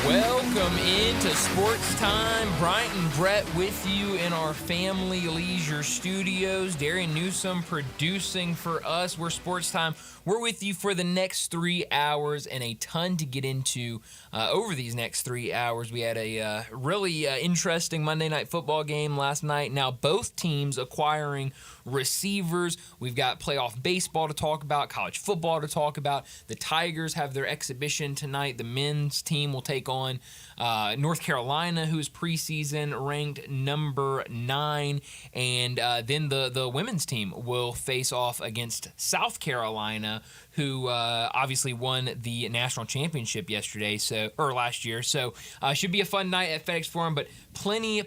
Welcome into Sports Time. Bryant and Brett with you in our Family Leisure Studios. Darian Newsom producing for us. We're Sports Time. We're with you for the next 3 hours and a ton to get into over these next 3 hours. We had a really interesting Monday Night Football game last night. Now both teams acquiring receivers. We've got playoff baseball to talk about, college football to talk about. The Tigers have their exhibition tonight. The men's team will take on North Carolina, who's preseason ranked number 9. And then the women's team will face off against South Carolina, who obviously won the national championship last year. So should be a fun night at FedEx Forum, but plenty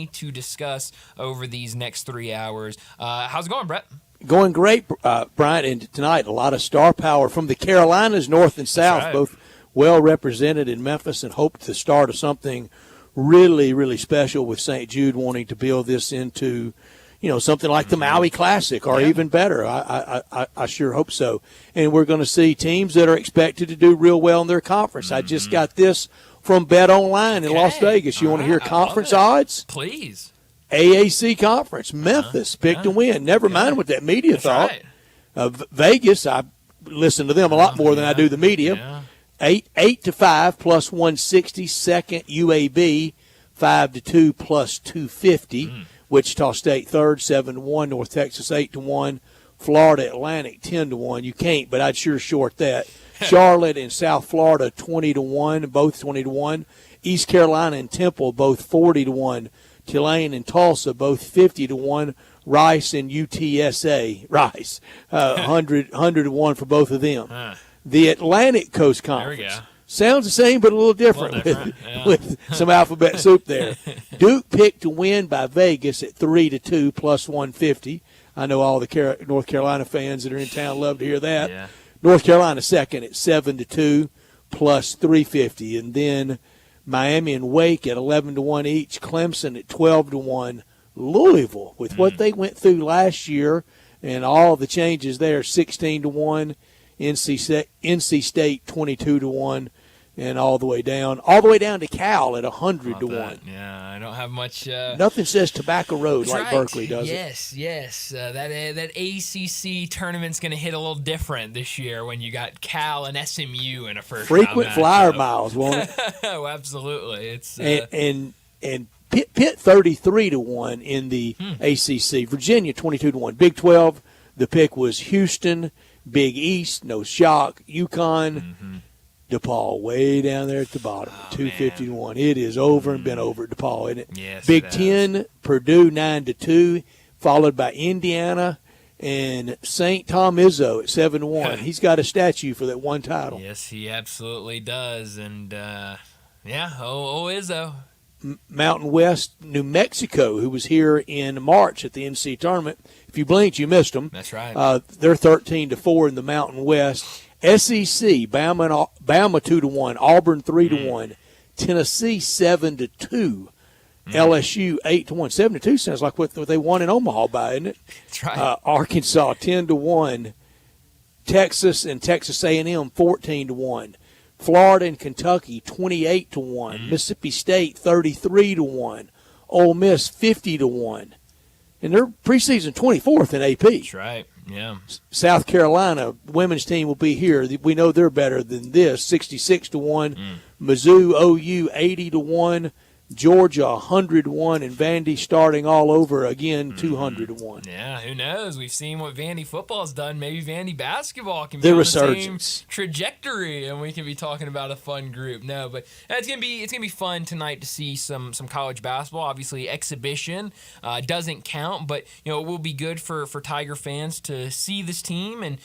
to discuss over these next 3 hours. How's it going, Brett? Going great, Bryant, and tonight a lot of star power from the Carolinas, North and South, right. Both well represented in Memphis, and hope to start of something really special with St. Jude wanting to build this into, something like the Maui Classic or even better. I sure hope so. And we're going to see teams that are expected to do real well in their conference. I just got this from Bet Online in Las Vegas. You want to hear conference odds? Please. AAC Conference, Memphis picked to win. Never mind what that media thought. Right. Vegas, I listen to them a lot more than I do the media. 8-5 plus 160. Second, UAB 5-2 plus 250. Wichita State third 7-1. North Texas 8-1. Florida Atlantic 10-1. You can't, but I'd sure short that. Charlotte and South Florida 20-1, both 20-1. East Carolina and Temple both 40-1. Tulane and Tulsa both 50-1. Rice and UTSA, 100-1 for both of them. The Atlantic Coast Conference sounds the same but a little different, with some alphabet soup there. Duke picked to win by Vegas at 3-2 plus 150. I know all the North Carolina fans that are in town love to hear that. Yeah. North Carolina second at 7-2 plus 350, and then Miami and Wake at 11-1 each. Clemson at 12-1. Louisville, with what they went through last year and all the changes there, 16-1. NC State 22-1, and all the way down to Cal at 100-1. Yeah, I don't have much. Nothing says Tobacco Road like Berkeley does. Yes. That ACC tournament's going to hit a little different this year when you got Cal and SMU in a first frequent round flyer miles, won't it? Oh, absolutely. It's and Pitt 33-1 in the ACC. Virginia 22-1. Big 12. The pick was Houston. Big East, no shock. UConn, DePaul way down there at the bottom, 251. It is over and been over at DePaul, isn't it? Yes. Big 10, Purdue 9-2, followed by Indiana and St. Tom Izzo at 7-1. He's got a statue for that one title. Yes, he absolutely does. And Izzo. Mountain West, New Mexico, who was here in March at the NC tournament. If you blinked, you missed them. That's right. They're 13-4 in the Mountain West. SEC, Bama 2-1, Auburn 3-1, Tennessee 7-2, LSU 8-1. 7-2 sounds like what they won in Omaha by, isn't it? That's right. Arkansas 10-1, Texas and Texas A&M 14-1. Florida and Kentucky 28-1, Mississippi State 33-1, Ole Miss 50-1, and they're preseason 24th in AP. That's right. Yeah. South Carolina women's team will be here. We know they're better than this. 66-1, Mizzou OU 80-1, Georgia 100-1, and Vandy starting all over again 200-1. Yeah, who knows? We've seen what Vandy football's done. Maybe Vandy basketball can be on the same trajectory, and we can be talking about a fun group. No, but it's gonna be fun tonight to see some college basketball. Obviously, exhibition doesn't count, but it will be good for Tiger fans to see this team and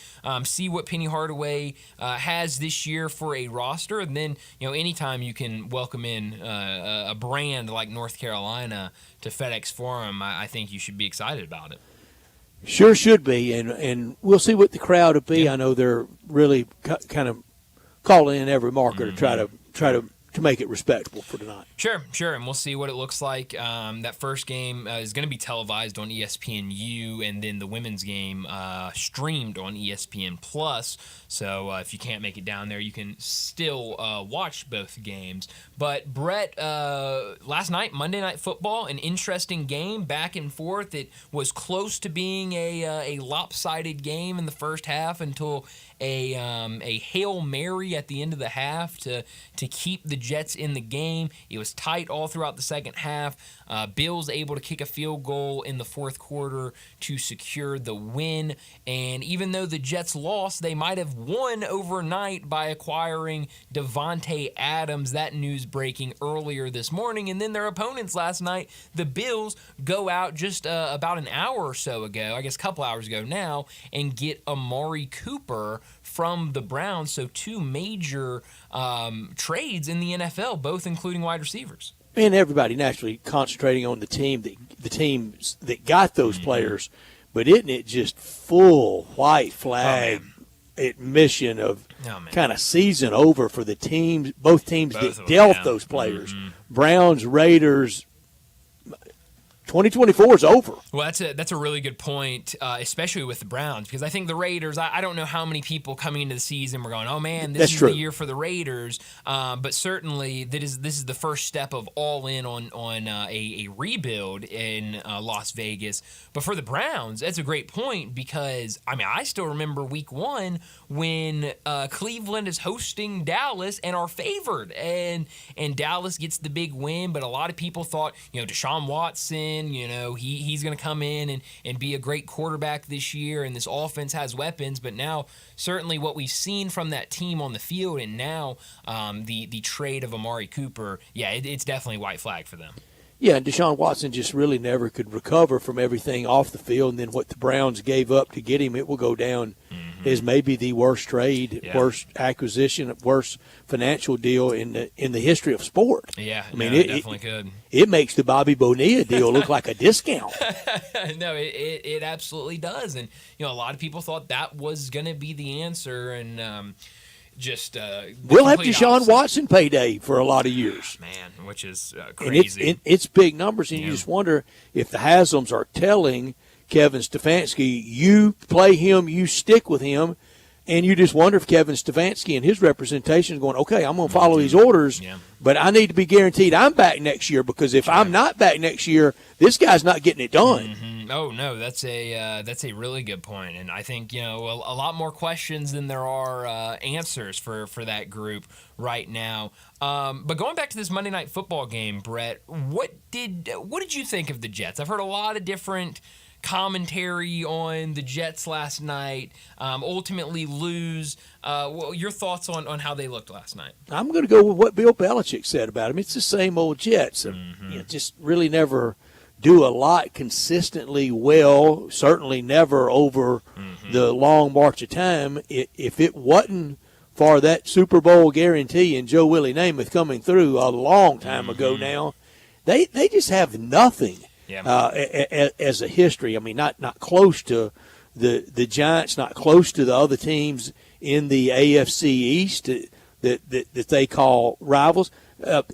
see what Penny Hardaway has this year for a roster. And then anytime you can welcome in a brand like North Carolina to FedEx Forum, I think you should be excited about it. Sure should be, and we'll see what the crowd will be. Yeah. I know they're really kind of calling in every marker to try to to make it respectable for tonight. Sure, and we'll see what it looks like. That first game is going to be televised on ESPNU, and then the women's game streamed on ESPN Plus. So if you can't make it down there, you can still watch both games. But Brett, last night, Monday Night Football, an interesting game, back and forth. It was close to being a lopsided game in the first half until a Hail Mary at the end of the half to keep the Jets in the game. It was tight all throughout the second half. Bills able to kick a field goal in the fourth quarter to secure the win. And even though the Jets lost, they might have won overnight by acquiring Devontae Adams. That news breaking earlier this morning. And then their opponents last night, the Bills, go out just about an hour or so ago, I guess a couple hours ago now, and get Amari Cooper from the Browns. So two major trades in the NFL, both including wide receivers. And everybody naturally concentrating on the teams that got those players, but isn't it just full white flag admission of kind of season over for the teams, both teams that dealt those players, Browns, Raiders. 2024 is over. Well, that's a really good point, especially with the Browns, because I think the Raiders, I don't know how many people coming into the season were going, oh, man, this is the year for the Raiders. But certainly this is the first step of all in on a rebuild in Las Vegas. But for the Browns, that's a great point because, I still remember week one when Cleveland is hosting Dallas and are favored. And Dallas gets the big win, but a lot of people thought, Deshaun Watson, he's going to come in and be a great quarterback this year, and this offense has weapons. But now, certainly what we've seen from that team on the field, and now the trade of Amari Cooper, it's definitely white flag for them. Yeah, and Deshaun Watson just really never could recover from everything off the field, and then what the Browns gave up to get him, it will go down as maybe the worst trade, worst acquisition, worst financial deal in the history of sport. Yeah, it definitely could. It makes the Bobby Bonilla deal look like a discount. No, it absolutely does, and a lot of people thought that was going to be the answer, and we'll have Deshaun Watson payday for a lot of years. Man, which is crazy. And it's big numbers, and you just wonder if the Haslams are telling Kevin Stefanski, you play him, you stick with him, and you just wonder if Kevin Stefanski and his representation is going, okay, I'm going to follow these orders, but I need to be guaranteed I'm back next year, because if I'm not back next year, this guy's not getting it done. Oh no, that's a really good point, and I think a lot more questions than there are answers for that group right now. But going back to this Monday Night Football game, Brett, what did you think of the Jets? I've heard a lot of different commentary on the Jets last night. Ultimately lose. Your thoughts on how they looked last night? I'm going to go with what Bill Belichick said about them. It's the same old Jets. Just really never do a lot consistently well, certainly never over the long march of time. If it wasn't for that Super Bowl guarantee and Joe Willie Namath coming through a long time ago now, they just have nothing as a history. Not close to the Giants, not close to the other teams in the AFC East that they call rivals,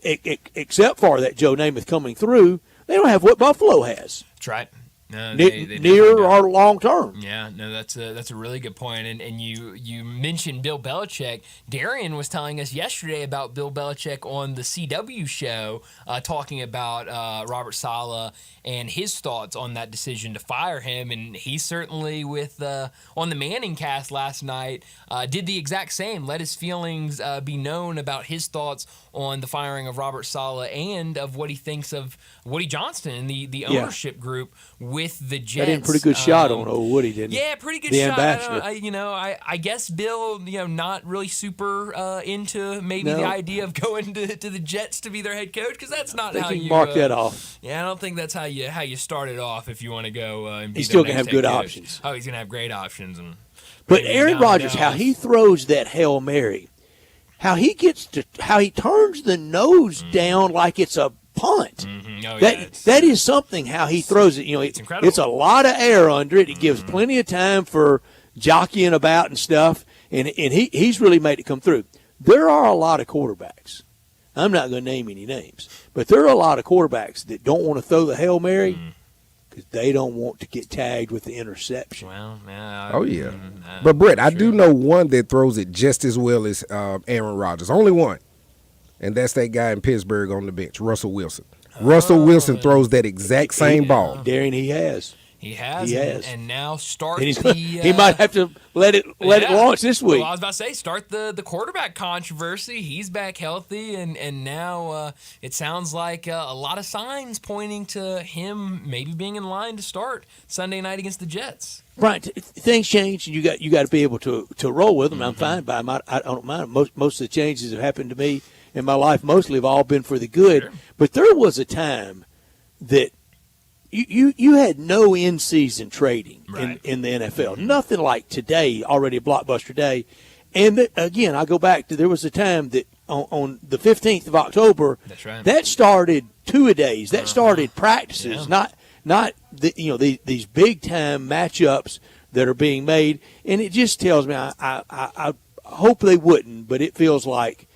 except for that Joe Namath coming through. They don't have what Buffalo has. That's right. No, near or long term. Yeah, no, that's a really good point. And you mentioned Bill Belichick. Darian was telling us yesterday about Bill Belichick on the CW show, talking about Robert Saleh and his thoughts on that decision to fire him. And he certainly, on the Manning cast last night, did the exact same. Let his feelings be known about his thoughts on the firing of Robert Saleh and of what he thinks of Woody Johnston and the ownership group with the Jets. That did a pretty good shot on old Woody, didn't he? Yeah, pretty good shot. I guess Bill, not really super into the idea of going to the Jets to be their head coach, because that's not how you mark that off. Yeah, I don't think that's how you start it off if you want to go and be he's still going to have good options. Oh, he's going to have great options. But Aaron Rodgers, how he throws that Hail Mary, how he turns the nose down like it's a punt. Oh, that is something, how he throws it. It's incredible. It's a lot of air under it. It gives plenty of time for jockeying about and stuff, and he's really made it come through. There are a lot of quarterbacks I'm not going to name any names, but there are a lot of quarterbacks that don't want to throw the Hail Mary because they don't want to get tagged with the interception. Well, but Brett, I do know one that throws it just as well as Aaron Rodgers. Only one, and that's that guy in Pittsburgh on the bench, Russell Wilson. Russell Wilson throws that exact same ball. Darren, he has. He has. And now he might have to let it launch this week. Well, I was about to say, start the quarterback controversy. He's back healthy, and now it sounds like a lot of signs pointing to him maybe being in line to start Sunday night against the Jets. Right, things change, and you got to be able to roll with them. I'm fine by them. I don't mind them. Most of the changes that have happened to me in my life mostly have all been for the good. Sure. But there was a time that you had no in-season trading in the NFL. Nothing like today, already a blockbuster day. And again, I go back to there was a time that on the 15th of October, that started two-a-days. That started practices, not these big-time matchups that are being made. And it just tells me, I hope they wouldn't, but it feels like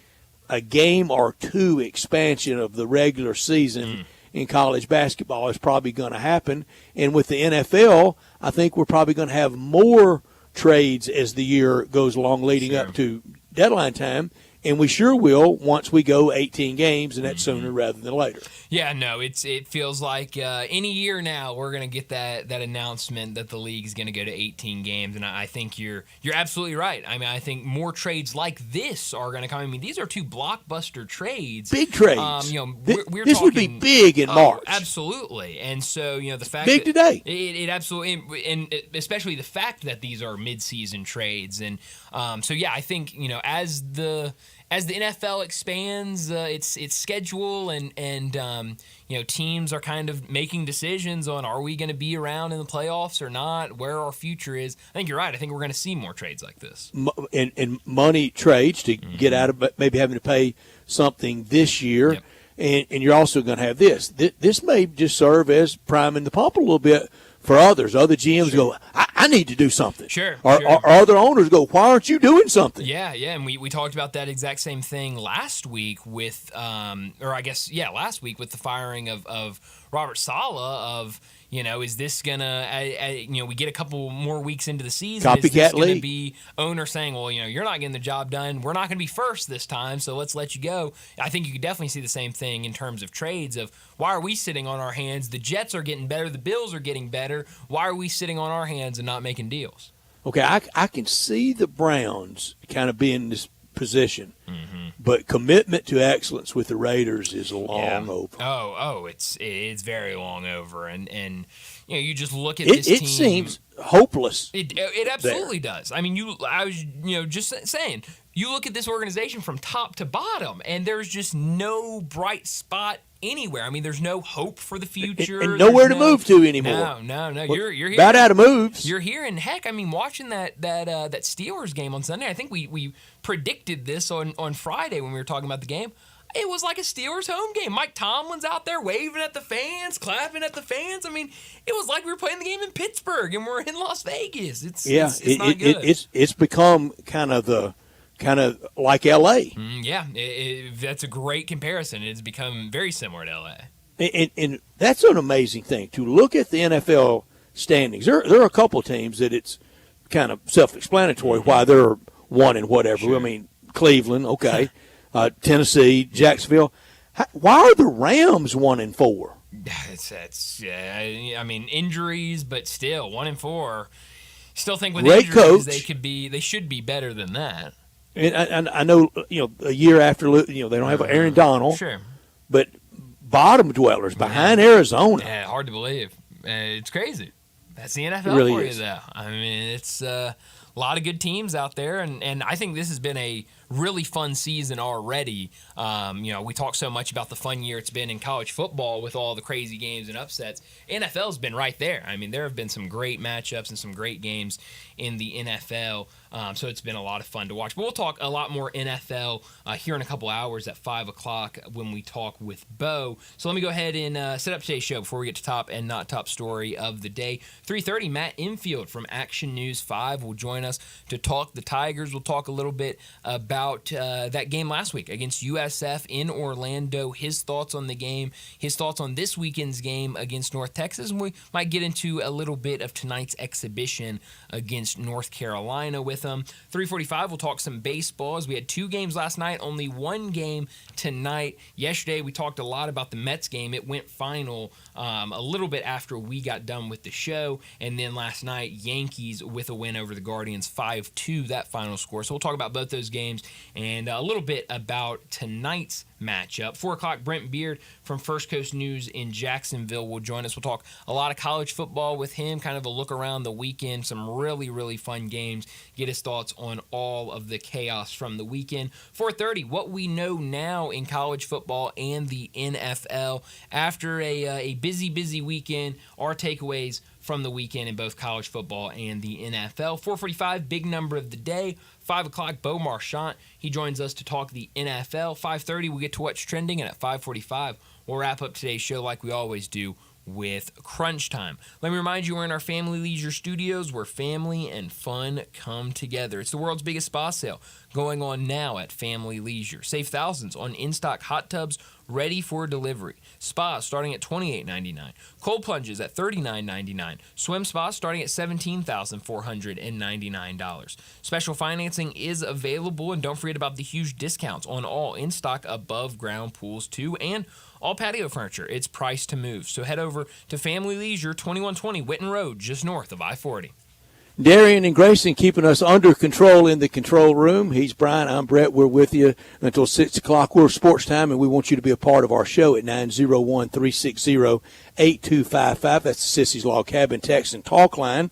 a game or two expansion of the regular season in college basketball is probably going to happen. And with the NFL, I think we're probably going to have more trades as the year goes along leading up to deadline time. And we sure will once we go 18 games, and that's sooner rather than later. Yeah, no, it feels like any year now we're going to get that announcement that the league's going to go to 18 games, and I think you're absolutely right. I mean, I think more trades like this are going to come. I mean, these are two blockbuster trades, big trades. We're this talking, would be big in March, absolutely. And so the fact big that today, it absolutely, and especially the fact that these are mid-season trades, and so yeah, I think as the NFL expands its schedule and teams are kind of making decisions on are we going to be around in the playoffs or not, where our future is, I think you're right. I think we're going to see more trades like this. And money trades to get out of maybe having to pay something this year. Yep. And you're also going to have this. This may just serve as priming the pump a little bit for others. Other GMs go, I need to do something. Or other owners go, why aren't you doing something? Yeah, and we talked about that exact same thing last week with, last week with the firing of Robert Saleh is this going to, we get a couple more weeks into the season. Copycat is this going league. To be owner saying, well, you're not getting the job done. We're not going to be first this time, so let's let you go. I think you could definitely see the same thing in terms of trades of why are we sitting on our hands? The Jets are getting better. The Bills are getting better. Why are we sitting on our hands and not making deals? Okay, I can see the Browns kind of being in this position. But commitment to excellence with the Raiders is long over. It's very long over, and you just look at this team. It seems hopeless. It absolutely does. I mean, I was just saying. You look at this organization from top to bottom, and there's just no bright spot anywhere. I mean, there's no hope for the future. And nowhere to move to anymore. No. Well, you're here. About out of moves. You're here, and heck, I mean, watching that Steelers game on Sunday, I think we predicted this on Friday when we were talking about the game. It was like a Steelers home game. Mike Tomlin's out there waving at the fans, clapping at the fans. I mean, it was like we were playing the game in Pittsburgh and we're in Las Vegas. It's not good. It's become kind of like L.A. That's a great comparison. It's become very similar to L.A. And that's an amazing thing to look at the NFL standings. There are a couple teams that it's kind of self-explanatory why they're one and whatever. Sure. I mean, Cleveland, okay, Tennessee, Jacksonville. Why are the Rams 1-4? I mean, injuries, but still 1-4. Still think with great injuries coach. they should be better than that. And I know a year after they don't have Aaron Donald. Sure. But bottom dwellers behind Arizona. Yeah, hard to believe. It's crazy. That's the NFL really for is. you, though. I mean, it's a lot of good teams out there, and I think this has been a really fun season already. We talk so much about the fun year it's been in college football with all the crazy games and upsets. NFL's been right there. I mean, there have been some great matchups and some great games in the NFL. So it's been a lot of fun to watch. But we'll talk a lot more NFL here in a couple hours at 5 o'clock when we talk with Bo. So let me go ahead and set up today's show before we get to top and not top story of the day. 3:30, Matt Infield from Action News 5 will join us to talk the Tigers. We'll talk a little bit about that game last week against USF in Orlando, his thoughts on the game, his thoughts on this weekend's game against North Texas, and we might get into a little bit of tonight's exhibition against North Carolina with them. 3:45, we'll talk some baseball as we had 2 games last night, only 1 game tonight. Yesterday, we talked a lot about the Mets game. It went final a little bit after we got done with the show, and then last night, Yankees with a win over the Guardians, 5-2, that final score. So we'll talk about both those games and a little bit about tonight's matchup. 4 o'clock, Brent Beard from First Coast News in Jacksonville will join us. We'll talk a lot of college football with him, kind of a look around the weekend, some really, really fun games, get his thoughts on all of the chaos from the weekend. 4:30, what we know now in college football and the NFL. After a busy weekend, our takeaways from the weekend in both college football and the NFL. 4:45, big number of the day. 5 o'clock, Bo Marchant. He joins us to talk the NFL. 5:30, we get to what's trending, and at 5:45, we'll wrap up today's show like we always do with Crunch Time. Let me remind you, we're in our Family Leisure Studios where family and fun come together. It's the world's biggest spa sale going on now at Family Leisure. Save thousands on in-stock hot tubs ready for delivery. Spas starting at $28.99. Cold plunges at $39.99. Swim spas starting at $17,499. Special financing is available, and don't forget about the huge discounts on all in-stock above-ground pools too, and all patio furniture. It's priced to move. So head over to Family Leisure, 2120 Whitten Road, just north of I-40. Darian and Grayson keeping us under control in the control room. He's Brian. I'm Brett. We're with you until 6 o'clock. We're Sports Time, and we want you to be a part of our show at 901-360-8255. That's the Sissy's Log Cabin text and talk line.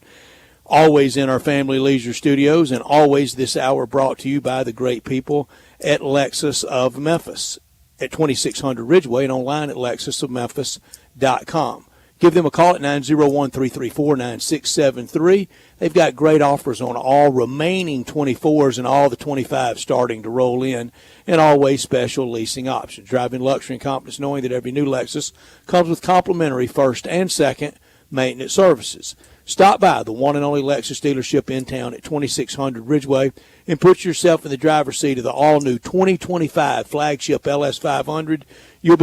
Always in our Family Leisure Studios, and always this hour brought to you by the great people at Lexus of Memphis at 2600 Ridgeway and online at lexusofmemphis.com. Give them a call at 901-334-9673. They've got great offers on all remaining 24s and all the 25s starting to roll in, and always special leasing options. Driving luxury and confidence knowing that every new Lexus comes with complimentary first and second maintenance services. Stop by the one and only Lexus dealership in town at 2600 Ridgeway and put yourself in the driver's seat of the all-new 2025 flagship LS500. You'll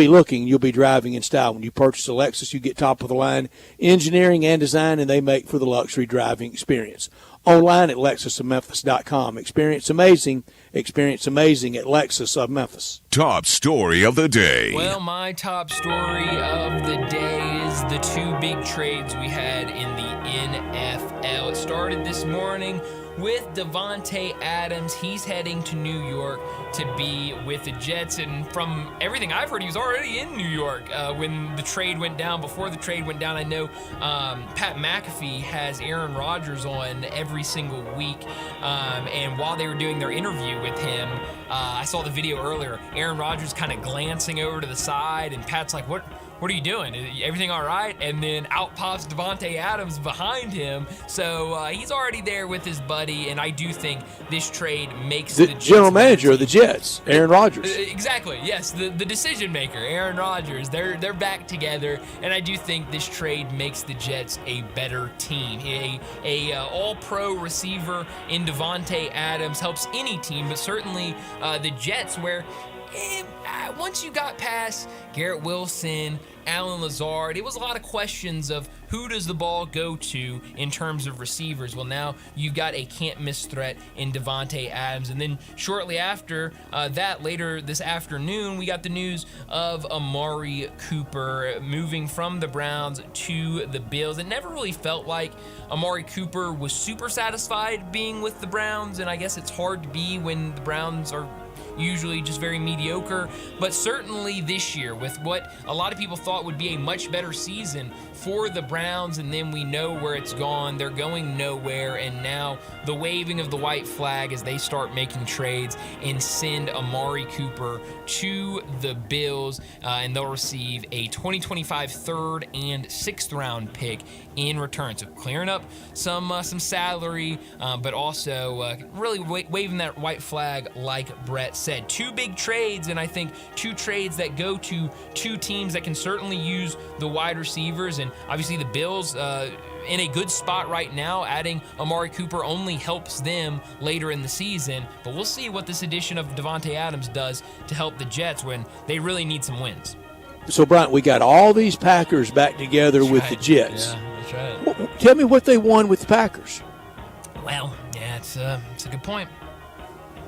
be driving in style. When you purchase a Lexus, you get top-of-the-line engineering and design, and they make for the luxury driving experience. Online at lexusofmemphis.com. Experience amazing at Lexus of Memphis. Top story of the day. Well, my top story of the day is the 2 big trades we had in the NFL. It started this morning with Davante Adams. He's heading to New York to be with the Jets, and from everything I've heard, he was already in New York when the trade went down. Before the trade went down, I know Pat McAfee has Aaron Rodgers on every single week, and while they were doing their interview with him, I saw the video earlier, Aaron Rodgers kind of glancing over to the side, and Pat's like, what are you doing? Everything all right? And then out pops Davante Adams behind him. So he's already there with his buddy, and I do think this trade makes the general manager of the Jets, Aaron Rodgers. Exactly, yes, the decision maker, Aaron Rodgers. They're back together, and I do think this trade makes the Jets a better team. A all-pro receiver in Davante Adams helps any team, but certainly the Jets, where once you got past Garrett Wilson, Allen Lazard, it was a lot of questions of who does the ball go to in terms of receivers. Well, now you've got a can't-miss threat in Davante Adams. And then shortly after that, later this afternoon, we got the news of Amari Cooper moving from the Browns to the Bills. It never really felt like Amari Cooper was super satisfied being with the Browns, and I guess it's hard to be when the Browns are usually just very mediocre. But certainly this year, with what a lot of people thought would be a much better season for the Browns, and then we know where it's gone. They're going nowhere, and now the waving of the white flag as they start making trades and send Amari Cooper to the Bills, and they'll receive a 2025 third and sixth round pick in return. So clearing up some salary, but also really waving that white flag, like Brett said. Two big trades, and I think two trades that go to two teams that can certainly use the wide receivers. And obviously the Bills in a good spot right now. Adding Amari Cooper only helps them later in the season, but we'll see what this addition of Devontae Adams does to help the Jets when they really need some wins. So, Brian, we got all these Packers back together with the Jets. Yeah, that's right. Tell me what they won with the Packers. Well, yeah, it's a good point.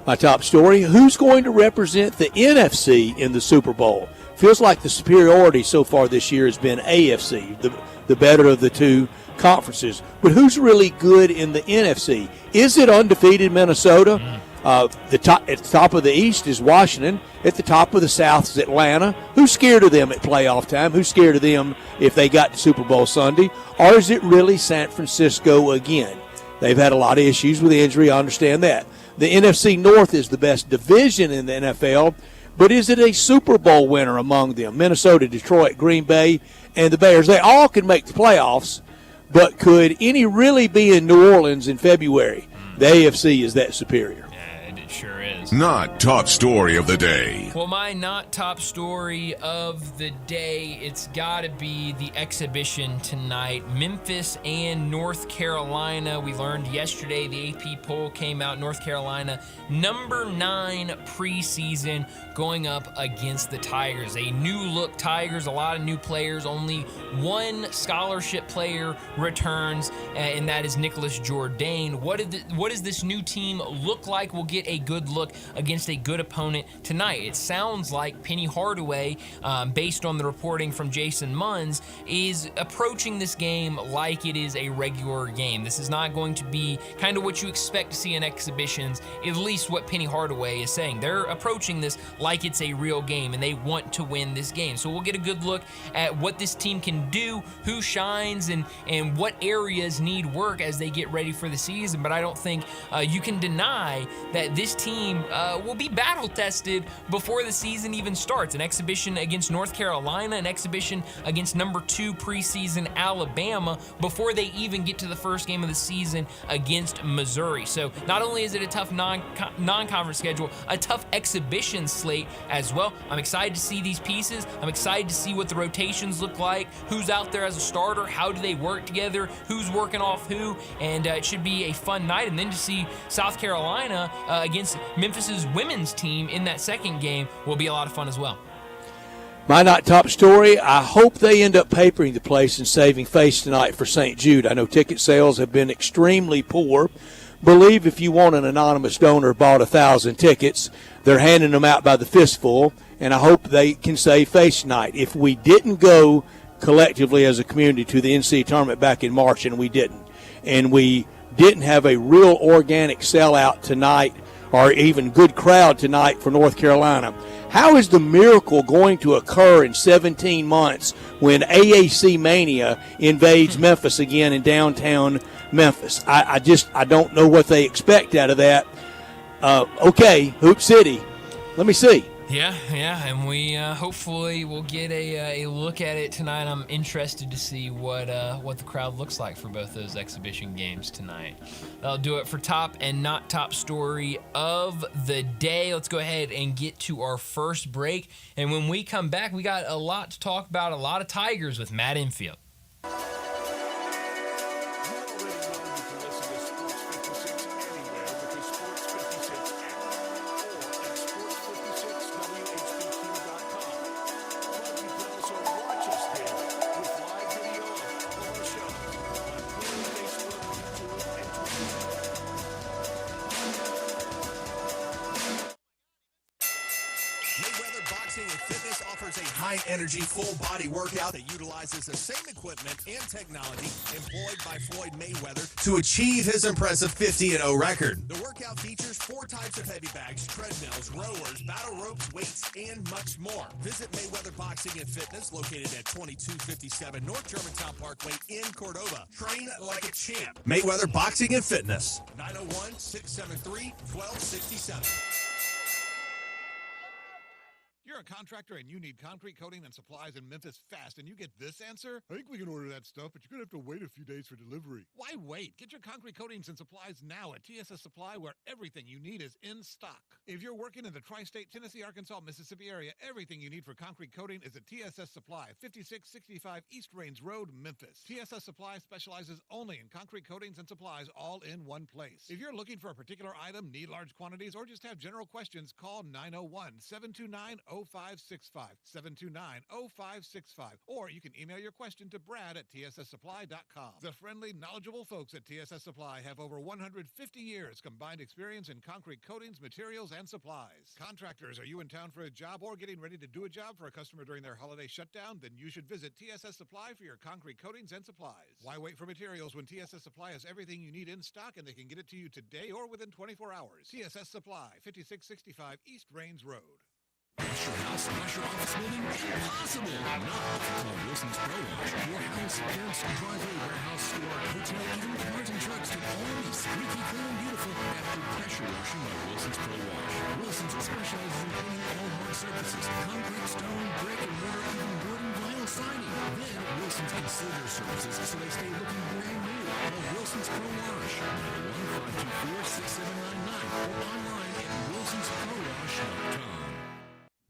My top story, who's going to represent the NFC in the Super Bowl? Feels like the superiority so far this year has been AFC, the better of the two conferences. But who's really good in the NFC? Is it undefeated Minnesota? At the top of the East is Washington. At the top of the South is Atlanta. Who's scared of them at playoff time? Who's scared of them if they got to Super Bowl Sunday? Or is it really San Francisco again? They've had a lot of issues with injury. I understand that. The NFC North is the best division in the NFL, but is it a Super Bowl winner among them? Minnesota, Detroit, Green Bay, and the Bears. They all can make the playoffs, but could any really be in New Orleans in February? The AFC is that superior. It sure is. Not top story of the day. Well, my not top story of the day, it's got to be the exhibition tonight. Memphis and North Carolina. We learned yesterday the AP poll came out. North Carolina, number 9 preseason, going up against the Tigers. A new look Tigers, a lot of new players. Only one scholarship player returns, and that is Nicholas Jourdain. What does this new team look like? We'll get a good look against a good opponent tonight. It sounds like Penny Hardaway, based on the reporting from Jason Munns, is approaching this game like it is a regular game. This is not going to be kind of what you expect to see in exhibitions, at least what Penny Hardaway is saying. They're approaching this like it's a real game, and they want to win this game. So we'll get a good look at what this team can do, who shines, and what areas need work as they get ready for the season. But I don't think you can deny that this team will be battle tested before the season even starts. An exhibition against North Carolina, an exhibition against number 2 preseason Alabama before they even get to the first game of the season against Missouri. So not only is it a tough non-conference schedule, a tough exhibition slate as well. I'm excited to see these pieces. I'm excited to see what the rotations look like, who's out there as a starter, how do they work together, who's working off who, and it should be a fun night. And then to see South Carolina against Memphis's women's team in that second game will be a lot of fun as well. My not top story, I hope they end up papering the place and saving face tonight for St. Jude. I know ticket sales have been extremely poor. Believe if you want an anonymous donor bought 1,000 tickets, they're handing them out by the fistful, and I hope they can save face tonight. If we didn't go collectively as a community to the NCAA tournament back in March, and we didn't have a real organic sellout tonight or even good crowd tonight for North Carolina, how is the miracle going to occur in 17 months when AAC mania invades Memphis again in downtown Memphis? I don't know what they expect out of that. Okay, Hoop City, let me see. Yeah, and we hopefully will get a look at it tonight. I'm interested to see what the crowd looks like for both those exhibition games tonight. That'll do it for top and not top story of the day. Let's go ahead and get to our first break. And when we come back, we got a lot to talk about, a lot of Tigers with Matt Infield. Boxing and Fitness offers a high-energy, full-body workout that utilizes the same equipment and technology employed by Floyd Mayweather to achieve his impressive 50-0 record. The workout features 4 types of heavy bags, treadmills, rowers, battle ropes, weights, and much more. Visit Mayweather Boxing and Fitness, located at 2257 North Germantown Parkway in Cordova. Train like a champ. Mayweather Boxing and Fitness, 901-673-1267. You're a contractor and you need concrete coating and supplies in Memphis fast, and you get this answer? I think we can order that stuff, but you're going to have to wait a few days for delivery. Why wait? Get your concrete coatings and supplies now at TSS Supply, where everything you need is in stock. If you're working in the tri-state Tennessee, Arkansas, Mississippi area, everything you need for concrete coating is at TSS Supply, 5665 East Rains Road, Memphis. TSS Supply specializes only in concrete coatings and supplies all in one place. If you're looking for a particular item, need large quantities, or just have general questions, call 901-729-0565, 729-0565, or you can email your question to Brad at tsssupply.com. The friendly, knowledgeable folks at TSS Supply have over 150 years combined experience in concrete coatings, materials, and supplies. Contractors, are you in town for a job or getting ready to do a job for a customer during their holiday shutdown? Then you should visit TSS Supply for your concrete coatings and supplies. Why wait for materials when TSS Supply has everything you need in stock and they can get it to you today or within 24 hours? TSS Supply, 5665 East Rains Road. At your house or your office building? Impossible! Not call Wilson's Pro Wash. Your house, fence, driveway, warehouse, store, hotel, even cars and trucks can all be squeaky clean and beautiful after pressure washing by Wilson's Pro Wash. Wilson's specializes in cleaning all hard surfaces, concrete, stone, brick, and mortar, even wood and vinyl siding. Then Wilson's can seal their surfaces so they stay looking brand new. Call Wilson's Pro Wash, 901-524-6799, or online at wilsonsprowash.com.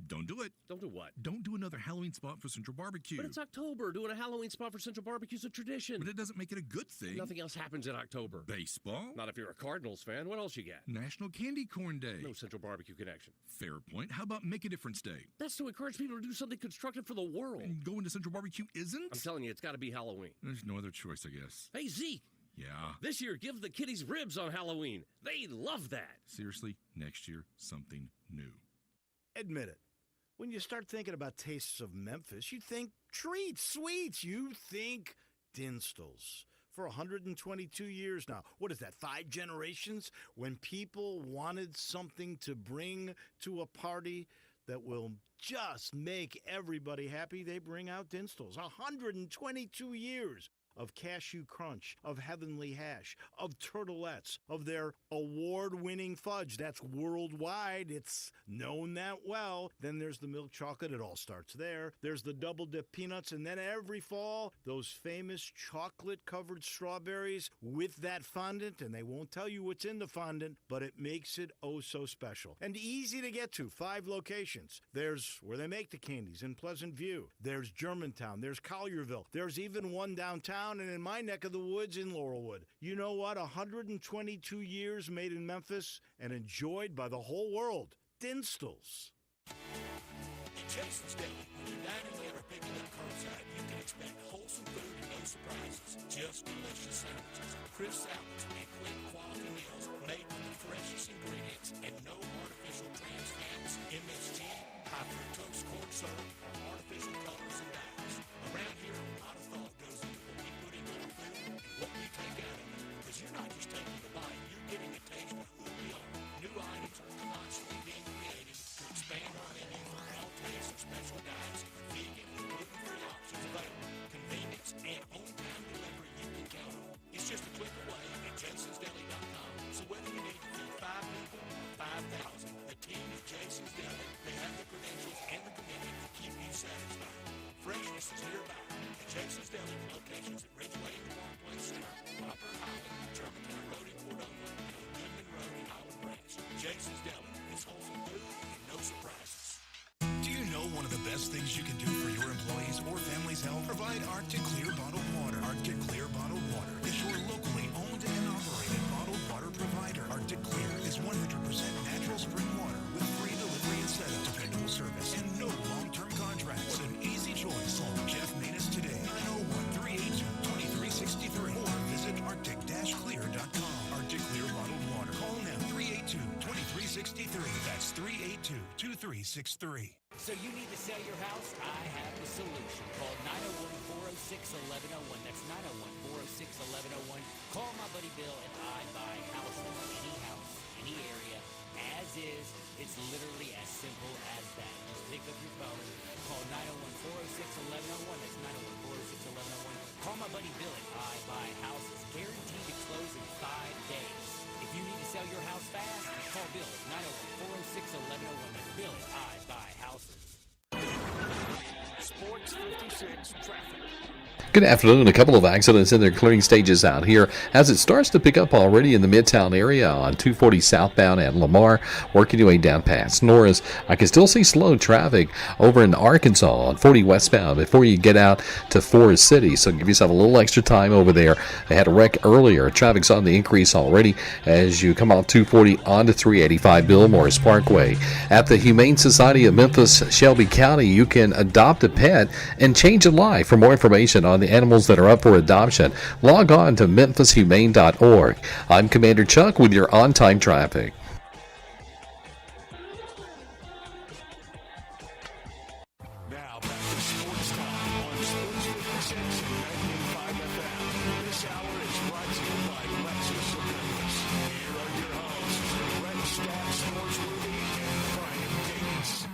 Don't do it. Don't do what? Don't do another Halloween spot for Central Barbecue. But it's October. Doing a Halloween spot for Central Barbecue is a tradition. But it doesn't make it a good thing. Nothing else happens in October. Baseball? Not if you're a Cardinals fan. What else you got? National Candy Corn Day. No Central Barbecue connection. Fair point. How about Make a Difference Day? That's to encourage people to do something constructive for the world. And going to Central Barbecue isn't? I'm telling you, it's got to be Halloween. There's no other choice, I guess. Hey, Zeke. Yeah? This year, give the kiddies ribs on Halloween. They love that. Seriously, next year, something new. Admit it. When you start thinking about tastes of Memphis, you think treats, sweets. You think Dinstall's. For 122 years now. What is that, 5 generations? When people wanted something to bring to a party that will just make everybody happy, they bring out Dinstall's. 122 years of cashew crunch, of heavenly hash, of turtlettes, of their award-winning fudge. That's worldwide. It's known that well. Then there's the milk chocolate. It all starts there. There's the double-dip peanuts. And then every fall, those famous chocolate-covered strawberries with that fondant. And they won't tell you what's in the fondant, but it makes it oh so special. And easy to get to. 5 locations. There's where they make the candies in Pleasant View. There's Germantown. There's Collierville. There's even one downtown and in my neck of the woods in Laurelwood. You know what? 122 years made in Memphis and enjoyed by the whole world. Dinstall's. In Jason's Deli, when you're dining there or picking up curbside, you can expect wholesome food and no surprises. Just delicious sandwiches, crisp salads, and quick quality meals made with the freshest ingredients and no artificial trans fats, MSG, high fructose corn syrup, or artificial colors and dyes. Around here, a lot of thought goes into what we put into our food and what we take out of it. Because you're not just taking a bite, you're getting a taste of who we are. New items are constantly being created to expand our menu for all tastes and special diets, vegan and gluten-free options available, convenience, and on-time delivery you can count on. It's just a click away at jasonsdeli.com. So whether you need to feed 5 people or 5,000, the team at Jason's Deli, they have the credentials and the commitment to keep you satisfied. Freshness is nearby. At Jason's Deli, locations at Ridgeway in the Parkplace Center, Upper Highland, Germantown Road in Cordova, and on Goodman Road in Highland Branch. Jason's Deli is wholesome food and no surprises. Do you know one of the best things you can do for your employees or family's health? Provide Arctic Clear bottled water. Arctic Clear bottled water is your locally owned and operated bottled water provider. Arctic Clear is 100% natural spring water with free delivery and setup, dependable service, and no long-term contracts. What an easy choice. Call Jeff Manus today, 901-382-2363, or visit arctic-clear.com. Arctic Clear bottled water. Call now, 382-2363. That's 382-2363. So you need to sell your house? I have the solution. Call 901-406-1101. That's 901-406-1101. Call my buddy Bill and I buy houses. Any house, any area, as is. It's literally as simple as that. Just pick up your phone. Call 901-406-1101. That's 901-406-1101. Call my buddy Bill and I buy houses. Guaranteed to close in 5 days. If you need to sell your house fast, call Bill at 901-406-1101. That's Bill at I Buy Houses. Sports 56 traffic. Good afternoon. A couple of accidents in their clearing stages out here as it starts to pick up already in the Midtown area on 240 southbound at Lamar, working your way down past Norris. I can still see slow traffic over in Arkansas on 40 westbound before you get out to Forest City, so give yourself a little extra time over there. They had a wreck earlier. Traffic's on the increase already as you come off 240 onto 385 Bill Morris Parkway. At the Humane Society of Memphis, Shelby County, you can adopt a pet and change a life. For more information on the animals that are up for adoption, log on to memphishumane.org. I'm Commander Chuck with your on-time traffic. Now back to Sports Time on Sports 56 and 98.5 FM. This hour is brought to you by Lexus of Memphis. Here are your hosts, Brett Stats, Norsworthy, and Brian Davis.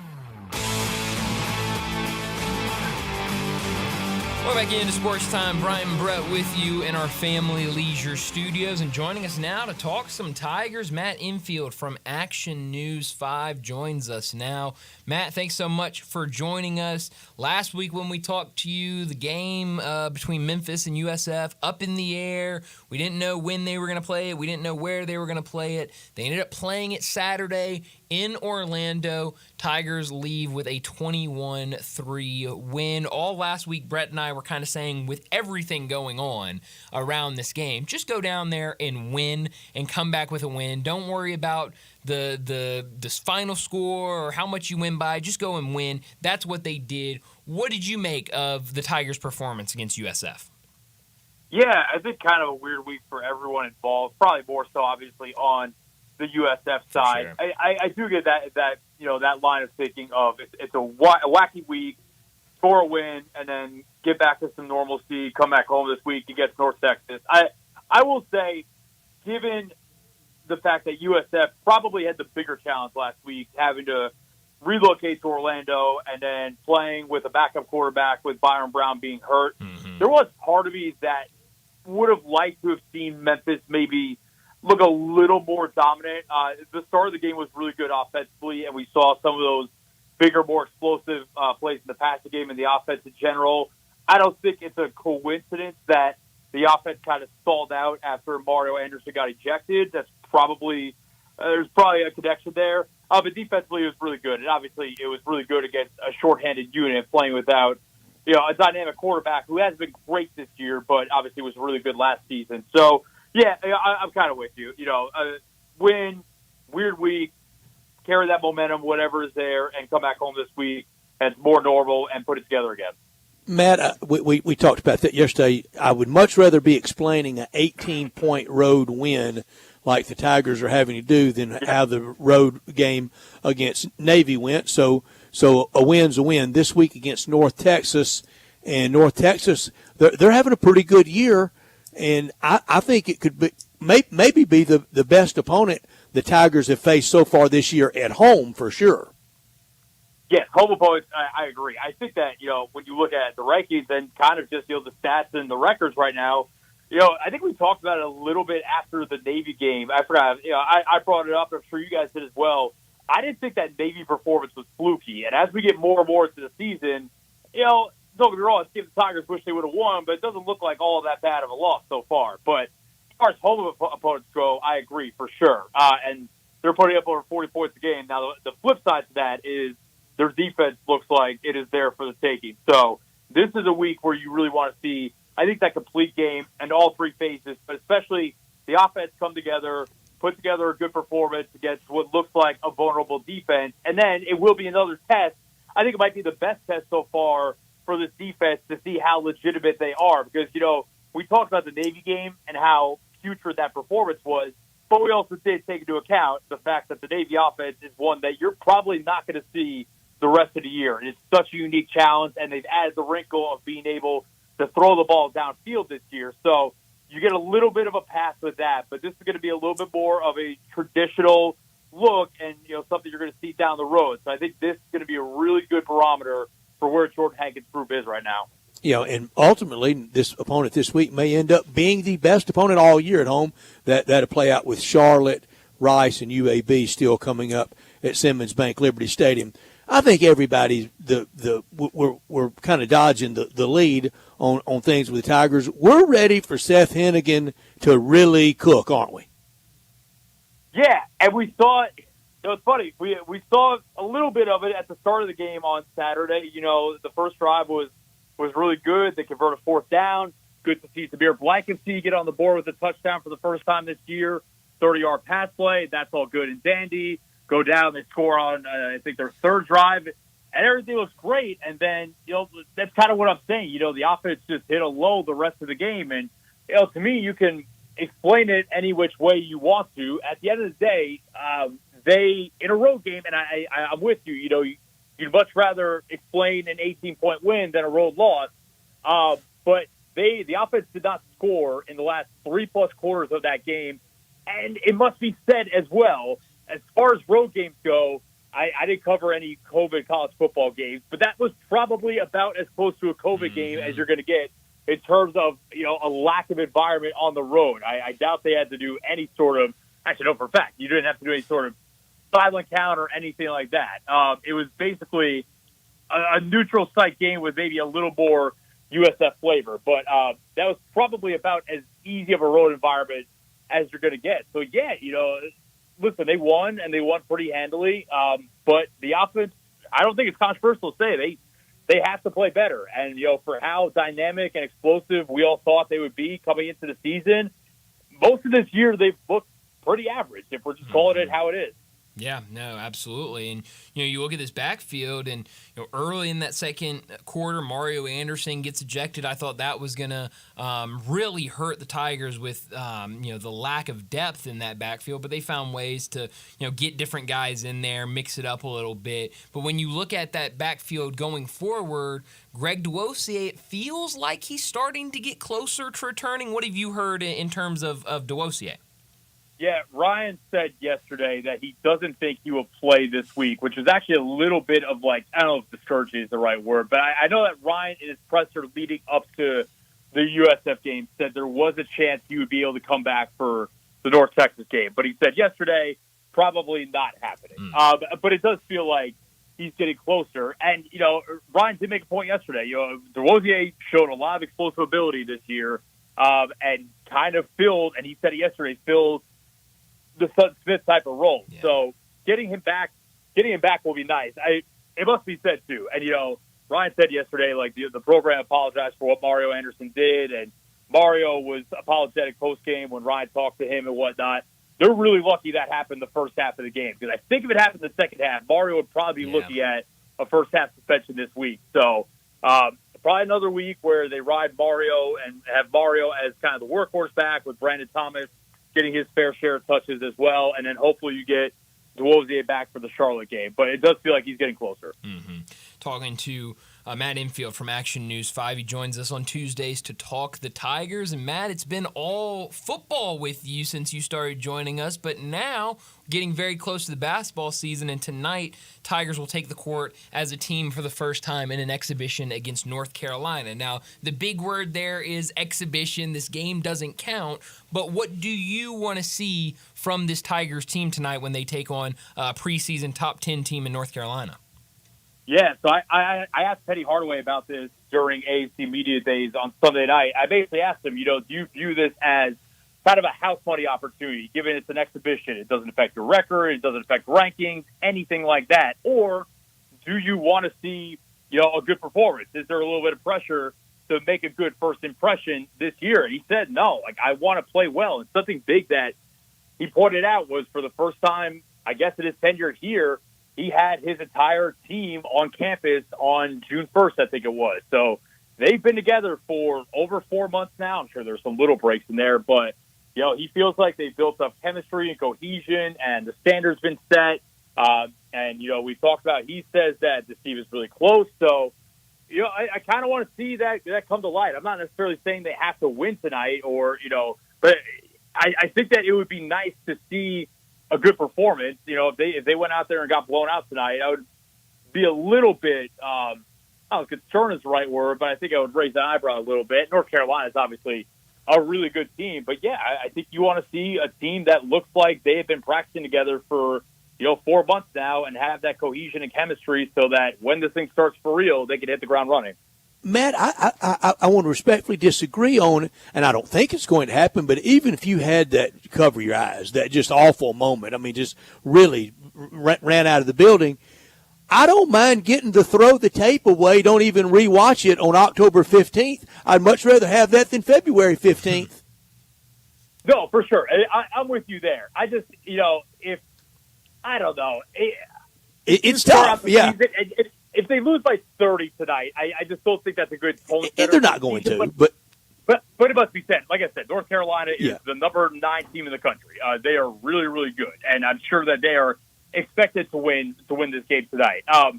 Welcome back into Sports Time. Brian and Brett with you in our Family Leisure Studios. And joining us now to talk some Tigers, Matt Infield from Action News 5 joins us now. Matt, thanks so much for joining us. Last week when we talked to you, the game between Memphis and USF, up in the air. We didn't know when they were going to play it. We didn't know where they were going to play it. They ended up playing it Saturday in Orlando. Tigers leave with a 21-3 win. All last week, Brett and I were kind of saying, with everything going on around this game, just go down there and win and come back with a win. Don't worry about the final score or how much you win by. Just go and win. That's what they did. What did you make of the Tigers' performance against USF? Yeah, I think kind of a weird week for everyone involved. Probably more so, obviously, on the USF side. Sure. I do get that that line of thinking of it's a wacky week, score a win, and then get back to some normalcy, come back home this week against North Texas. I will say, given the fact that USF probably had the bigger challenge last week, having to relocate to Orlando and then playing with a backup quarterback with Byron Brown being hurt, there was part of me that would have liked to have seen Memphis maybe look a little more dominant. The start of the game was really good offensively, and we saw some of those bigger, more explosive plays in the passing game and the offense in general. I don't think it's a coincidence that the offense kind of stalled out after Mario Anderson got ejected. That's probably there's probably a connection there. But defensively, it was really good, and obviously, it was really good against a shorthanded unit playing without a dynamic quarterback who has been great this year, but obviously was really good last season. So. Yeah, I'm kind of with you. Win, weird week, carry that momentum, whatever is there, and come back home this week and it's more normal and put it together again. Matt, we talked about that yesterday. I would much rather be explaining an 18-point road win like the Tigers are having to do than how the road game against Navy went. So a win's a win. This week against North Texas, and North Texas, they're having a pretty good year. And I think it could be maybe be the best opponent the Tigers have faced so far this year at home for sure. Yes, home opponents, I agree. I think that, when you look at the rankings and kind of just, the stats and the records right now, I think we talked about it a little bit after the Navy game. I forgot, I brought it up. I'm sure you guys did as well. I didn't think that Navy performance was fluky. And as we get more and more into the season, don't get me wrong, the Tigers wish they would have won, but it doesn't look like all that bad of a loss so far. But as far as home opponents go, I agree for sure. And they're putting up over 40 points a game. Now, the flip side to that is their defense looks like it is there for the taking. So this is a week where you really want to see, I think, that complete game and all three phases, but especially the offense come together, put together a good performance against what looks like a vulnerable defense. And then it will be another test. I think it might be the best test so far for this defense to see how legitimate they are. Because, we talked about the Navy game and how putrid that performance was, but we also did take into account the fact that the Navy offense is one that you're probably not going to see the rest of the year. And it's such a unique challenge, and they've added the wrinkle of being able to throw the ball downfield this year. So you get a little bit of a pass with that, but this is going to be a little bit more of a traditional look and, something you're going to see down the road. So I think this is going to be a really good barometer for where Jordan Hankin's group is right now. And ultimately, this opponent this week may end up being the best opponent all year at home. That'll play out with Charlotte, Rice, and UAB still coming up at Simmons Bank Liberty Stadium. I think everybody's we're kind of dodging the lead on things with the Tigers. We're ready for Seth Hennigan to really cook, aren't we? Yeah, and we saw it. It's funny. We saw a little bit of it at the start of the game on Saturday. The first drive was really good. They converted a fourth down. Good to see Tamir Blankenship get on the board with a touchdown for the first time this year. 30-yard pass play. That's all good and dandy. Go down. They score on, I think, their third drive. And everything looks great. And then, that's kind of what I'm saying. The offense just hit a low the rest of the game. And, to me, you can explain it any which way you want to. At the end of the day, they, in a road game, and I'm with you, you'd much rather explain an 18-point win than a road loss. But the offense did not score in the last 3+ quarters of that game. And it must be said as well, as far as road games go, I didn't cover any COVID college football games, but that was probably about as close to a COVID game as you're going to get in terms of, a lack of environment on the road. I doubt they had to do any sort of, actually, no, for a fact, you didn't have to do any sort of silent count or anything like that. It was basically a neutral site game with maybe a little more USF flavor, but that was probably about as easy of a road environment as you're going to get. So, yeah, listen, they won, and they won pretty handily. But the offense, I don't think it's controversial to say they have to play better. And, for how dynamic and explosive we all thought they would be coming into the season, most of this year they've looked pretty average, if we're just calling it how it is. Yeah, no, absolutely. And, you look at this backfield and, early in that second quarter, Mario Anderson gets ejected. I thought that was going to really hurt the Tigers with, the lack of depth in that backfield. But they found ways to, get different guys in there, mix it up a little bit. But when you look at that backfield going forward, Greg Duosier, it feels like he's starting to get closer to returning. What have you heard in terms of Duosier? Yeah, Ryan said yesterday that he doesn't think he will play this week, which is actually a little bit of I don't know if discouraging is the right word, but I know that Ryan in his presser leading up to the USF game said there was a chance he would be able to come back for the North Texas game. But he said yesterday, probably not happening. But it does feel like he's getting closer. And, Ryan did make a point yesterday. Duosier showed a lot of explosive ability this year and kind of filled, and he said it yesterday, filled the Sutton Smith type of role. Yeah. So getting him back will be nice. It must be said too. And Ryan said yesterday, the program apologized for what Mario Anderson did, and Mario was apologetic post game when Ryan talked to him and whatnot. They're really lucky that happened the first half of the game, because I think if it happened the second half, Mario would probably be looking at a first half suspension this week. So probably another week where they ride Mario and have Mario as kind of the workhorse back, with Brandon Thomas getting his fair share of touches as well, and then hopefully you get Duosier back for the Charlotte game. But it does feel like he's getting closer. Mm-hmm. Talking to Matt Infield from Action News 5. He joins us on Tuesdays to talk the Tigers. And, Matt, it's been all football with you since you started joining us, but now getting very close to the basketball season, and tonight Tigers will take the court as a team for the first time in an exhibition against North Carolina. Now, the big word there is exhibition. This game doesn't count, but what do you want to see from this Tigers team tonight when they take on a preseason top 10 team in North Carolina? Yeah, so I asked Penny Hardaway about this during AAC Media Days on Sunday night. I basically asked him, do you view this as kind of a house money opportunity, given it's an exhibition? It doesn't affect your record, it doesn't affect rankings, anything like that. Or do you want to see, a good performance? Is there a little bit of pressure to make a good first impression this year? And he said, no, I want to play well. And something big that he pointed out was, for the first time, I guess in his tenure here, he had his entire team on campus on June 1st, I think it was. So they've been together for over 4 months now. I'm sure there's some little breaks in there, but he feels like they built up chemistry and cohesion, and the standard's been set. And, we talked about, he says that the team is really close. So, I kind of want to see that come to light. I'm not necessarily saying they have to win tonight but I think that it would be nice to see a good performance. If they went out there and got blown out tonight, I would be a little bit, I don't know, concern is the right word, but I think I would raise an eyebrow a little bit. North Carolina is obviously a really good team. But, yeah, I think you want to see a team that looks like they have been practicing together for, 4 months now and have that cohesion and chemistry so that when this thing starts for real, they can hit the ground running. Matt, I want to respectfully disagree on it, and I don't think it's going to happen, but even if you had that cover your eyes, that just awful moment, just really ran out of the building, I don't mind getting to throw the tape away, don't even rewatch it on October 15th. I'd much rather have that than February 15th. No, for sure. I'm with you there. I just, if I don't know. It's tough, yeah. If they lose by 30 tonight, I just don't think that's a good tone setter. They're not going to, but it must be said. Like I said, North Carolina is the number 9 team in the country. They are really, really good, and I'm sure that they are expected to win this game tonight. I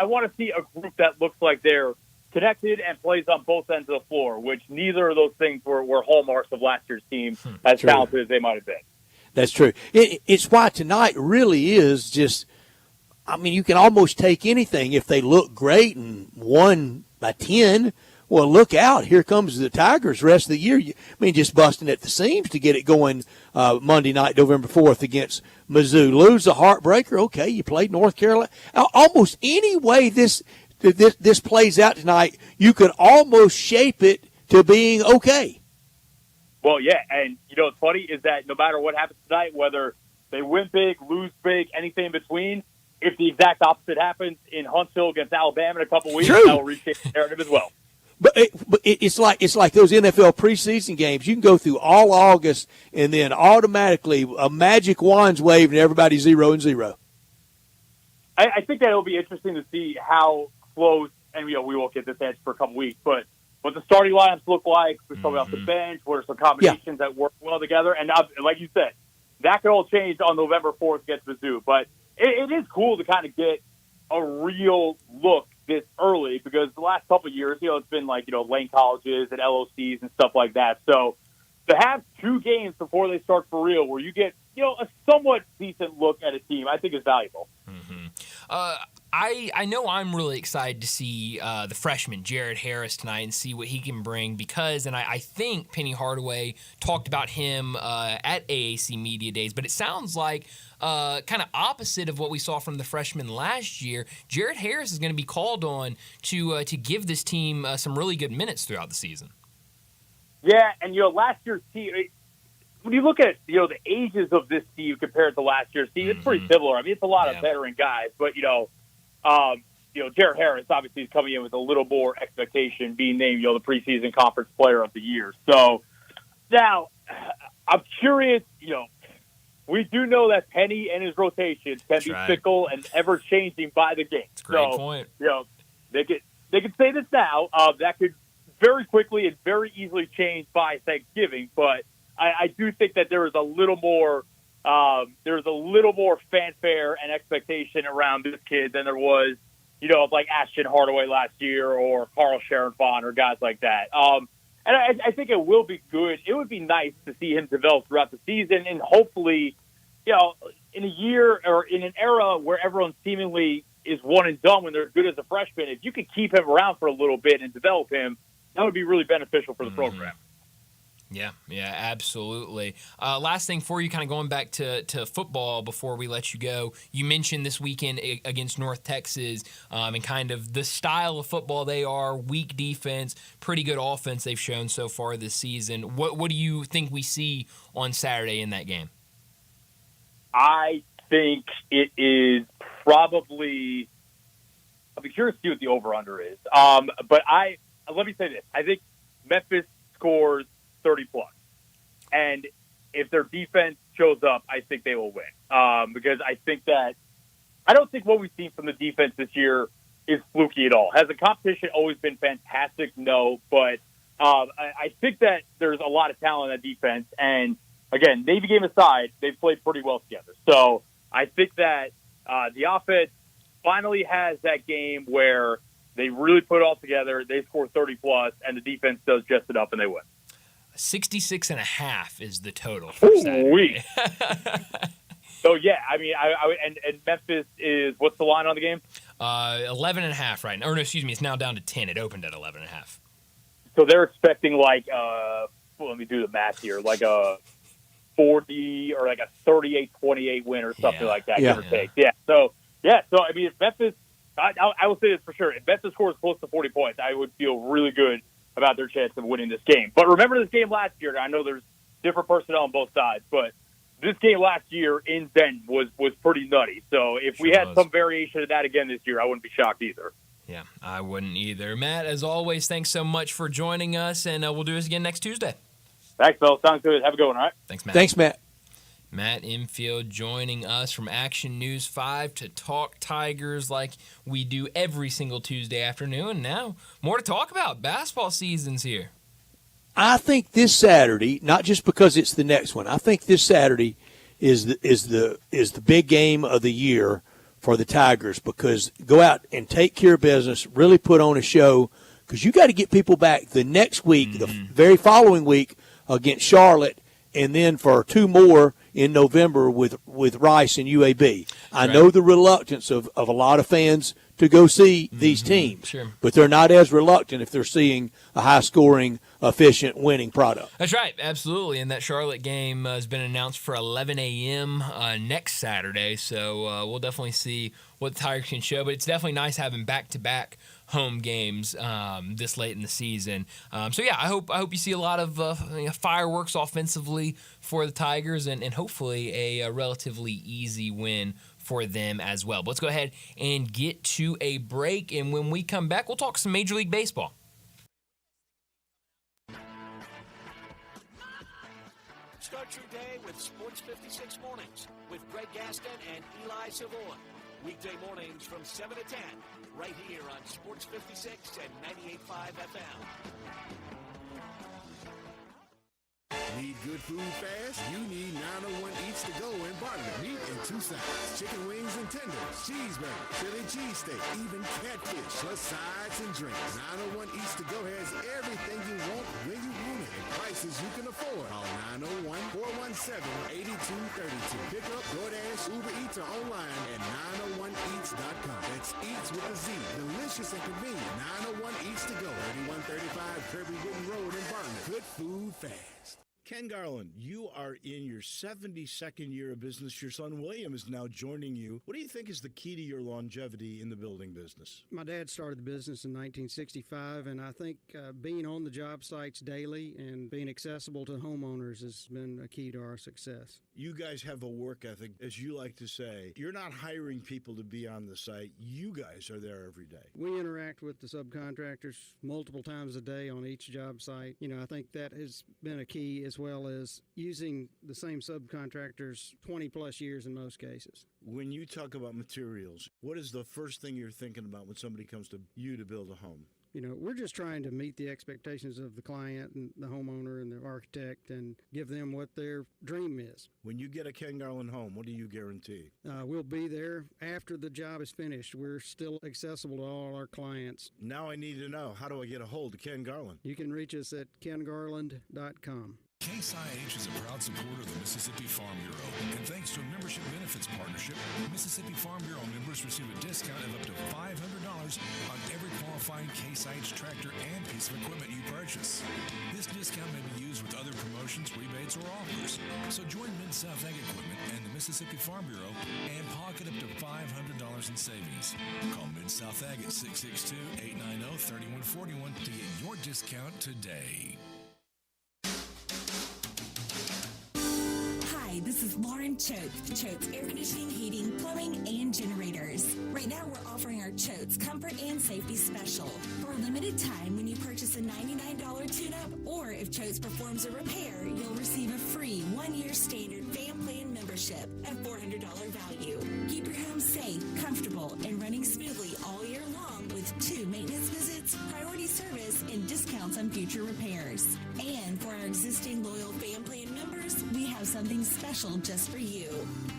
want to see a group that looks like they're connected and plays on both ends of the floor, which neither of those things were hallmarks of last year's team, as talented as they might have been. That's true. It's why tonight really is just, you can almost take anything. If they look great and won by 10, well, look out. Here comes the Tigers rest of the year. Just busting at the seams to get it going Monday night, November 4th against Mizzou. Lose a heartbreaker. Okay, you played North Carolina. Almost any way this plays out tonight, you could almost shape it to being okay. Well, yeah, and what's funny is that no matter what happens tonight, whether they win big, lose big, anything in between, if the exact opposite happens in Huntsville against Alabama in a couple weeks, that will reshape the narrative as well. But it's like those NFL preseason games. You can go through all August and then automatically a magic wand's waved and everybody's 0-0. I think that it'll be interesting to see how close, and we won't get this answer for a couple weeks, but what the starting lineups look like, who's coming off the bench, what are some combinations that work well together, and like you said, that could all change on November 4th against Mizzou. But it is cool to kind of get a real look this early because the last couple of years, it's been like, lane colleges and LOCs and stuff like that. So to have 2 games before they start for real where you get, a somewhat decent look at a team, I think is valuable. I know I'm really excited to see the freshman, Jared Harris, tonight and see what he can bring because, and I think Penny Hardaway talked about him at AAC Media Days, but it sounds like kind of opposite of what we saw from the freshman last year. Jared Harris is going to be called on to give this team some really good minutes throughout the season. Yeah, and, last year's team, when you look at, the ages of this team compared to last year's team, it's pretty similar. It's a lot of veteran guys, but, Jared Harris obviously is coming in with a little more expectation, being named, the preseason conference player of the year. So now I'm curious, we do know that Penny and his rotations can be fickle and ever changing by the game. That's a great point. They could say this now. That could very quickly and very easily change by Thanksgiving, but I do think that there is a little more fanfare and expectation around this kid than there was, like Ashton Hardaway last year or Carl Sharon-Fon or guys like that. And I think it will be good. It would be nice to see him develop throughout the season and hopefully, in a year or in an era where everyone seemingly is one and done when they're good as a freshman, if you could keep him around for a little bit and develop him, that would be really beneficial for the program. Yeah, absolutely. Last thing for you, kind of going back to football before we let you go, you mentioned this weekend against North Texas and kind of the style of football they are, weak defense, pretty good offense they've shown so far this season. What do you think we see on Saturday in that game? I think it is probably – I'll be curious to see what the over-under is. But let me say this. I think Memphis scores 30+. And if their defense shows up, I think they will win. Because I think that – I don't think what we've seen from the defense this year is fluky at all. Has the competition always been fantastic? No. But I think that there's a lot of talent on that defense. And, again, Navy game aside, they've played pretty well together. So I think that The offense finally has that game where they really put it all together. They score 30-plus, and the defense does just it up, and they win. 66.5 is the total for Saturday. So, yeah, I mean, and Memphis is – what's the line on the game? 11.5 right now. Or, no, excuse me, it's now down to 10. It opened at 11.5. So they're expecting let me do the math here, like a 40 or like a 38-28 win or something like that, give or take. Yeah. So I mean, if Memphis, I will say this for sure, if Memphis scores close to 40 points, I would feel really good about their chance of winning this game. But remember this game last year. I know there's different personnel on both sides, but this game last year in Denton was pretty nutty. So if we had some variation of that again this year, I wouldn't be shocked either. Yeah, I wouldn't either. Matt, as always, thanks so much for joining us, and we'll do this again next Tuesday. Thanks, Phil. Sounds good. Have a good one, all right? Thanks, Matt. Thanks, Matt. Matt Infield joining us from Action News 5 to talk Tigers like we do every single Tuesday afternoon. Now, more to talk about. Basketball season's here. I think this Saturday, not just because it's the next one, I think this Saturday is the big game of the year for the Tigers, because go out and take care of business, really put on a show, because you got to get people back the next week, the very following week against Charlotte, and then for 2 more in November with Rice and UAB. I know the reluctance of a lot of fans to go see these teams, but they're not as reluctant if they're seeing a high-scoring, efficient, winning product. That's right, absolutely. And that Charlotte game has been announced for 11 a.m. Next Saturday, so we'll definitely see what the Tigers can show. But it's definitely nice having back-to-back home games this late in the season. So yeah, I hope you see a lot of fireworks offensively for the Tigers, and hopefully a relatively easy win for them as well. But let's go ahead and get to a break, and when we come back, we'll talk some Major League Baseball. Start your day with Sports 56 Mornings with Greg Gaston and Eli Savoy. Weekday mornings from 7 to 10, right here on Sports 56 and 98.5 FM. Need good food fast? You need 901 Eats to Go in Bartlett. Meat in 2 sides, chicken wings and tenders, cheeseburger, Philly cheesesteak, even catfish, plus sides and drinks. 901 Eats to Go has everything you want when you want it at prices you can afford. Call 901-417-8232. Pick up, DoorDash, Uber Eats, or online at 901eats.com. That's Eats with a Z. Delicious and convenient. 901 Eats to Go. 3135 Kirby Wooden Road in Bartlett. Good food fast. Ken Garland, you are in your 72nd year of business. Your son William is now joining you. What do you think is the key to your longevity in the building business? My dad started the business in 1965, and I think being on the job sites daily and being accessible to homeowners has been a key to our success. You guys have a work ethic, as you like to say. You're not hiring people to be on the site. You guys are there every day. We interact with the subcontractors multiple times a day on each job site. I think that has been a key, as well as using the same subcontractors 20-plus years in most cases. When you talk about materials, what is the first thing you're thinking about when somebody comes to you to build a home? We're just trying to meet the expectations of the client and the homeowner and the architect and give them what their dream is. When you get a Ken Garland home, what do you guarantee? We'll be there after the job is finished. We're still accessible to all our clients. Now I need to know, how do I get a hold of Ken Garland? You can reach us at kengarland.com. Case IH is a proud supporter of the Mississippi Farm Bureau, and thanks to a membership benefits partnership, Mississippi Farm Bureau members receive a discount of up to $500 on every qualifying Case IH tractor and piece of equipment you purchase. This discount may be used with other promotions, rebates, or offers. So join Mid-South Ag Equipment and the Mississippi Farm Bureau and pocket up to $500 in savings. Call Mid-South Ag at 662-890-3141 to get your discount today. Hi, this is Lauren Choate, Choate's Air Conditioning, Heating, Plumbing, and Generators. Right now, we're offering our Choate's Comfort and Safety Special. For a limited time, when you purchase a $99 tune-up, or if Choate's performs a repair, you'll receive a free 1-year standard fan plan membership at $400 value. Keep your home safe, comfortable, and running smoothly all year long with 2 maintenance visits, priority service, and discounts on future repairs. And for our existing loyal fan plan members, we have something special just for you.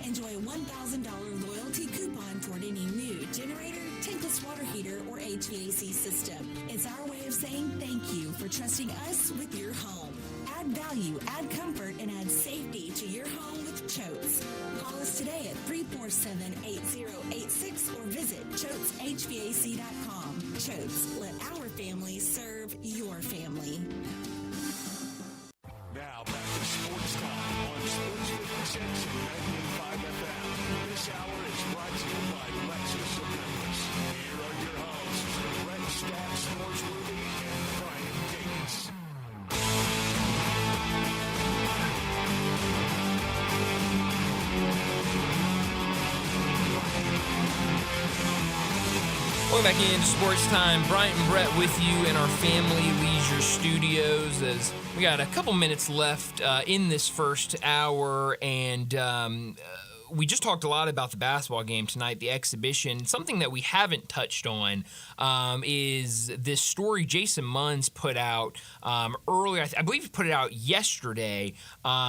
Enjoy a $1,000 loyalty coupon support any new generator, tankless water heater, or HVAC system. It's our way of saying thank you for trusting us with your home. Add value, add comfort, and add safety to your home with Choates. Call us today at 347-8086 or visit ChoatesHVAC.com. Choates, let our family serve your family. Now back to Sports Time on Sports 56 and 98.5 FM. This hour is brought to you by Lexus of Memphis. Here are your hosts, Brett Stats, Norsworthy, and Brian Davis. Welcome back into Sports Time. Bryant and Brett with you in our Family Leisure Studios as we got a couple minutes left in this first hour, and we just talked a lot about the basketball game tonight, the exhibition. Something that we haven't touched on is this story Jason Munns put out earlier. I believe he put it out yesterday.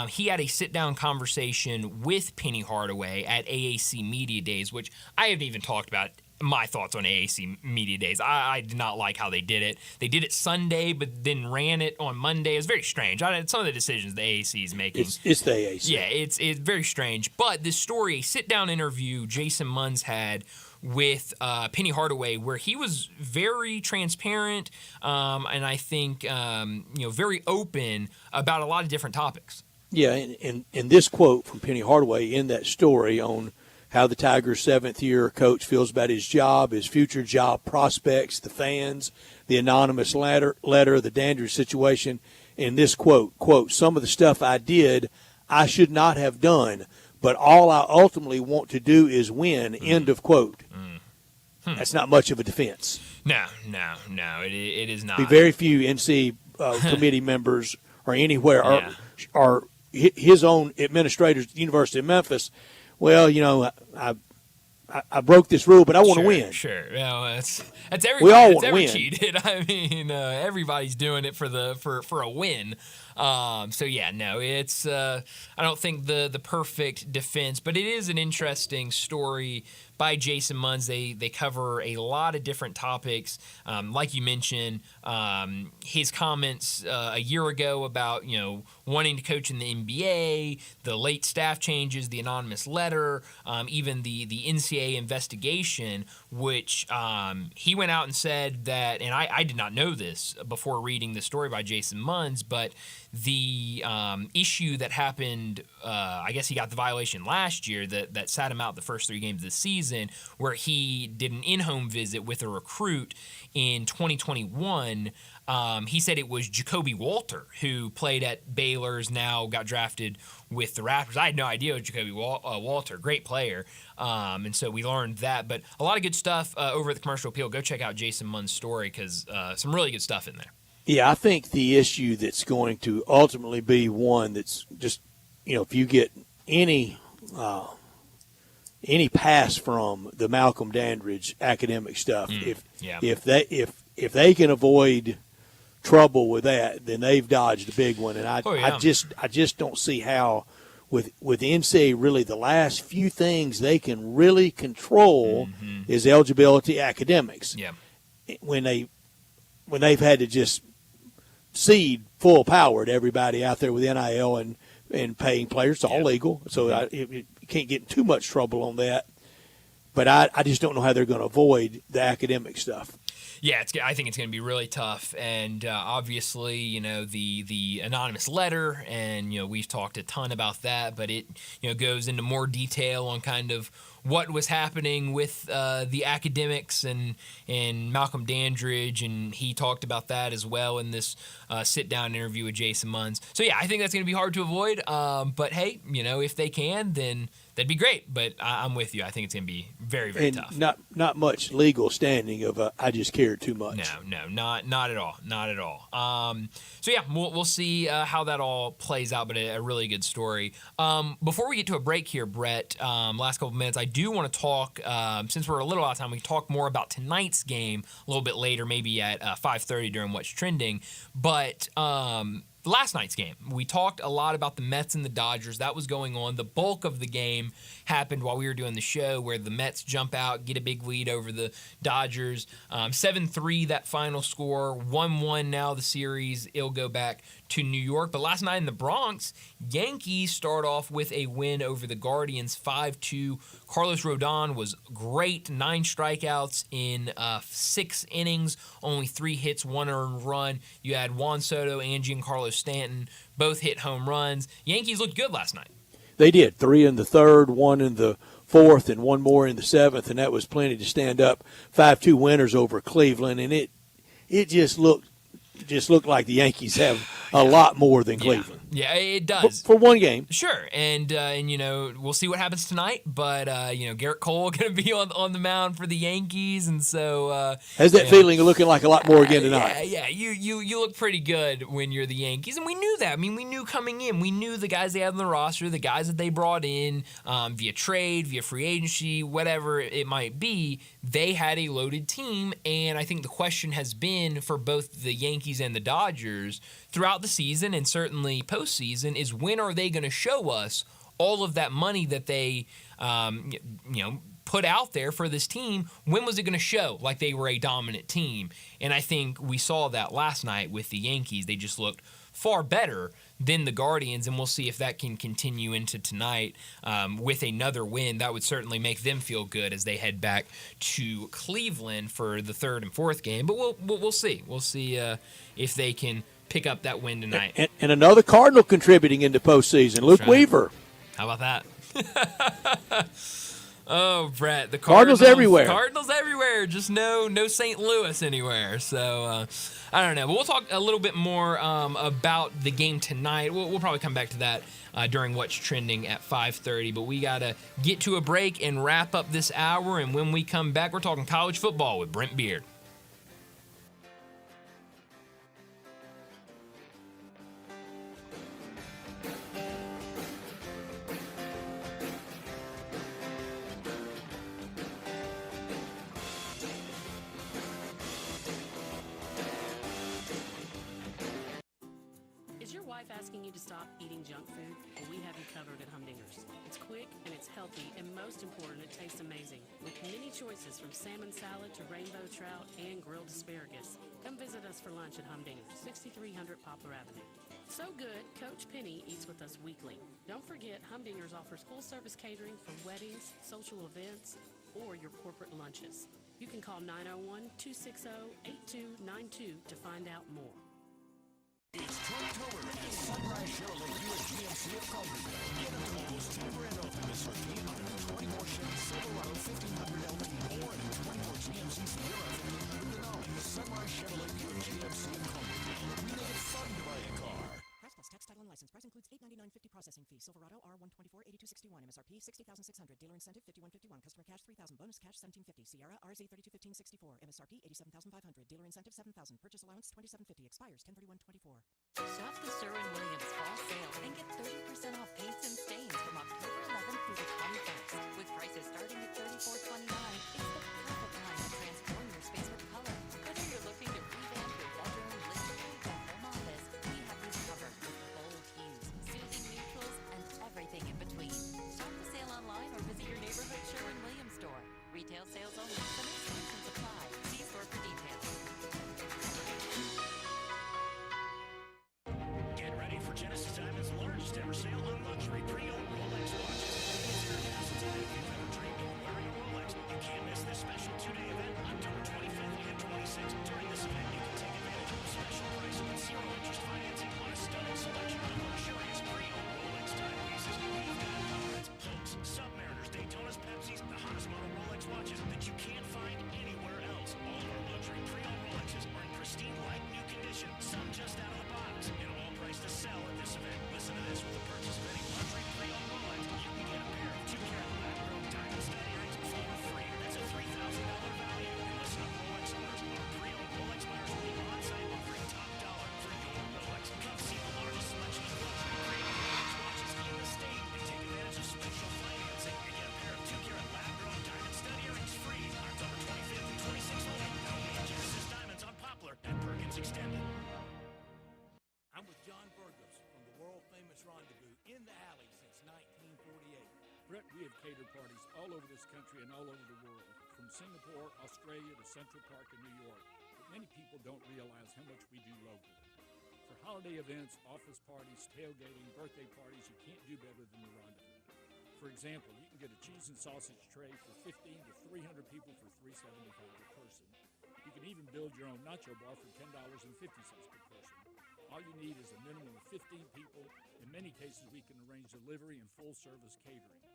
He had a sit-down conversation with Penny Hardaway at AAC Media Days, which I haven't even talked about my thoughts on AAC Media Days. I did not like how they did it. They did it Sunday, but then ran it on Monday. It's very strange. Some of the decisions the AAC is making. It's the AAC. Yeah, it's very strange. But this story, a sit-down interview Jason Munns had with Penny Hardaway, where he was very transparent and I think very open about a lot of different topics. Yeah, and this quote from Penny Hardaway in that story on how the Tigers' seventh-year coach feels about his job, his future job prospects, the fans, the anonymous letter, the Dandridge situation. In this quote, some of the stuff I did, I should not have done, but all I ultimately want to do is win, end of quote. That's not much of a defense. No, it is not. Very few NC committee members or anywhere are his own administrators at the University of Memphis. Well, I broke this rule, but I want to win. Sure, that's everybody. We all want to win. Cheated. I mean, everybody's doing it for a win. It's I don't think the perfect defense, but it is an interesting story by Jason Munns. They cover a lot of different topics. Like you mentioned, his comments a year ago about wanting to coach in the NBA, the late staff changes, the anonymous letter, even the NCAA investigation, which he went out and said that, and I did not know this before reading the story by Jason Munns, but the issue that happened, I guess he got the violation last year that sat him out the first 3 games of the season, where he did an in-home visit with a recruit in 2021. He said it was Jacoby Walter, who played at Baylor's, now got drafted with the Raptors. I had no idea it was Jacoby Walter, great player. And so we learned that. But a lot of good stuff over at the Commercial Appeal. Go check out Jason Munn's story because some really good stuff in there. Yeah, I think the issue that's going to ultimately be one that's just, if you get any pass from the Malcolm Dandridge academic stuff, if they can avoid trouble with that, then they've dodged a big one. And I just don't see how with NCAA really the last few things they can really control is eligibility academics. Yeah. When they've had to just cede full power to everybody out there with NIL and paying players. It's all legal, so you can't get in too much trouble on that. But I just don't know how they're going to avoid the academic stuff. Yeah, I think it's going to be really tough, and obviously, the anonymous letter, and we've talked a ton about that, but it goes into more detail on kind of what was happening with the academics and Malcolm Dandridge, and he talked about that as well in this sit-down interview with Jason Munns. So yeah, I think that's going to be hard to avoid, but hey, if they can, then that'd be great. But I'm with you. I think it's going to be very, very tough. Not much legal standing of I just cared too much. No, not at all. Not at all. So yeah, we'll see how that all plays out, but a really good story. Before we get to a break here, Brett, last couple minutes, I do want to talk, since we're a little out of time, we can talk more about tonight's game a little bit later, maybe at 5:30 during What's Trending. But last night's game. We talked a lot about the Mets and the Dodgers. That was going on. The bulk of the game happened while we were doing the show, where the Mets jump out, get a big lead over the Dodgers. 7-3 that final score. 1-1 now the series. It'll go back to New York. But last night in the Bronx, Yankees start off with a win over the Guardians 5-2. Carlos Rodon was great. 9 strikeouts in 6 innings. Only 3 hits, 1 earned run. You had Juan Soto and Giancarlo Stanton both hit home runs. Yankees looked good last night. They did. 3 in the third, 1 in the fourth, and 1 more in the seventh, and that was plenty to stand up. 5-2 winners over Cleveland, and it just looked like the Yankees have a lot more than Cleveland. Yeah, it does. For one game. Sure, and we'll see what happens tonight, but Garrett Cole going to be on the mound for the Yankees, and so has that feeling of looking like a lot more again tonight. Yeah, you look pretty good when you're the Yankees, and we knew that. I mean, we knew coming in, we knew the guys they had on the roster, the guys that they brought in via trade, via free agency, whatever it might be, they had a loaded team, and I think the question has been for both the Yankees and the Dodgers throughout the season, and certainly postseason, is when are they going to show us all of that money that they put out there for this team? When was it going to show like they were a dominant team? And I think we saw that last night with the Yankees. They just looked far better than the Guardians, and we'll see if that can continue into tonight with another win. That would certainly make them feel good as they head back to Cleveland for the third and fourth game. But we'll see. We'll see if they can pick up that win tonight. And another Cardinal contributing into postseason, Luke Weaver. How about that? Oh, Brett, the Cardinals everywhere. Cardinals everywhere. Just no St. Louis anywhere. So I don't know. But we'll talk a little bit more about the game tonight. We'll probably come back to that during What's Trending at 5:30. But we got to get to a break and wrap up this hour. And when we come back, we're talking college football with Brent Beard. Asking you to stop eating junk food? Well, we have you covered at Humdinger's. It's quick and it's healthy, and most important, it tastes amazing. With many choices from salmon salad to rainbow trout and grilled asparagus. Come visit us for lunch at Humdinger's, 6300 Poplar Avenue. So good, Coach Penny eats with us weekly. Don't forget, Humdinger's offers full-service catering for weddings, social events, or your corporate lunches. You can call 901-260-8292 to find out more. It's Trucktober at Sunrise Chevrolet U.S. GMC of Culverville. Get up to almost 10% off MSRP on a 24 Chevy Silverado 1500 LT or a 24 GMC Sierra 1500 Denali. Sunrise Chevrolet U.S. GMC of Culverville. We make it fun to buy a car. Price plus tax, title, and license. Price includes $899.50 processing fee. Silverado R124-8261. MSRP $60,600. Dealer incentive $51.51. Customer cash $3,000. Bonus cash $17.50. Sierra RZ321564. MSRP $87,500. Dealer incentive $7,000. Purchase allowance $27.50. Expires 10/31/24. Shop the Sherwin-Williams fall sale and get 30% off paints and stains from October 11th through the 21st. With prices starting at $34.29, it's the perfect time to transform your space with color. Whether you're looking to revamp your bedroom, living room, or home office, we have you covered with bold hues, soothing neutrals, and everything in between. Shop the sale online or visit your neighborhood Sherwin-Williams store. Retail sales only. Some exclusions apply. See store for details. Get ready for Genesis Diamond's largest ever sale on luxury pre-owned Rolex watches. It's your chance to if you've ever dreamed of wearing a Rolex. You can't miss this special Brett, we have catered parties all over this country and all over the world, from Singapore, Australia to Central Park in New York. But many people don't realize how much we do locally. For holiday events, office parties, tailgating, birthday parties, you can't do better than the Rendezvous. For example, you can get a cheese and sausage tray for 15 to 300 people for $3.75 per person. You can even build your own nacho bar for $10.50 per person. All you need is a minimum of 15 people. In many cases, we can arrange delivery and full-service catering.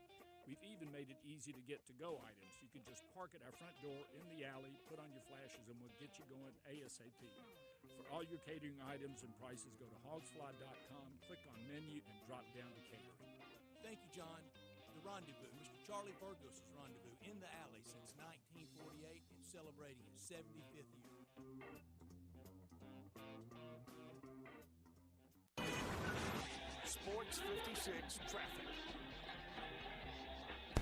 We've even made it easy to get to-go items. You can just park at our front door in the alley, put on your flashes, and we'll get you going ASAP. For all your catering items and prices, go to hogsfly.com, click on menu, and drop down to catering. Thank you, John. The Rendezvous, Mr. Charlie Burgos' Rendezvous in the alley since 1948 and celebrating its 75th year. Sports 56 traffic.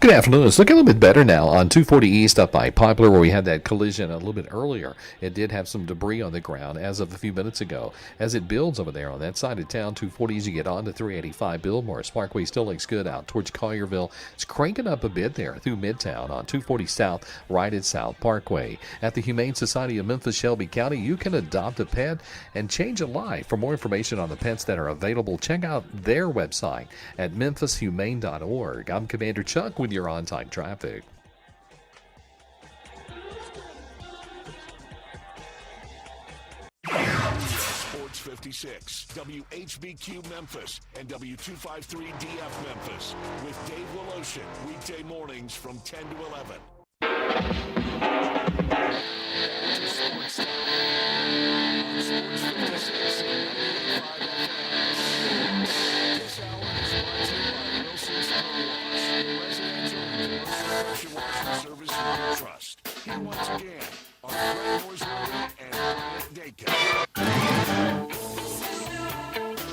Good afternoon. It's looking a little bit better now on 240 East up by Poplar, where we had that collision a little bit earlier. It did have some debris on the ground as of a few minutes ago. As it builds over there on that side of town, 240 as you get on to 385 Billmore. Parkway still looks good out towards Collierville. It's cranking up a bit there through Midtown on 240 South, right at South Parkway. At the Humane Society of Memphis, Shelby County, you can adopt a pet and change a life. For more information on the pets that are available, check out their website at memphishumane.org. I'm Commander Chuck with your on-time traffic. Sports 56, WHBQ Memphis, and W253DF Memphis, with Dave Woloshin, weekday mornings from 10 to 11. Sports Time. Sports 56 and 98.5 FM. This hour is brought to you by Wilson's Car Wash, residential and commercial pressure washing service you can trust. Here once again are Brett Norsworthy and Bryant Dacon.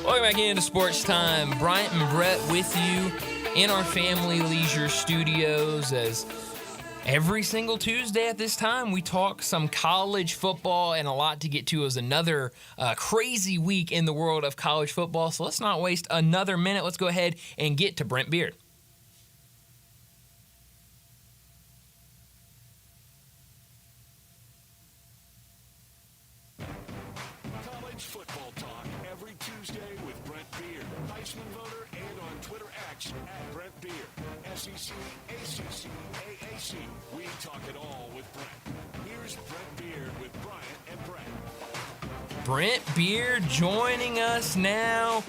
Welcome back into Sports Time. Bryant and Brett with you in our Family Leisure Studios, as every single Tuesday at this time we talk some college football, and a lot to get to. Is another crazy week in the world of college football. So let's not waste another minute. Let's go ahead and get to Brent Beard. College football talk every Tuesday with Brent Beard, Heisman voter, and on Twitter X at Brent Beard. SEC, ACC, AAC. We talk it all with Brent. Here's Brent Beard with Bryant and Brent. Brent Beard joining us now.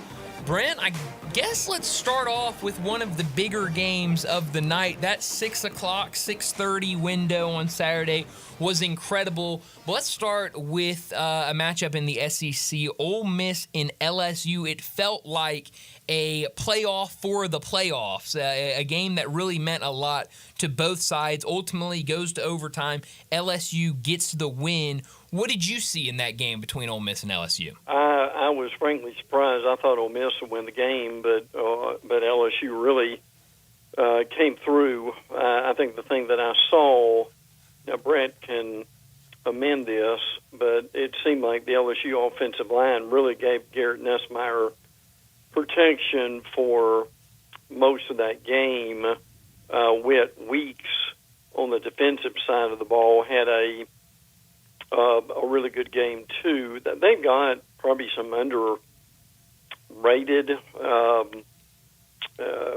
Brent, I guess let's start off with one of the bigger games of the night. That 6 o'clock, 6:30 window on Saturday was incredible. But let's start with a matchup in the SEC, Ole Miss and LSU. It felt like a playoff for the playoffs, a game that really meant a lot to both sides. Ultimately goes to overtime. LSU gets the win. What did you see in that game between Ole Miss and LSU? I was frankly surprised. I thought Ole Miss would win the game, but LSU really came through. I think the thing that I saw, now Brett can amend this, but it seemed like the LSU offensive line really gave Garrett Nussmeier protection for most of that game. Whit Weeks on the defensive side of the ball had a really good game too. They've got probably some underrated,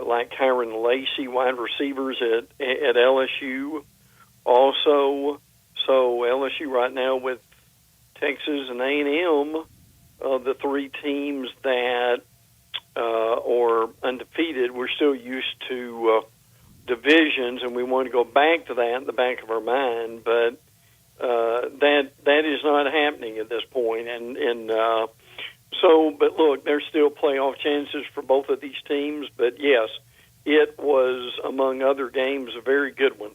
like Kyron Lacey, wide receivers at LSU. Also, so LSU right now with Texas and A&M, the three teams that are undefeated. We're still used to divisions, and we want to go back to that in the back of our mind, but that is not happening at this point. But look, there's still playoff chances for both of these teams. But yes, it was, among other games, a very good one.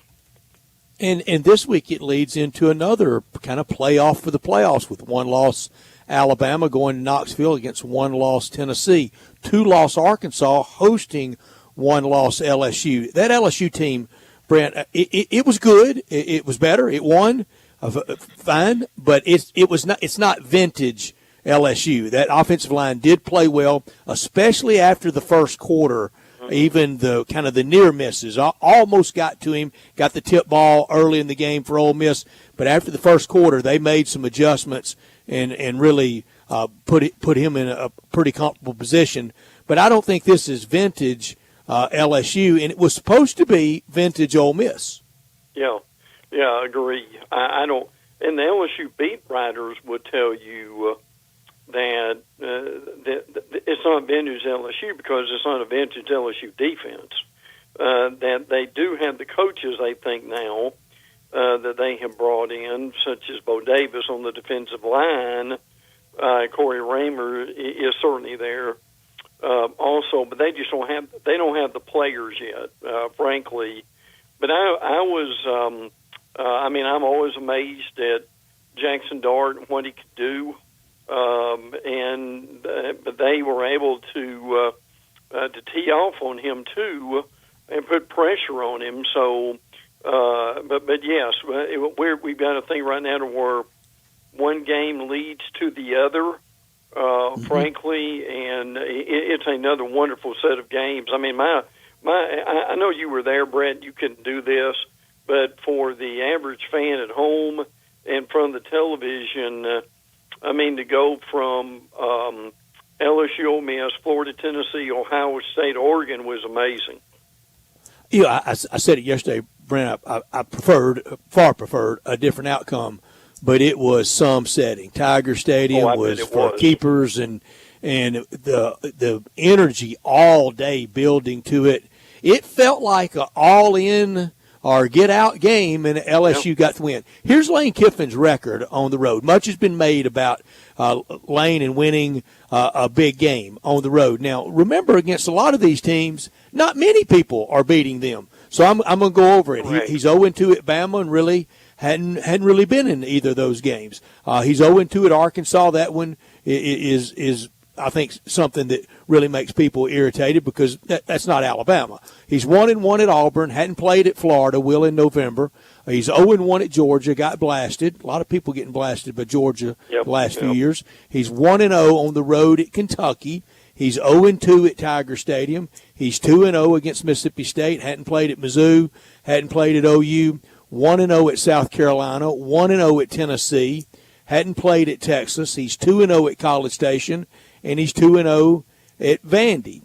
And this week it leads into another kind of playoff for the playoffs, with one-loss Alabama going to Knoxville against one-loss Tennessee, two-loss Arkansas hosting one-loss LSU. That LSU team, Brent, it was good. It was better. It won, fine, but it's not vintage LSU. That offensive line did play well, especially after the first quarter. even the kind of the near misses. Almost got to him, got the tip ball early in the game for Ole Miss, but after the first quarter, they made some adjustments and really put him in a pretty comfortable position. But I don't think this is vintage LSU, and it was supposed to be vintage Ole Miss. Yeah, I agree. I don't, and the LSU beat writers would tell you that it's not vintage LSU because it's not a vintage LSU defense. That they do have the coaches, I think, now that they have brought in, such as Bo Davis on the defensive line. Corey Raymer is certainly there also, but they just don't have the players yet, frankly. But I was, I'm always amazed at Jackson Dart and what he could do. But they were able to tee off on him too and put pressure on him. So, but yes, we've got a thing right now to where one game leads to the other, frankly, and it's another wonderful set of games. I mean, I know you were there, Brett. You couldn't do this, but for the average fan at home and from the television. To go from LSU, Ole Miss, Florida, Tennessee, Ohio State, Oregon was amazing. Yeah, I said it yesterday, Brent. I far preferred a different outcome, but it was some setting. Tiger Stadium was for keepers, and the energy all day building to it. It felt like an all-in or get-out game, and LSU got the win. Here's Lane Kiffin's record on the road. Much has been made about Lane and winning a big game on the road. Now, remember, against a lot of these teams, not many people are beating them. So I'm going to go over it. Right. He's 0-2 at Bama and really hadn't really been in either of those games. He's 0-2 at Arkansas. That one is I think, something that really makes people irritated because that's not Alabama. He's 1-1 at Auburn, hadn't played at Florida, will in November. He's 0-1 at Georgia, got blasted. A lot of people getting blasted by Georgia the last few years. He's 1-0 on the road at Kentucky. He's 0-2 at Tiger Stadium. He's 2-0 against Mississippi State, hadn't played at Mizzou, hadn't played at OU. 1-0 at South Carolina, 1-0 at Tennessee, hadn't played at Texas. He's 2-0 at College Station, and he's 2-0 at Vandy.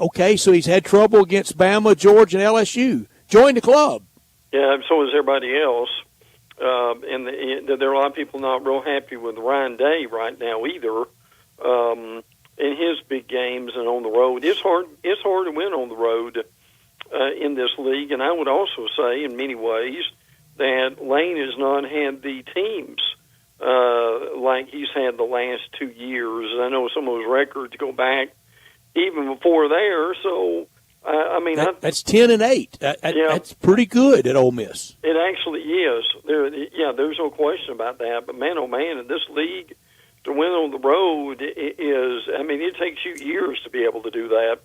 Okay, so he's had trouble against Bama, Georgia, and LSU. Join the club. Yeah, so is everybody else. And there are a lot of people not real happy with Ryan Day right now either. In his big games and on the road, it's hard to win on the road in this league. And I would also say, in many ways, that Lane has not had the teams like he's had the last 2 years. I know some of those records go back even before there. So, that's 10-8. That's pretty good at Ole Miss. It actually is. There's no question about that. But man, oh man, in this league, to win on the road it takes you years to be able to do that.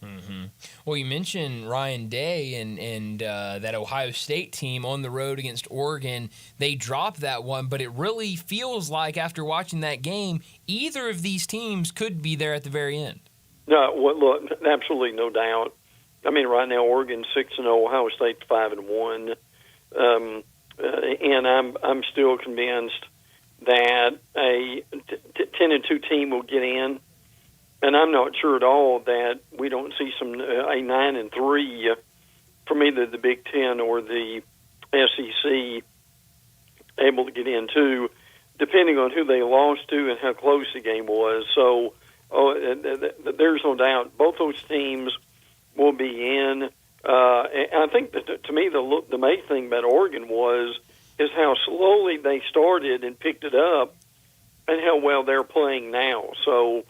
Mm-hmm. Well, you mentioned Ryan Day and that Ohio State team on the road against Oregon. They dropped that one, but it really feels like after watching that game, either of these teams could be there at the very end. No, look, absolutely no doubt. Right now Oregon's 6-0, Ohio State's 5-1, and I'm still convinced that a 10-2 team will get in. And I'm not sure at all that we don't see a 9-3 from either the Big Ten or the SEC able to get in too, depending on who they lost to and how close the game was. So there's no doubt both those teams will be in. And I think that to me the main thing about Oregon is how slowly they started and picked it up, and how well they're playing now. So.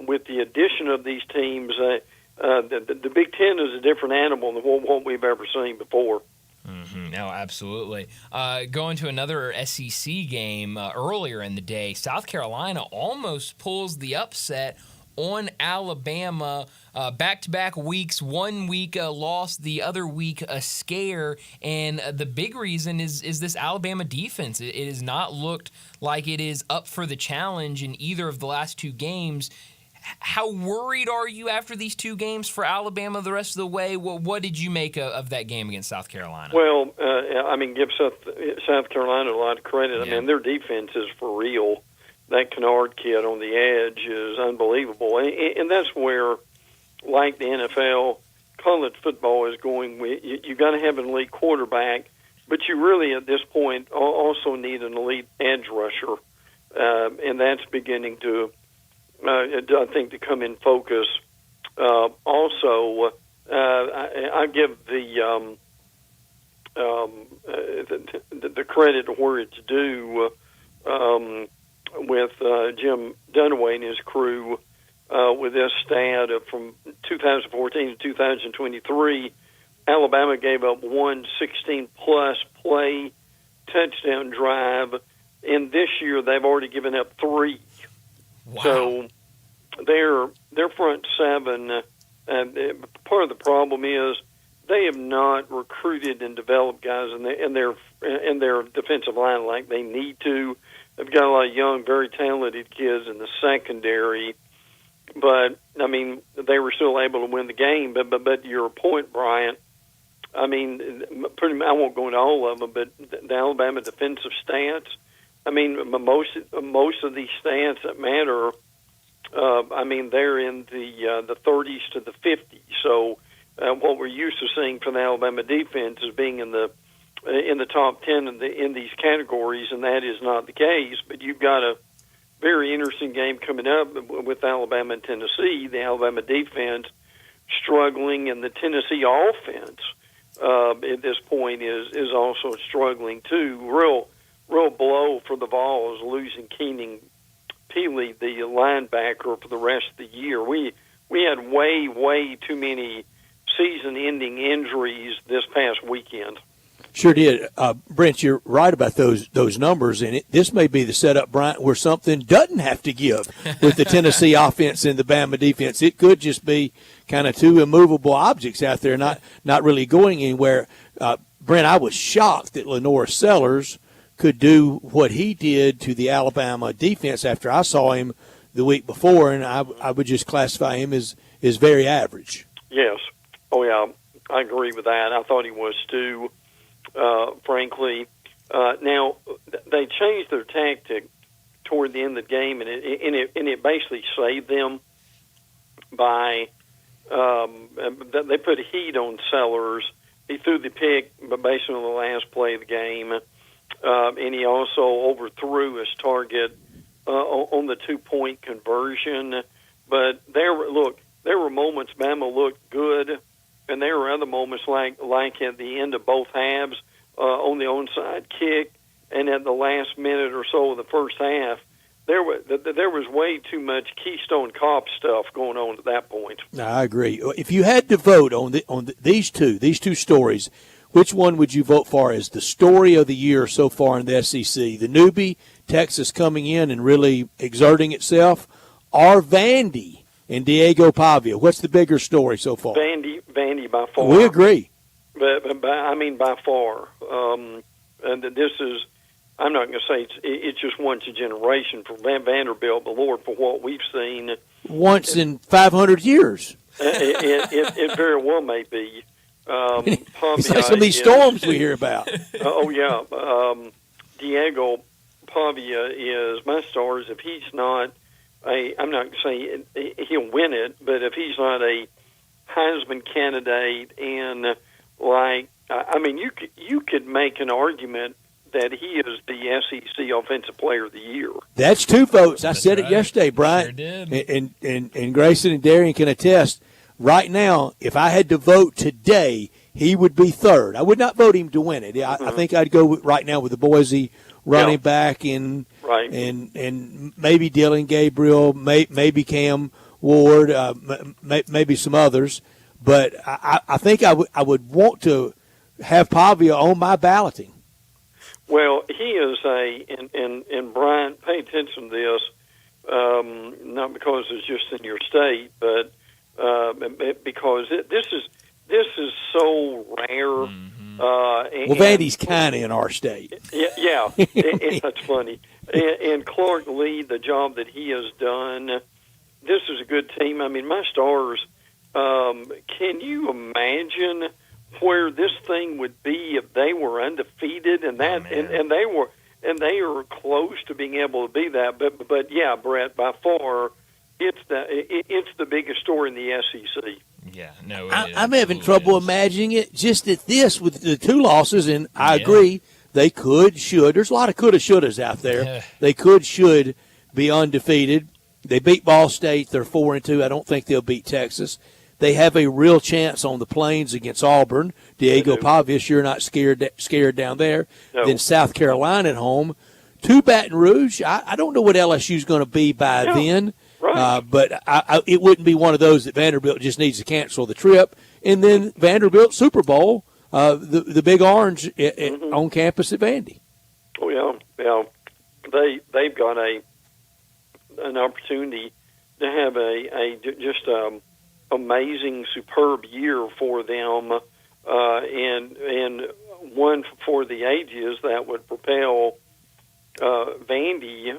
With the addition of these teams, the Big Ten is a different animal than what we've ever seen before. Mm-hmm. No, absolutely. Going to another SEC game earlier in the day, South Carolina almost pulls the upset on Alabama. Back-to-back weeks, 1 week a loss, the other week a scare, and the big reason is this Alabama defense. It has not looked like it is up for the challenge in either of the last two games. How worried are you after these two games for Alabama the rest of the way? What did you make of that game against South Carolina? Well, give South Carolina a lot of credit. I mean, their defense is for real. That Kennard kid on the edge is unbelievable. And that's where, like the NFL, college football is going with. You got to have an elite quarterback, but you really, at this point, also need an elite edge rusher. And that's beginning to, I think, to come in focus. Also, I give the credit where it's due with Jim Dunaway and his crew with this stat from 2014 to 2023. Alabama gave up one 16-plus play touchdown drive, and this year they've already given up 3. Wow. So their front seven, part of the problem is they have not recruited and developed guys in their defensive line like they need to. They've got a lot of young, very talented kids in the secondary, but I mean they were still able to win the game. But your point, Bryant, I mean, I won't go into all of them, but the Alabama defensive stats. I mean, most of these stats that matter. I mean, they're in the 30s to the 50s. So what we're used to seeing from the Alabama defense is being in the top 10 in these categories, and that is not the case. But you've got a very interesting game coming up with Alabama and Tennessee. The Alabama defense struggling, and the Tennessee offense at this point is also struggling too. Real blow for the Vols losing Keenan Peely, the linebacker, for the rest of the year. We had way too many season-ending injuries this past weekend. Sure did. Brent, you're right about those numbers, and this may be the setup, Bryant, where something doesn't have to give with the Tennessee offense and the Bama defense. It could just be kind of two immovable objects out there, not really going anywhere. Brent, I was shocked that Lenore Sellers could do what he did to the Alabama defense after I saw him the week before, and I would just classify him as very average. Yes. Oh, yeah, I agree with that. I thought he was too. Frankly, now they changed their tactic toward the end of the game, and it basically saved them by they put heat on Sellers. He threw the pick, but based on the last play of the game, and he also overthrew his target on the 2-point conversion. But there were moments Bama looked good. And there were other moments like at the end of both halves on the onside kick, and at the last minute or so of the first half, there was way too much Keystone Cop stuff going on at that point. I agree. If you had to vote on these two stories, which one would you vote for as the story of the year so far in the SEC? The newbie, Texas coming in and really exerting itself, or Vandy and Diego Pavia? What's the bigger story so far? Vandy by far. We agree. But I mean by far. And this is, I'm not going to say it's just once a generation for Vanderbilt, but Lord, for what we've seen. Once in 500 years. It very well may be. It's like some of these storms we hear about. Oh, yeah. Diego Pavia is my stars. If he's not I'm not saying he'll win it, but if he's not a Heisman candidate, and you could make an argument that he is the SEC Offensive Player of the Year. That's 2 votes. I said it yesterday, Brian. Sure did. And Grayson and Darian can attest. Right now, if I had to vote today, he would be 3rd. I would not vote him to win it. I think I'd go right now with the Boise running back and maybe Dylan Gabriel, maybe Cam Ward, maybe some others. But I think I would want to have Pavia on my balloting. Well, he is and Brian, pay attention to this, not because it's just in your state, but because this is so rare. Mm-hmm. Well, Vandy's kind of in our state. Yeah, that's funny. And Clark Lee, the job that he has done this is a good team. I mean, my Stars. Can you imagine where this thing would be if they were undefeated and they are close to being able to be that? But yeah, Brett, by far, it's the biggest story in the SEC. Yeah, no, I'm having trouble imagining it. Just at this with the 2 losses, and I agree they should. There's a lot of coulda, shouldas out there. They should be undefeated. They beat Ball State. They're 4-2. I don't think they'll beat Texas. They have a real chance on the Plains against Auburn. Diego Pavia, you're not scared down there. No. Then South Carolina at home. To Baton Rouge. I don't know what LSU's going to be by then. Right. But it wouldn't be one of those that Vanderbilt just needs to cancel the trip. And then Vanderbilt Super Bowl, the Big Orange on campus at Vandy. Oh yeah. They've got an opportunity to have a just amazing, superb year for them, and one for the ages that would propel Vandy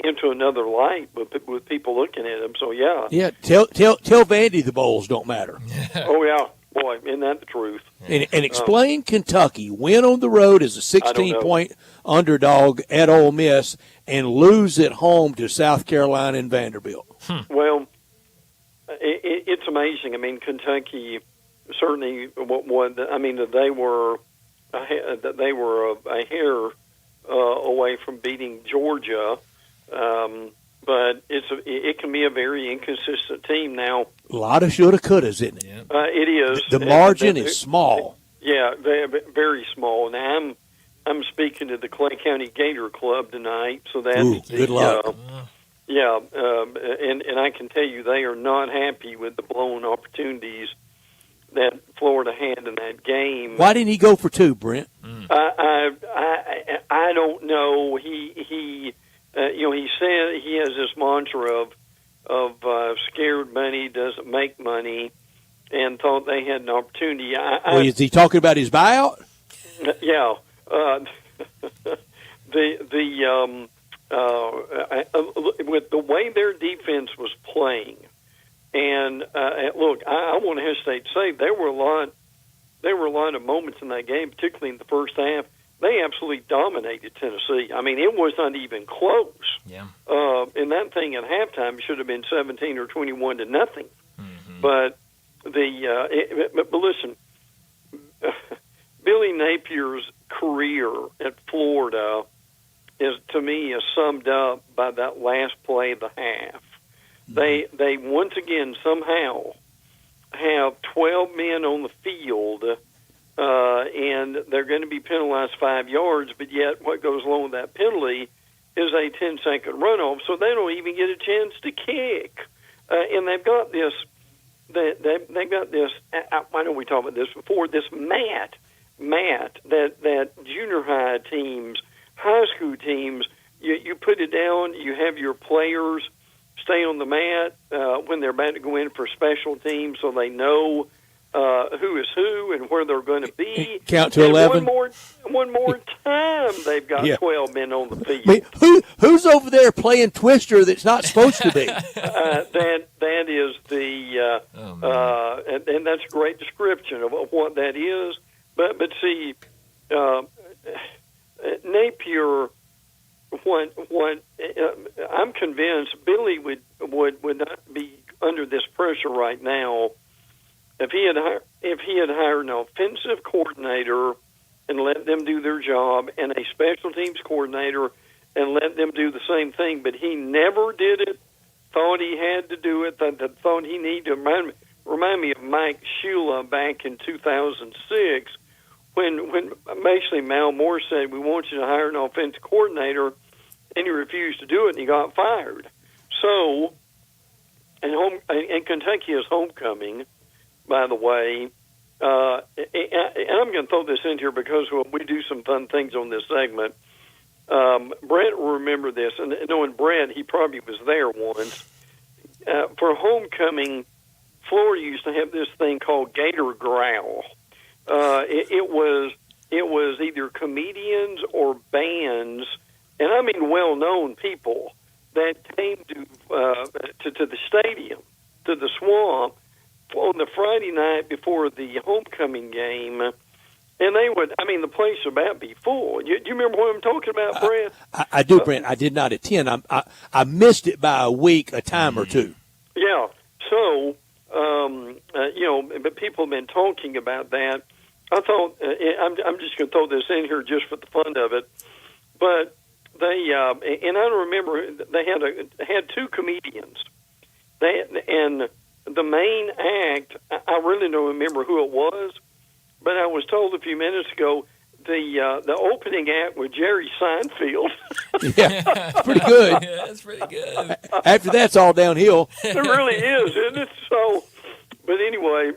into another light with people looking at them. So yeah. Tell Vandy the bowls don't matter. Oh yeah, boy, isn't that the truth? And explain Kentucky win on the road as a 16-point underdog at Ole Miss and lose at home to South Carolina and Vanderbilt. Well, it's amazing. I mean, Kentucky certainly. I mean, they were a hair away from beating Georgia, but it can be a very inconsistent team now. A lot of shoulda, couldas, isn't it? It is. The margin is small. Yeah, very small. Now I'm speaking to the Clay County Gator Club tonight, so that's good luck. And I can tell you they are not happy with the blown opportunities that Florida had in that game. Why didn't he go for 2, Brent? I don't know. He said he has this mantra of scared money doesn't make money, and thought they had an opportunity. Is he talking about his buyout? Yeah. With the way their defense was playing, and look, I won't hesitate to say there were a lot of moments in that game, particularly in the first half. They absolutely dominated Tennessee. I mean, it was not even close. Yeah. And that thing at halftime should have been 17 or 21 to nothing. But but listen, Billy Napier's career at Florida is, to me, is summed up by that last play of the half. They once again somehow have 12 men on the field, and they're going to be penalized 5 yards, but yet what goes along with that penalty is a 10-second runoff, so they don't even get a chance to kick. And they've got this. They've got this. I know we talked about this before. This mat that junior high teams, high school teams, you put it down. You have your players stay on the mat when they're about to go in for special teams, so they know who is who and where they're going to be. Count to 11. One more time, they've got 12 men on the field. I mean, who's over there playing Twister that's not supposed to be? That is the and that's a great description of what that is. But see, Napier. What I'm convinced Billy would not be under this pressure right now if he had hired an offensive coordinator and let them do their job, and a special teams coordinator and let them do the same thing. But he never did it. Thought he had to do it. Thought he needed to remind me of Mike Shula back in 2006 when basically Mal Moore said, "We want you to hire an offensive coordinator." And he refused to do it, and he got fired. So, and Kentucky is homecoming, by the way. And I'm going to throw this in here because we do some fun things on this segment. Brent will remember this, and knowing Brent, he probably was there once. For homecoming, Florida used to have this thing called Gator Growl. It was either comedians or bands. And I mean well-known people that came to the stadium, to the Swamp, on the Friday night before the homecoming game, and they would, I mean, the place would about be full. Do you remember what I'm talking about, Brent? I do, Brent. I did not attend. I missed it by a week, a time or two. Yeah. So, but people have been talking about that. I thought, I'm just going to throw this in here just for the fun of it, but they, and I don't remember, they had two comedians. And the main act, I really don't remember who it was, but I was told a few minutes ago the opening act was Jerry Seinfeld. Yeah, pretty good. Yeah, that's pretty good. After that's all downhill. It really is, isn't it? So, but anyway,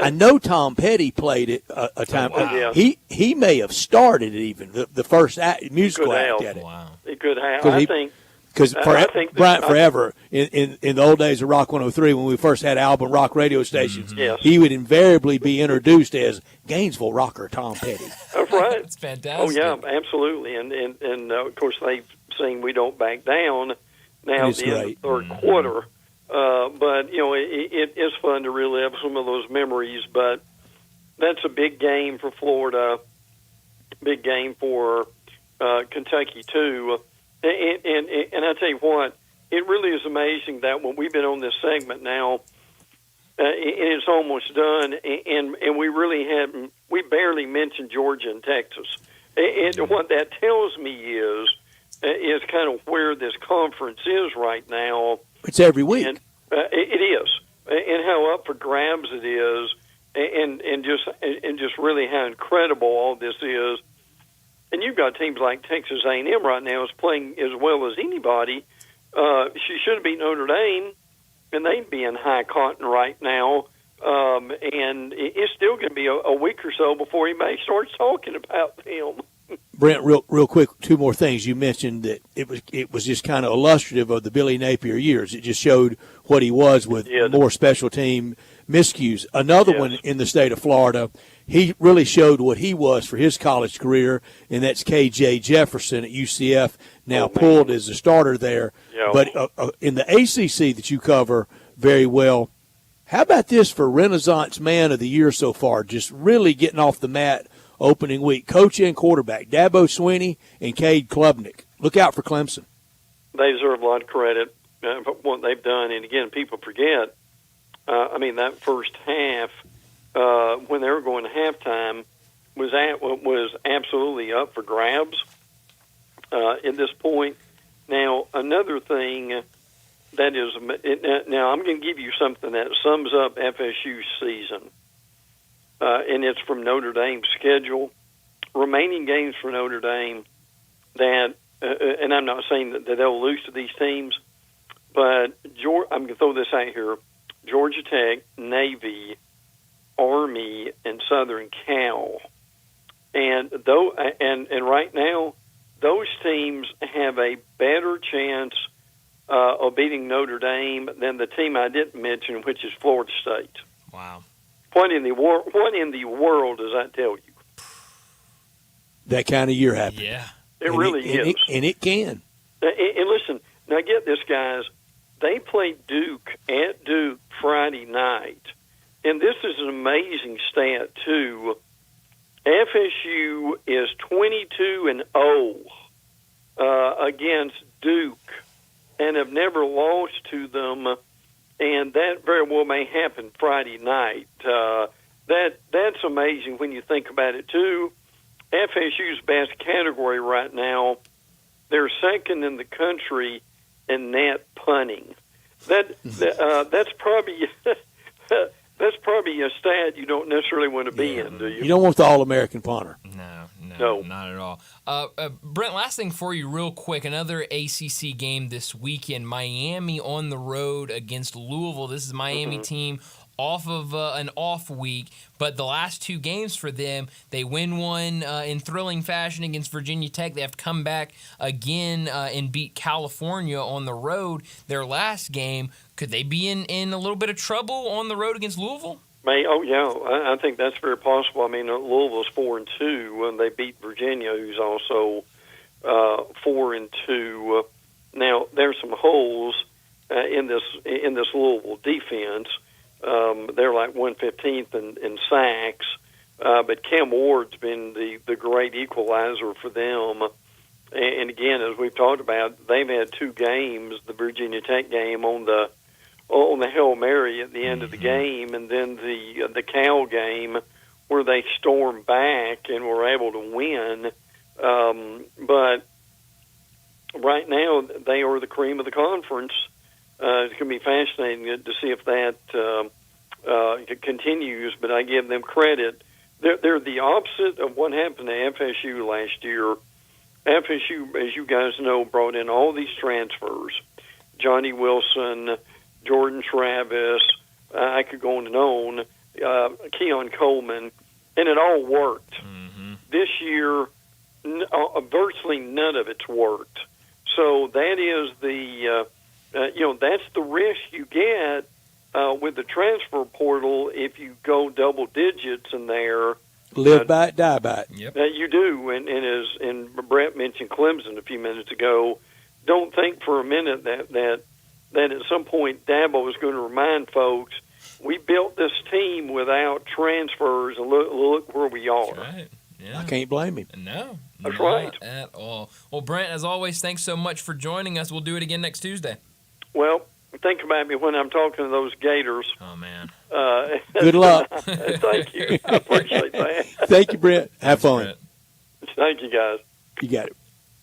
I know Tom Petty played it a time. Oh, wow. He may have started it even the first musical act at it. Wow, he could have. I think. Because Bryant forever, in the old days of Rock 103, when we first had album rock radio stations, Yes. he would invariably be introduced as Gainesville rocker Tom Petty. That's right. That's fantastic. Oh yeah, absolutely. And of course they've seen "We Don't Back Down" now It's in the great. third quarter. But it is fun to relive some of those memories. But that's a big game for Florida, big game for Kentucky too. And I tell you what, it really is amazing that when we've been on this segment now, and it's almost done, and we barely mentioned Georgia and Texas. And what that tells me is kind of where this conference is right now. It's every week. And, it is, and how up for grabs it is, and just really how incredible all this is. And you've got teams like Texas A&M right now is playing as well as anybody. She should have beat Notre Dame, and they'd be in high cotton right now. And it's still going to be a week or so before anybody starts talking about them. Brent, real quick, two more things. You mentioned that it was just kind of illustrative of the Billy Napier years. It just showed what he was with more special team miscues. Another one in the state of Florida, he really showed what he was for his college career, and that's KJ Jefferson at UCF, now pulled as a starter there. Yeah. But in the ACC that you cover very well, how about this for Renaissance Man of the Year so far, just really getting off the mat opening week? Coach and quarterback, Dabo Swinney and Cade Klubnik. Look out for Clemson. They deserve a lot of credit for what they've done. And, again, people forget, that first half, when they were going to halftime, was absolutely up for grabs at this point. Now, another thing that is now I'm going to give you something that sums up FSU's season, and it's from Notre Dame's schedule. Remaining games for Notre Dame that, and I'm not saying that they'll lose to these teams, but I'm going to throw this out here: Georgia Tech, Navy, Army, and Southern Cal. And right now, those teams have a better chance of beating Notre Dame than the team I didn't mention, which is Florida State. Wow. What in the world does that tell you? That kind of year happened. Yeah. It really is. And it can. And listen, now get this, guys. They played Duke at Duke Friday night. And this is an amazing stat, too. FSU is 22-0 against Duke and have never lost to them, and that very well may happen Friday night. That's amazing when you think about it, too. FSU's best category right now, they're second in the country in net punting. That's probably that's probably a stat you don't necessarily want to be in, do you? You don't want the All-American punter. No, not at all. Brent, last thing for you real quick. Another ACC game this weekend. Miami on the road against Louisville. This is a Miami team off of an off week, but the last two games for them, they win one in thrilling fashion against Virginia Tech. They have to come back again and beat California on the road. Their last game, could they be in a little bit of trouble on the road against Louisville? Oh, yeah, I think that's very possible. I mean, Louisville's 4-2, and they beat Virginia, who's also 4-2. Now there's some holes in this Louisville defense. They're like 115th in sacks, but Cam Ward's been the great equalizer for them. And again, as we've talked about, they've had 2 games: the Virginia Tech game on the Hail Mary at the end of the game, and then the Cal game where they stormed back and were able to win. But right now, they are the cream of the conference. It's going to be fascinating to see if that continues, but I give them credit. They're the opposite of what happened to FSU last year. FSU, as you guys know, brought in all these transfers: Johnny Wilson, Jordan Travis, I could go on and on, Keon Coleman, and it all worked. This year, virtually none of it's worked. So that is that's the risk you get with the transfer portal if you go double digits in there. Live by it, die by it. Yep. You do, and Brett mentioned Clemson a few minutes ago. Don't think for a minute that at some point Dabo is going to remind folks, we built this team without transfers, and look where we are. That's right. Yeah. I can't blame him. No, that's not right at all. Well, Brent, as always, thanks so much for joining us. We'll do it again next Tuesday. Well, think about me when I'm talking to those Gators. Oh, man. Good luck. Thank you. I appreciate that. Thank you, Brent. Have fun. Brent. Thank you, guys. You got it.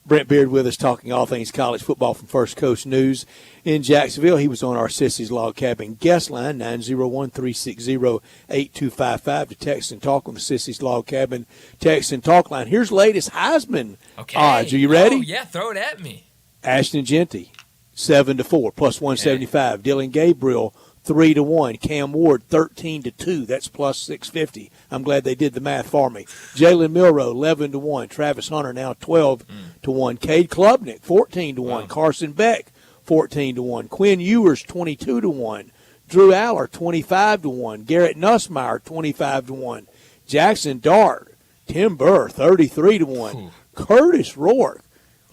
Brent Beard with us talking all things college football from First Coast News in Jacksonville. He was on our Sissy's Log Cabin guest line, 901-360-8255 to text and talk on the Sissy's Log Cabin text and talk line. Here's latest Heisman odds. Are you ready? Oh, yeah, throw it at me. Ashton Genty, 7-4, plus 175. Dylan Gabriel, 3-1. Cam Ward, 13-2. That's plus 650. I'm glad they did the math for me. Jalen Milroe, 11-1. Travis Hunter now 12-1. Cade Klubnik, 14-1. Wow. Carson Beck, 14-1. Quinn Ewers, 22-1. Drew Aller, 25-1. Garrett Nussmeier, 25-1. Jackson Dart, Tim Burr, 33-1. Curtis Rourke,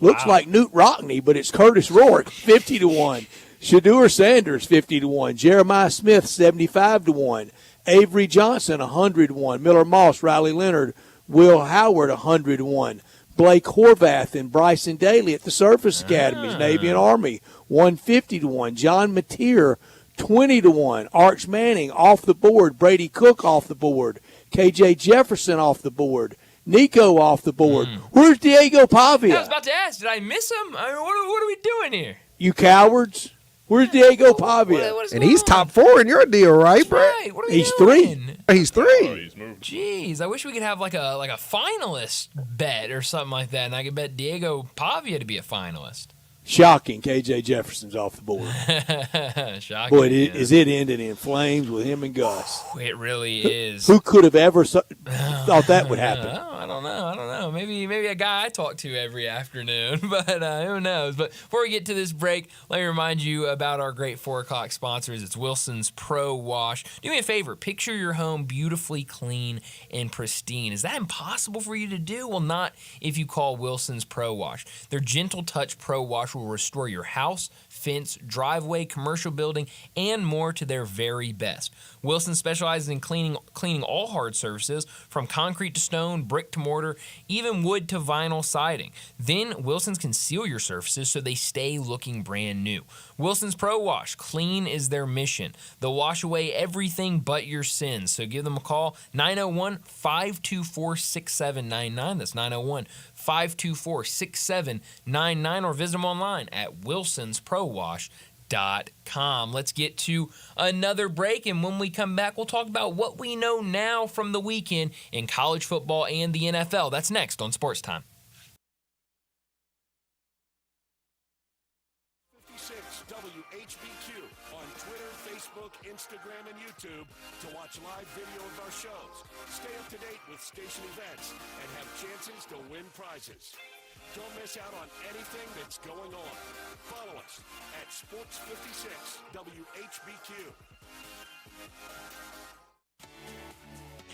looks like Newt Rockney, but it's Curtis Rourke, 50-1. Shadur Sanders, 50-1. Jeremiah Smith, 75-1. Avery Johnson, 100-1. Miller Moss, Riley Leonard, Will Howard, 100-1. Blake Horvath and Bryson Daly at the Surface Academies, Navy and Army, 150-1. John Mateer, 20-1. Arch Manning off the board. Brady Cook off the board. KJ Jefferson off the board. Nico off the board. Where's Diego Pavia? I was about to ask, did I miss him? I mean, what are we doing here? You cowards. Where's Diego Pavia? And he's top 4 in your deal, right, Brett? Right. What are we He's doing? 3. He's 3. Jeez, I wish we could have like a finalist bet or something like that, and I could bet Diego Pavia to be a finalist. Shocking, KJ Jefferson's off the board. Shocking. Boy, is it ended in flames with him and Gus. It really is. Who could have ever thought that would happen? I don't know. Maybe a guy I talk to every afternoon, but who knows? But before we get to this break, let me remind you about our great 4 o'clock sponsors. It's Wilson's Pro Wash. Do me a favor. Picture your home beautifully clean and pristine. Is that impossible for you to do? Well, not if you call Wilson's Pro Wash. Their Gentle Touch Pro Wash will restore your house, fence, driveway, commercial building, and more to their very best. Wilson specializes in cleaning all hard surfaces, from concrete to stone, brick to mortar, even wood to vinyl siding. Then Wilson's can seal your surfaces so they stay looking brand new. Wilson's Pro Wash, clean is their mission. They'll wash away everything but your sins. So give them a call, 901-524-6799. That's 901-524-6799, or visit them online at wilsonsprowash.com. Let's get to another break, and when we come back, we'll talk about what we know now from the weekend in college football and the NFL. That's next on Sports Time. WHBQ on Twitter, Facebook, Instagram, and YouTube to watch live video of our shows. Stay up to date with station events and have chances to win prizes. Don't miss out on anything that's going on. Follow us at Sports 56 WHBQ.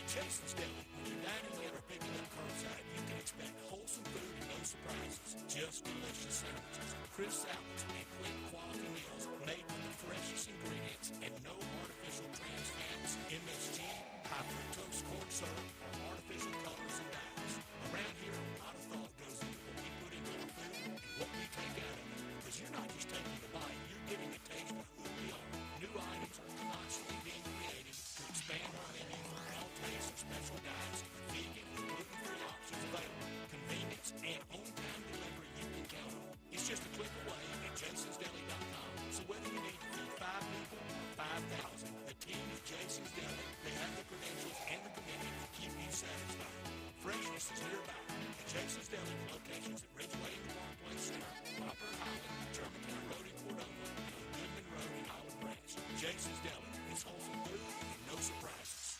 Jason's Deli. When you're dining in or picking up curbside, you can expect wholesome food and no surprises. Just delicious sandwiches, crisp salads, and quick quality meals made with the freshest ingredients and no artificial trans fats, MSG, high fructose corn syrup, or artificial colors and dyes. Around here, a lot of thought goes into what we put into our food and what we take out of it. Because you're not just taking a bite, you're getting a taste of who we are. New items are constantly being created to expand our menu for all tastes or special diets, vegan and gluten-free options available, convenience, and on-time delivery you can count on. It's just a click away at jasonsdeli.com. So whether you need to feed 5 people or 5,000, the team at Jason's Deli, they have the credentials and the commitment to keep you satisfied. Freshness is nearby at Jason's Deli with locations at Ridgeway and Park Place Center, Whopper Highland, Germantown Road in Cordova, and Goodman Road in Highland Ranch. Jason's Deli, it's wholesome food and no surprises.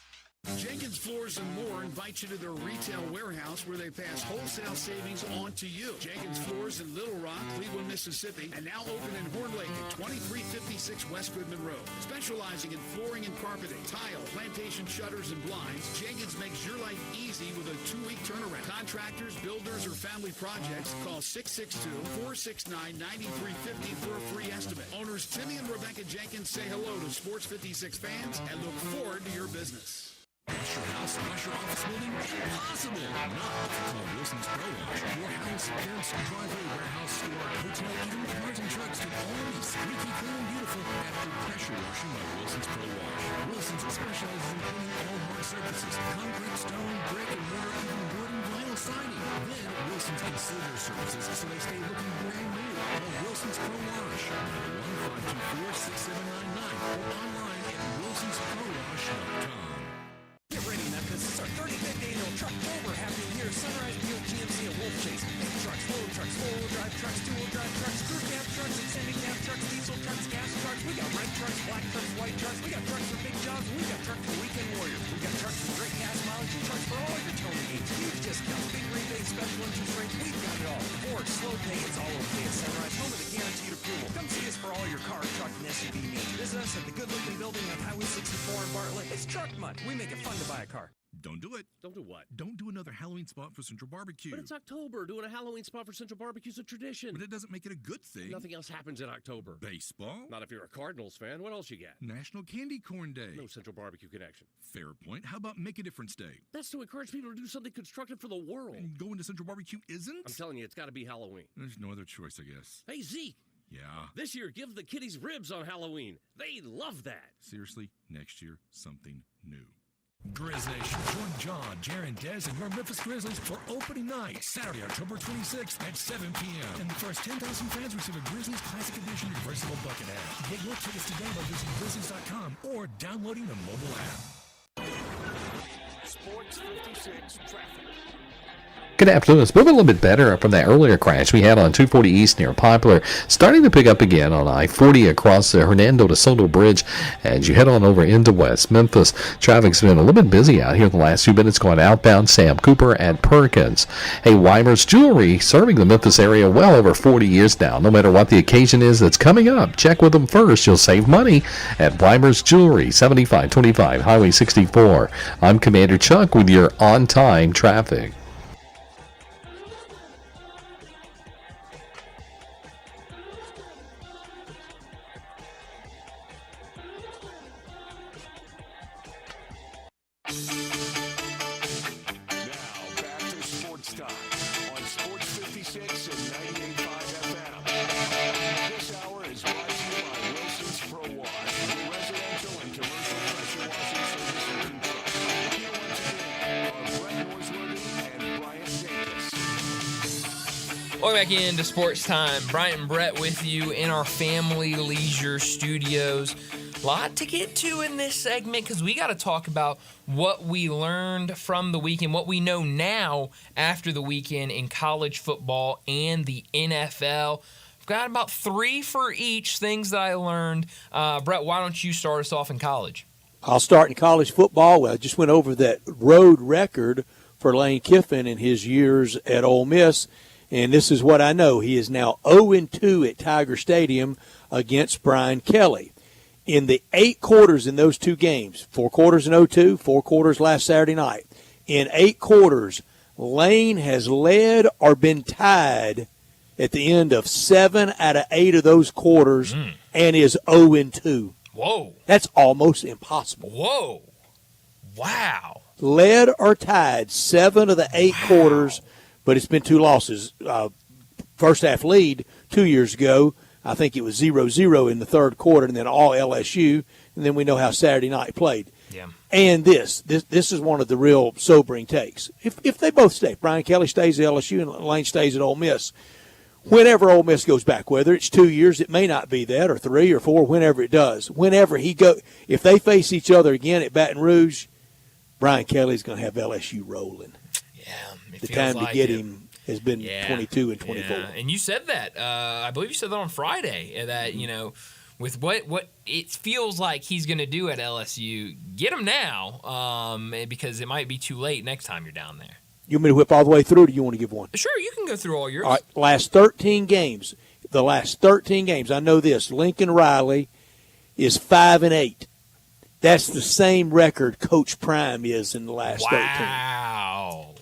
Jenkins Floors and More invites you to their retail warehouse where they pass wholesale savings on to you. Jenkins Floors in Little Rock, Cleveland, Mississippi, and now open in Horn Lake at 2356 West Goodman Road. Specializing in flooring and carpeting, tile, plantation shutters, and blinds, Jenkins makes your life easy with a 2-week turnaround. Contractors, builders, or family projects, call 662-469-9350 for a free estimate. Owners Timmy and Rebecca Jenkins say hello to Sports 56 fans and look forward to your business. Wash your house, wash your office building? Impossible! Not call Wilson's Pro Wash. Your house, fence, driveway, warehouse, store, hotel, even cars and trucks can all be squeaky clean and beautiful after pressure washing by Wilson's Pro Wash. Wilson's specializes in cleaning all hard surfaces, concrete, stone, brick, and mortar, even wood and vinyl siding. Then Wilson's can seal their surfaces so they stay looking brand new. Call Wilson's Pro Wash, 1-524-6799, or online at wilsonsprowash.com. Get ready, Memphis. It's our 35th annual Trucktober. Happy New Year. Sunrise Buick GMC and Wolf Chase. Big trucks, load trucks, four-wheel drive trucks, two-wheel drive trucks, crew cab trucks, extended cab trucks, diesel trucks, gas trucks. We got red trucks, black trucks, white trucks. We got trucks for big jobs. We got trucks for weekend warriors. We got trucks for great gas mileage and trucks for all your towing needs. Huge discounts, big rebates, special interest rates. We've got it all. Ford, slow pay. It's all okay at Sunrise. Home of the guaranteed approval. Come see us for all your car, truck, and SUV needs. Visit us at the good-looking building on Highway 64 in Bartlett. It's Truck Month. We make it fun to buy a car. Don't do it. Don't do what? Don't do another Halloween spot for Central Barbecue. But it's October. Doing a Halloween spot for Central Barbecue is a tradition. But it doesn't make it a good thing. Nothing else happens in October. Baseball? Not if you're a Cardinals fan. What else you got? National Candy Corn Day. No Central Barbecue connection. Fair point. How about Make a Difference Day? That's to encourage people to do something constructive for the world. And going to Central Barbecue isn't? I'm telling you, it's got to be Halloween. There's no other choice, I guess. Hey, Zeke. Yeah? This year, give the kiddies ribs on Halloween. They love that. Seriously, next year, something new. Grizz Nation, join John, Jaron, Dez, and your Memphis Grizzlies for opening night, Saturday, October 26th at 7 p.m. And the first 10,000 fans receive a Grizzlies Classic Edition reversible bucket hat. Get your tickets today by visiting Grizzlies.com or downloading the mobile app. Sports 56 traffic. Good afternoon. It's moving a little bit better from that earlier crash we had on 240 East near Poplar. Starting to pick up again on I-40 across the Hernando de Soto Bridge as you head on over into West Memphis. Traffic's been a little bit busy out here the last few minutes going outbound Sam Cooper at Perkins. Hey, Weimer's Jewelry, serving the Memphis area well over 40 years now. No matter what the occasion is that's coming up, check with them first. You'll save money at Weimer's Jewelry, 7525 Highway 64. I'm Commander Chuck with your on-time traffic. Welcome back into Sports Time. Bryant and Brett with you in our Family Leisure Studios. A lot to get to in this segment because we got to talk about what we learned from the weekend, what we know now after the weekend in college football and the NFL. I've got about 3 for each things that I learned. Brett, why don't you start us off in college? I'll start in college football. Well, I just went over that road record for Lane Kiffin in his years at Ole Miss. And this is what I know. He is now 0-2 at Tiger Stadium against Brian Kelly. In the 8 quarters in those 2 games, 4 quarters in 0-2, 4 quarters last Saturday night, in 8 quarters, Lane has led or been tied at the end of 7 out of 8 of those quarters and is 0-2. Whoa. That's almost impossible. Whoa. Wow. Led or tied 7 of the 8 quarters, but it's been 2 losses. First half lead 2 years ago, I think it was 0-0 in the third quarter, and then all LSU, and then we know how Saturday night played. Yeah. And this is one of the real sobering takes. If they both stay, Brian Kelly stays at LSU and Lane stays at Ole Miss, whenever Ole Miss goes back, whether it's 2 years, it may not be that, or 3 or 4, whenever it does. If they face each other again at Baton Rouge, Brian Kelly's going to have LSU rolling. Yeah. The time like to get him has been 22 and 24. Yeah. And you said that. I believe you said that on Friday, that, with what it feels like he's going to do at LSU, get him now, because it might be too late next time you're down there. You want me to whip all the way through, or do you want to give one? Sure, you can go through all yours. All right, last 13 games, I know this, Lincoln Riley is 5-8. That's the same record Coach Prime is in the last 13. Wow.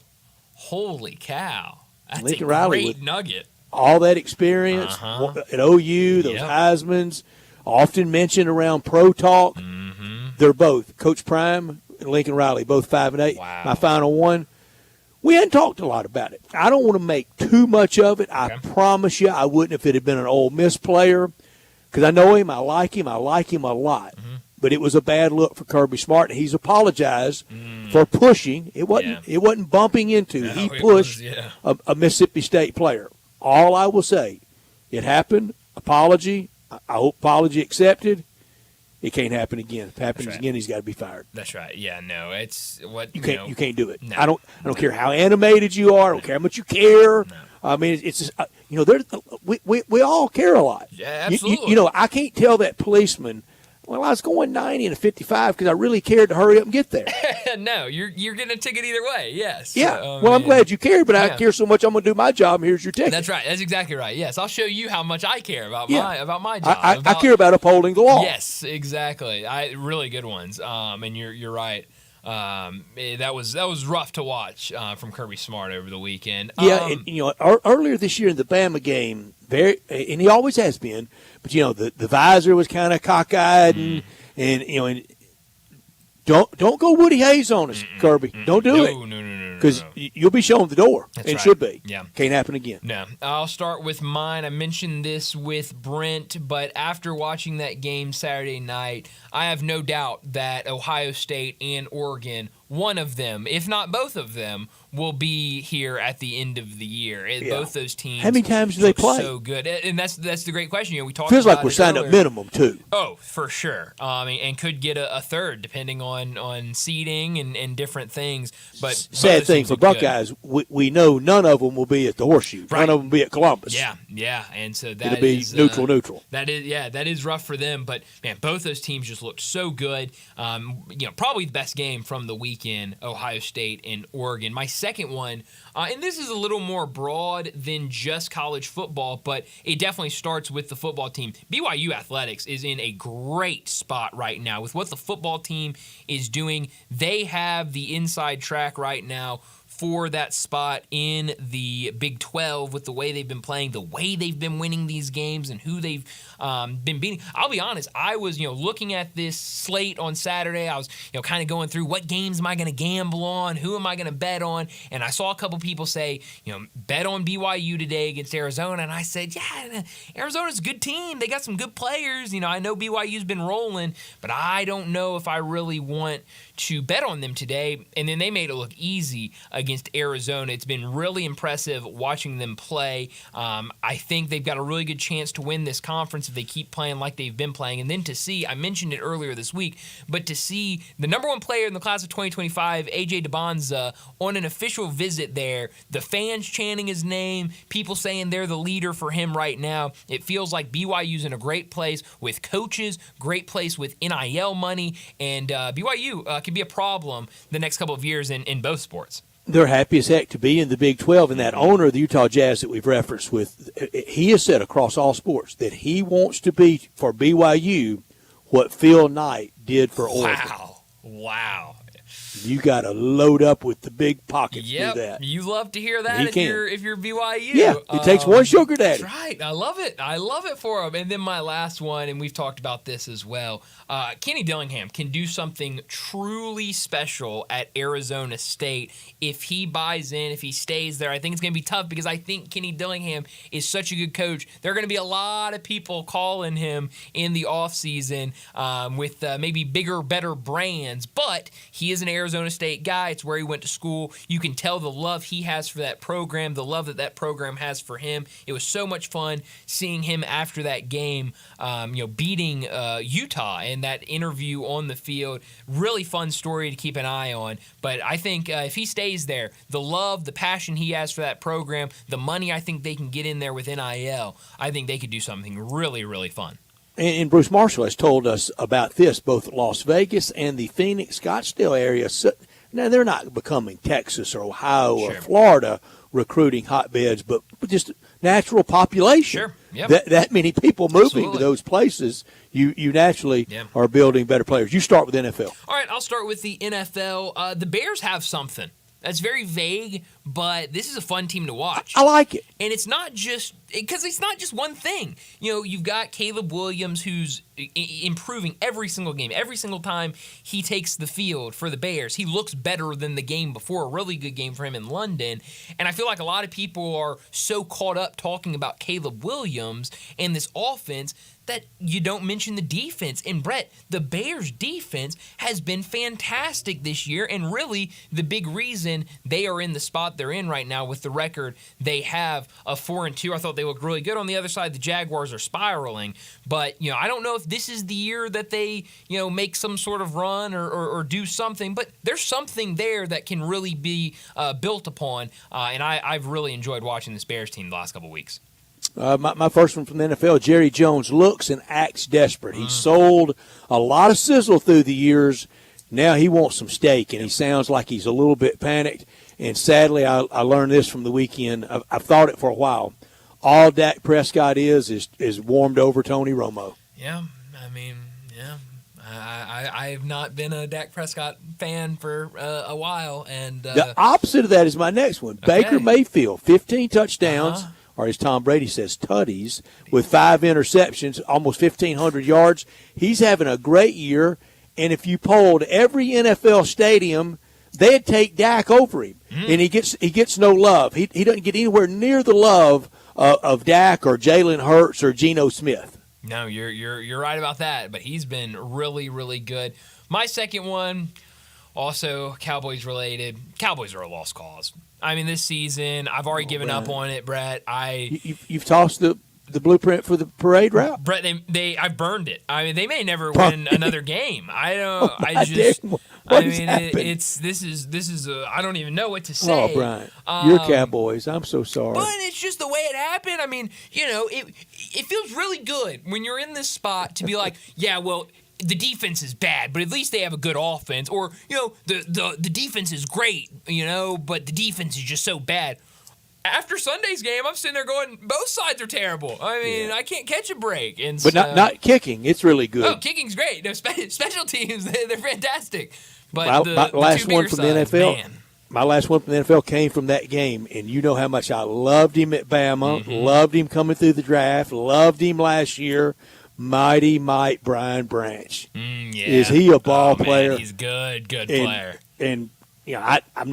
Holy cow. That's Lincoln a Riley great nugget. All that experience at OU, those Heismans, often mentioned around Pro Talk. They're both, Coach Prime and Lincoln Riley, both 5-8. Wow. My final one, we hadn't talked a lot about it. I don't want to make too much of it. I promise you I wouldn't if it had been an Ole Miss player, because I know him, I like him a lot. But it was a bad look for Kirby Smart, and he's apologized for pushing. It wasn't bumping into. No, he pushed a Mississippi State player. All I will say, it happened. Apology. I hope apology accepted. It can't happen again. If it happens again, he's got to be fired. That's right. Yeah, no, it's what you can't. You can't do it. No. I don't care how animated you are. I don't care how much you care. No. I mean, it's just, we all care a lot. Yeah, absolutely. I can't tell that policeman, well, I was going 90 and a 55 because I really cared to hurry up and get there. No, you're getting a ticket either way. Yes. Yeah. I'm glad you cared, but I care so much. I'm going to do my job. And here's your ticket. That's right. That's exactly right. Yes, I'll show you how much I care about my job. I care about upholding the law. Yes, exactly. Really good ones. And you're right. That was rough to watch from Kirby Smart over the weekend. Earlier this year in the Bama game, and he always has been, but the visor was kind of cockeyed, and don't go Woody Hayes on us, Kirby. Don't do it. No. Because you'll be shown the door. That's and right. Should be. Yeah. Can't happen again. No. I'll start with mine. I mentioned this with Brent, but after watching that game Saturday night, I have no doubt that Ohio State and Oregon, one of them, if not both of them, will be here at the end of the year. Both those teams. How many times do they play? So good, and that's the great question. We talked. Feels about like we're signed up minimum too. Oh, for sure. And could get a third depending on seeding and different things. But sad thing for Buckeyes, we know none of them will be at the Horseshoe. Right. None of them will be at Columbus. Yeah, and so it'll be neutral. That is rough for them. But man, both those teams just looked so good. Probably the best game from the weekend, Ohio State and Oregon. My second one, and this is a little more broad than just college football, but it definitely starts with the football team. BYU Athletics is in a great spot right now with what the football team is doing. They have the inside track right now for that spot in the Big 12 with the way they've been playing, the way they've been winning these games, and who they've been beating. I'll be honest, I was looking at this slate on Saturday. I was kind of going through what games am I going to gamble on, who am I going to bet on, and I saw a couple people say, bet on BYU today against Arizona, and I said, yeah, Arizona's a good team. They got some good players. I know BYU's been rolling, but I don't know if I really want to bet on them today. And then they made it look easy against Arizona. It's been really impressive watching them play. I think they've got a really good chance to win this conference if they keep playing like they've been playing. And then to see, I mentioned it earlier this week, but to see the number one player in the class of 2025, A.J. DeBonza, on an official visit there, the fans chanting his name, people saying they're the leader for him right now. It feels like BYU's in a great place with coaches, great place with NIL money, and BYU could be a problem the next couple of years in both sports. They're happy as heck to be in the Big 12, and that owner of the Utah Jazz that we've referenced with, he has said across all sports that he wants to be for BYU what Phil Knight did for Oregon. Wow. You got to load up with the big pockets Yep, to do that. you love to hear that if you're BYU. Yeah, it takes one sugar daddy. That's right. I love it for him. And then my last one, and we've talked about this as well. Kenny Dillingham can do something truly special at Arizona State if he buys in, if he stays there. I think it's going to be tough because I think Kenny Dillingham is such a good coach. There are going to be a lot of people calling him in the offseason with maybe bigger, better brands, but he is an Arizona State guy. It's where he went to school. You can tell the love he has for that program, the love that program has for him. It was so much fun seeing him after that game, beating Utah in that interview on the field. Really fun story to keep an eye on. But I think if he stays there, the love, the passion he has for that program, the money I think they can get in there with NIL, I think they could do something really, really fun. And Bruce Marshall has told us about this, both Las Vegas and the Phoenix, Scottsdale area. So, now, they're not becoming Texas or Ohio or Florida recruiting hotbeds, but just natural population. Sure. Yep. That many people moving to those places, you naturally are building better players. You start with NFL. All right, I'll start with the NFL. The Bears have something. That's very vague, but this is a fun team to watch. I like it. And it's not just because it's not just one thing. You've got Caleb Williams who's improving every single game. Every single time he takes the field for the Bears, he looks better than the game before. A really good game for him in London. And I feel like a lot of people are so caught up talking about Caleb Williams and this offense that you don't mention the defense. And Brett, the Bears defense has been fantastic this year, and really the big reason they are in the spot they're in right now with the record they have of 4-2. I thought they looked really good. On the other side, the Jaguars are spiraling, but I don't know if this is the year that they make some sort of run or do something, but there's something there that can really be built upon, and I've really enjoyed watching this Bears team the last couple weeks. My first one from the NFL, Jerry Jones looks and acts desperate. He sold a lot of sizzle through the years. Now he wants some steak, and he sounds like he's a little bit panicked. And sadly, I learned this from the weekend. I've thought it for a while. All Dak Prescott is warmed over Tony Romo. Yeah, I mean, yeah. I've not been a Dak Prescott fan for a while. And the opposite of that is my next one. Okay. Baker Mayfield, 15 touchdowns. Or as Tom Brady says, tutties, with 5 interceptions, almost 1,500 yards. He's having a great year, and if you polled every NFL stadium, they'd take Dak over him, and he gets no love. He doesn't get anywhere near the love of Dak or Jalen Hurts or Geno Smith. No, you're right about that, but he's been really, really good. My second one, also Cowboys related. Cowboys are a lost cause. I mean, this season, I've already given up on it, Brett. You've tossed the blueprint for the parade route, Brett. I burned it. I mean, they may never win another game. I don't. This is. I don't even know what to say. Oh, Brian, you're Cowboys. I'm so sorry. But it's just the way it happened. I mean, it feels really good when you're in this spot to be like, yeah, well, the defense is bad, but at least they have a good offense. Or, the defense is great, but the defense is just so bad. After Sunday's game, I'm sitting there going, both sides are terrible. I mean, I can't catch a break. And but not kicking. It's really good. Oh, kicking's great. No, special teams, they're fantastic. But my last one from the NFL, man. My last one from the NFL came from that game, and you know how much I loved him at Bama, loved him coming through the draft, loved him last year. Mighty Mike Brian Branch. Is he a ball player? Man, he's good player. And I'm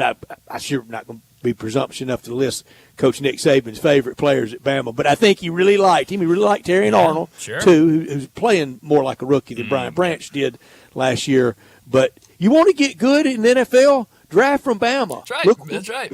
sure not going to be presumptuous enough to list Coach Nick Saban's favorite players at Bama, but I think he really liked him. He really liked Terrion Arnold, too, who's playing more like a rookie than Brian Branch did last year. But you want to get good in the NFL? Draft from Bama. That's right.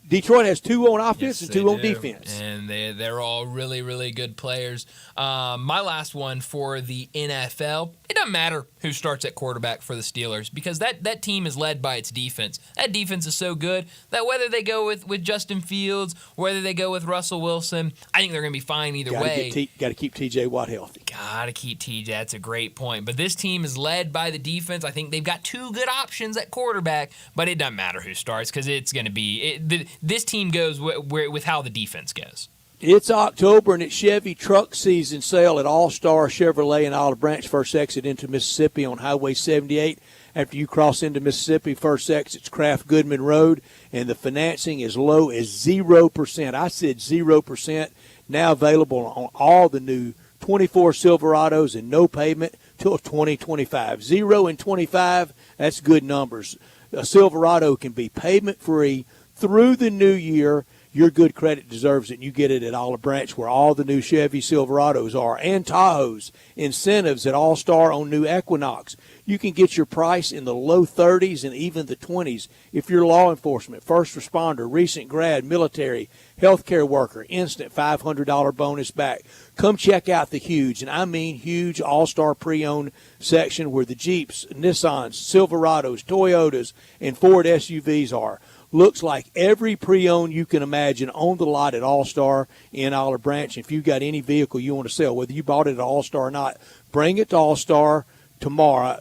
Detroit has 2 on offense and 2 on defense. And they're all really, really good players. My last one for the NFL, it doesn't matter who starts at quarterback for the Steelers because that team is led by its defense. That defense is so good that whether they go with Justin Fields, whether they go with Russell Wilson, I think they're going to be fine either way. Got to keep T.J. Watt healthy. Got to keep T.J. That's a great point. But this team is led by the defense. I think they've got 2 good options at quarterback, but it doesn't matter who starts because it's going to be this team goes with how the defense goes. It's October, and it's Chevy truck season sale at All-Star Chevrolet in Olive Branch. First exit into Mississippi on Highway 78. after you cross into Mississippi. First exit's Kraft Goodman Road, and the financing is low as 0%. I said 0%. Now available on all the new 24 Silverados and no payment till 2025. 0 and 25, that's good numbers. A Silverado can be payment-free through the new year. Your good credit deserves it, and you get it at Olive Branch, where all the new Chevy Silverados are, and Tahoes. Incentives at All-Star on new Equinox. You can get your price in the low 30s and even the 20s if you're law enforcement, first responder, recent grad, military, healthcare worker. Instant $500 bonus back. Come check out the huge, and I mean huge, All-Star pre-owned section where the Jeeps, Nissans, Silverados, Toyotas, and Ford SUVs are. Looks like every pre-owned you can imagine on the lot at All-Star in Olive Branch. If you've got any vehicle you want to sell, whether you bought it at All-Star or not, bring it to All-Star tomorrow,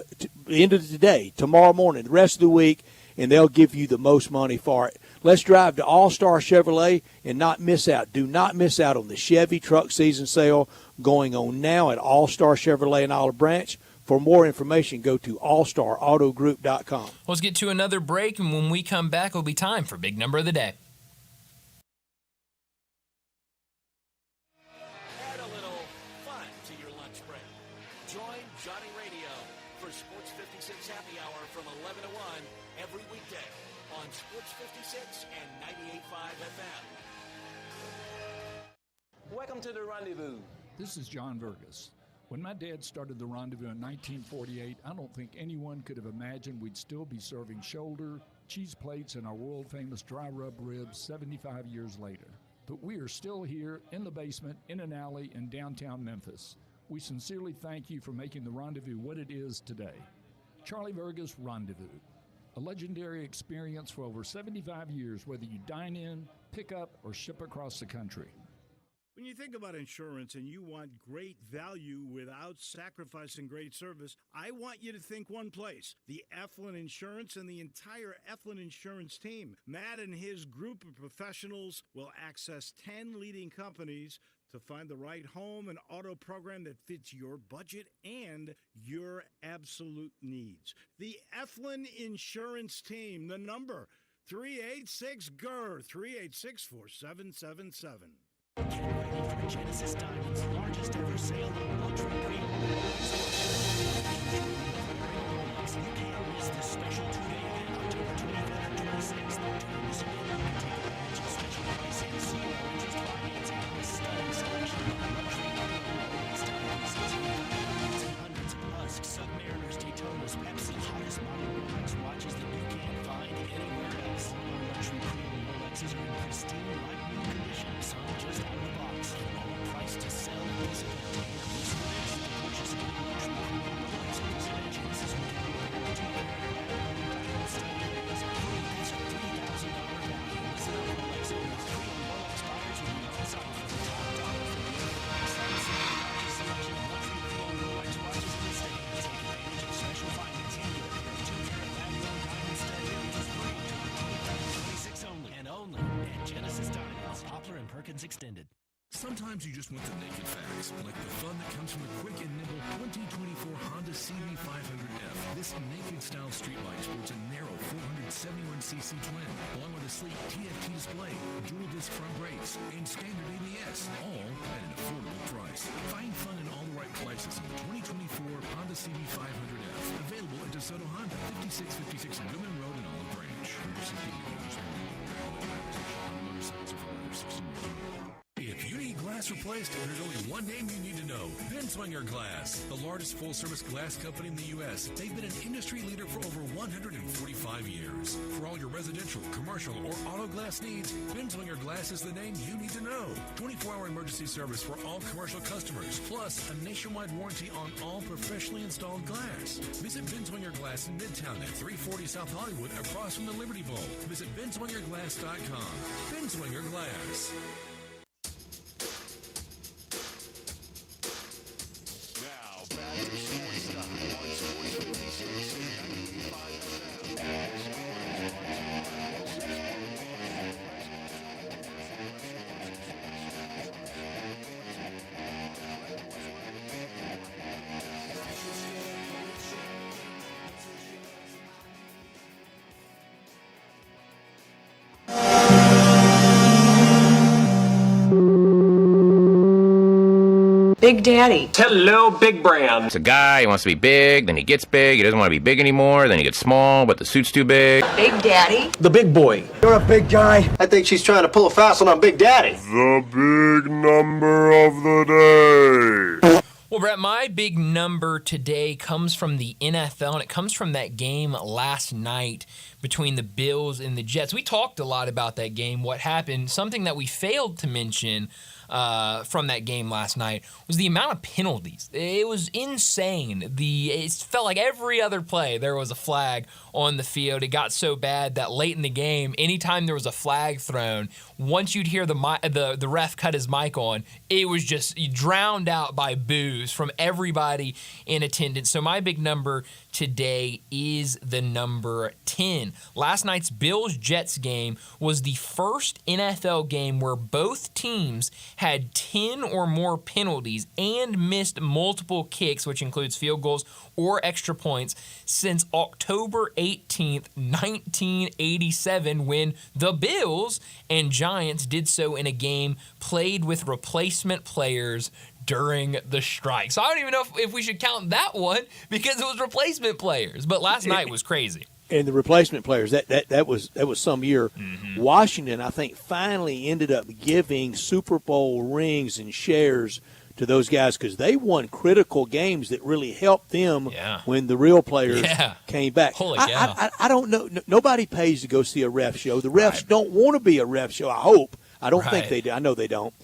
end of the day, tomorrow morning, the rest of the week, and they'll give you the most money for it. Let's drive to All-Star Chevrolet and not miss out. Do not miss out on the Chevy truck season sale going on now at All-Star Chevrolet in Olive Branch. For more information, go to allstarautogroup.com. Let's get to another break, and when we come back, it'll be time for Big Number of the Day. Add a little fun to your lunch break. Join Johnny Radio for Sports 56 Happy Hour from 11 to 1 every weekday on Sports 56 and 98.5 FM. Welcome to the Rendezvous. This is John Vergas. When my dad started the Rendezvous in 1948, I don't think anyone could have imagined we'd still be serving shoulder, cheese plates, and our world-famous dry rub ribs 75 years later. But we are still here in the basement, in an alley in downtown Memphis. We sincerely thank you for making the Rendezvous what it is today. Charlie Vergas Rendezvous, a legendary experience for over 75 years, whether you dine in, pick up, or ship across the country. When you think about insurance and you want great value without sacrificing great service, I want you to think one place: the Eflin Insurance and the entire Eflin Insurance team. Matt and his group of professionals will access 10 leading companies to find the right home and auto program that fits your budget and your absolute needs. The Eflin Insurance team, the number 386-GER, 386-4777. Get ready for Genesis Diamond's largest ever sale of luxury pre-owned Rolex. You can't miss this special two-day event, October 25th and 26th. During this event, you can take advantage of special pricing, zero interest financing, and a stunning selection of luxury pre-owned Rolex timepieces, hundreds and hundreds of Musk, Submariners, Daytonas, Pepsi, hottest modern Rolex watches that you can't find anywhere else. Our luxury pre-owned Rolexes are in pristine, like new condition, some just out of the box. All price to sell this event. This event to purchase any luxury pre-owned Rolex, visit Genesis Weekend Stay areas. That's a $3,000 value. Visit our Rolex owners, pre-owned Rolex buyers will be on site for the top dollar for the Rolex. Largest selection of luxury pre-owned Rolex watches in the state. Take advantage of special financing with a pair of 2-carat lab-grown diamond stud earrings free to 25-26 only, and only at Genesis Diamonds, Poplar and Perkins Extended. Sometimes you just want the naked facts, like the fun that comes from the quick and nimble 2024 Honda CB500F. This naked-style streetlight sports a narrow 471cc twin, along with a sleek TFT display, dual-disc front brakes, and standard ABS, all at an affordable price. Find fun in all the right places in the 2024 Honda CB500F, available at DeSoto Honda, 5656 Goodman Road in Olive Branch. If you need glass replaced, there's only one name you need to know: Binswanger Glass, the largest full-service glass company in the U.S. They've been an industry leader for over 145 years. For all your residential, commercial, or auto glass needs, Binswanger Glass is the name you need to know. 24-hour emergency service for all commercial customers, plus a nationwide warranty on all professionally installed glass. Visit Binswanger Glass in Midtown at 340 South Hollywood, across from the Liberty Bowl. Visit BinswangerGlass.com. Binswanger Glass. Now, back to Sports Time on Sports 56 and 95 Big Daddy. Hello, Big Brown. It's a guy, he wants to be big, then he gets big, he doesn't want to be big anymore, then he gets small, but the suit's too big. Big Daddy. The big boy. You're a big guy. I think she's trying to pull a fast one on Big Daddy. The big number of the day. Well, Brett, my big number today comes from the NFL, and it comes from that game last night between the Bills and the Jets. We talked a lot about that game, what happened. Something that we failed to mention from that game last night was the amount of penalties. It was insane. It felt like every other play there was a flag on the field. It got so bad that late in the game, anytime there was a flag thrown, once you'd hear the ref cut his mic on, it was just drowned out by boos from everybody in attendance. So my big number today is the number 10. Last night's Bills-Jets game was the first NFL game where both teams had 10 or more penalties and missed multiple kicks, which includes field goals or extra points, since October 18th, 1987, when the Bills and Giants did so in a game played with replacement players during the strike. So I don't even know if we should count that one because it was replacement players. But last night was crazy. And the replacement players, that was some year. Mm-hmm. Washington, I think, finally ended up giving Super Bowl rings and shares to those guys because they won critical games that really helped them when the real players came back. Holy cow. I don't know. Nobody pays to go see a ref show. The refs don't want to be a ref show, I hope. I don't think they do. I know they don't.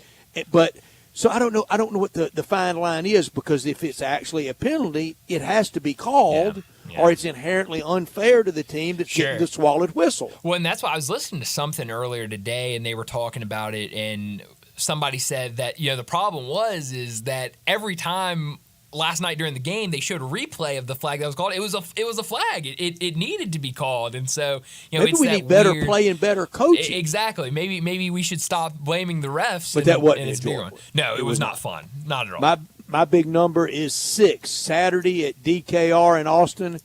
But so I don't know what the fine line is, because if it's actually a penalty, it has to be called. Yeah. Or it's inherently unfair to the team that's getting the swallowed whistle. Well, and that's why I was listening to something earlier today, and they were talking about it, and somebody said that, the problem is that every time last night during the game they showed a replay of the flag that was called, it was a flag. It needed to be called, and so maybe it's we need better play and better coaching. Exactly. Maybe we should stop blaming the refs. But that wasn't enjoyable. No, it was not fun. Not at all. My big number is 6. Saturday at DKR in Austin,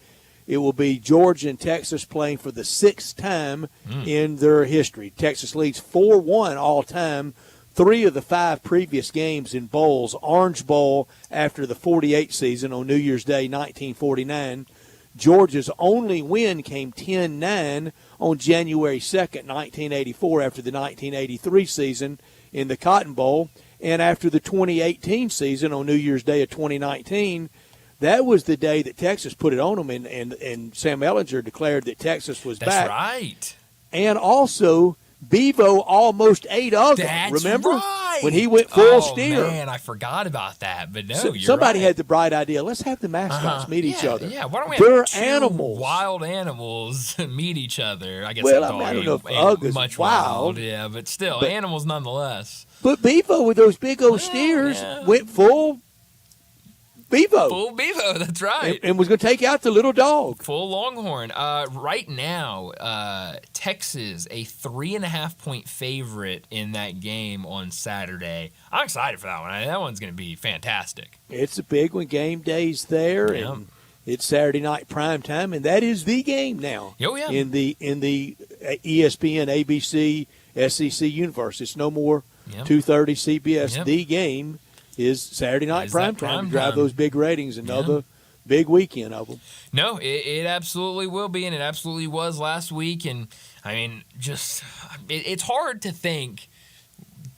it will be Georgia and Texas playing for the 6th time in their history. Texas leads 4-1 all time. 3 of the 5 previous games in bowls. Orange Bowl after the 48 season on New Year's Day, 1949. Georgia's only win came 10-9 on January 2nd, 1984, after the 1983 season in the Cotton Bowl. And after the 2018 season on New Year's Day of 2019, that was the day that Texas put it on them, and Sam Ellinger declared that Texas was back. That's right. And also, Bevo almost ate of them. Remember? Right. When he went full steer. Oh, man, I forgot about that. But no, somebody right. had the bright idea. Let's have the mascots meet each other. Yeah, why don't we They're have 2 animals. Wild animals meet each other? I guess well, I don't know if Ugg is much wild. Yeah, but still, animals nonetheless. But Bevo, with those big old steers, went full Bevo. Full Bevo, that's right. And was going to take out the little dog. Full Longhorn. Right now, Texas, a 3.5-point favorite in that game on Saturday. I'm excited for that one. That one's going to be fantastic. It's a big one. Game day's there, and it's Saturday night prime time, and that is the game now. Oh, yeah. In the ESPN, ABC, SEC universe. It's no more 2:30 CBS. The game is Saturday night prime time to drive those big ratings. Another big weekend of them. No, it absolutely will be, and it absolutely was last week. And, I mean, it's hard to think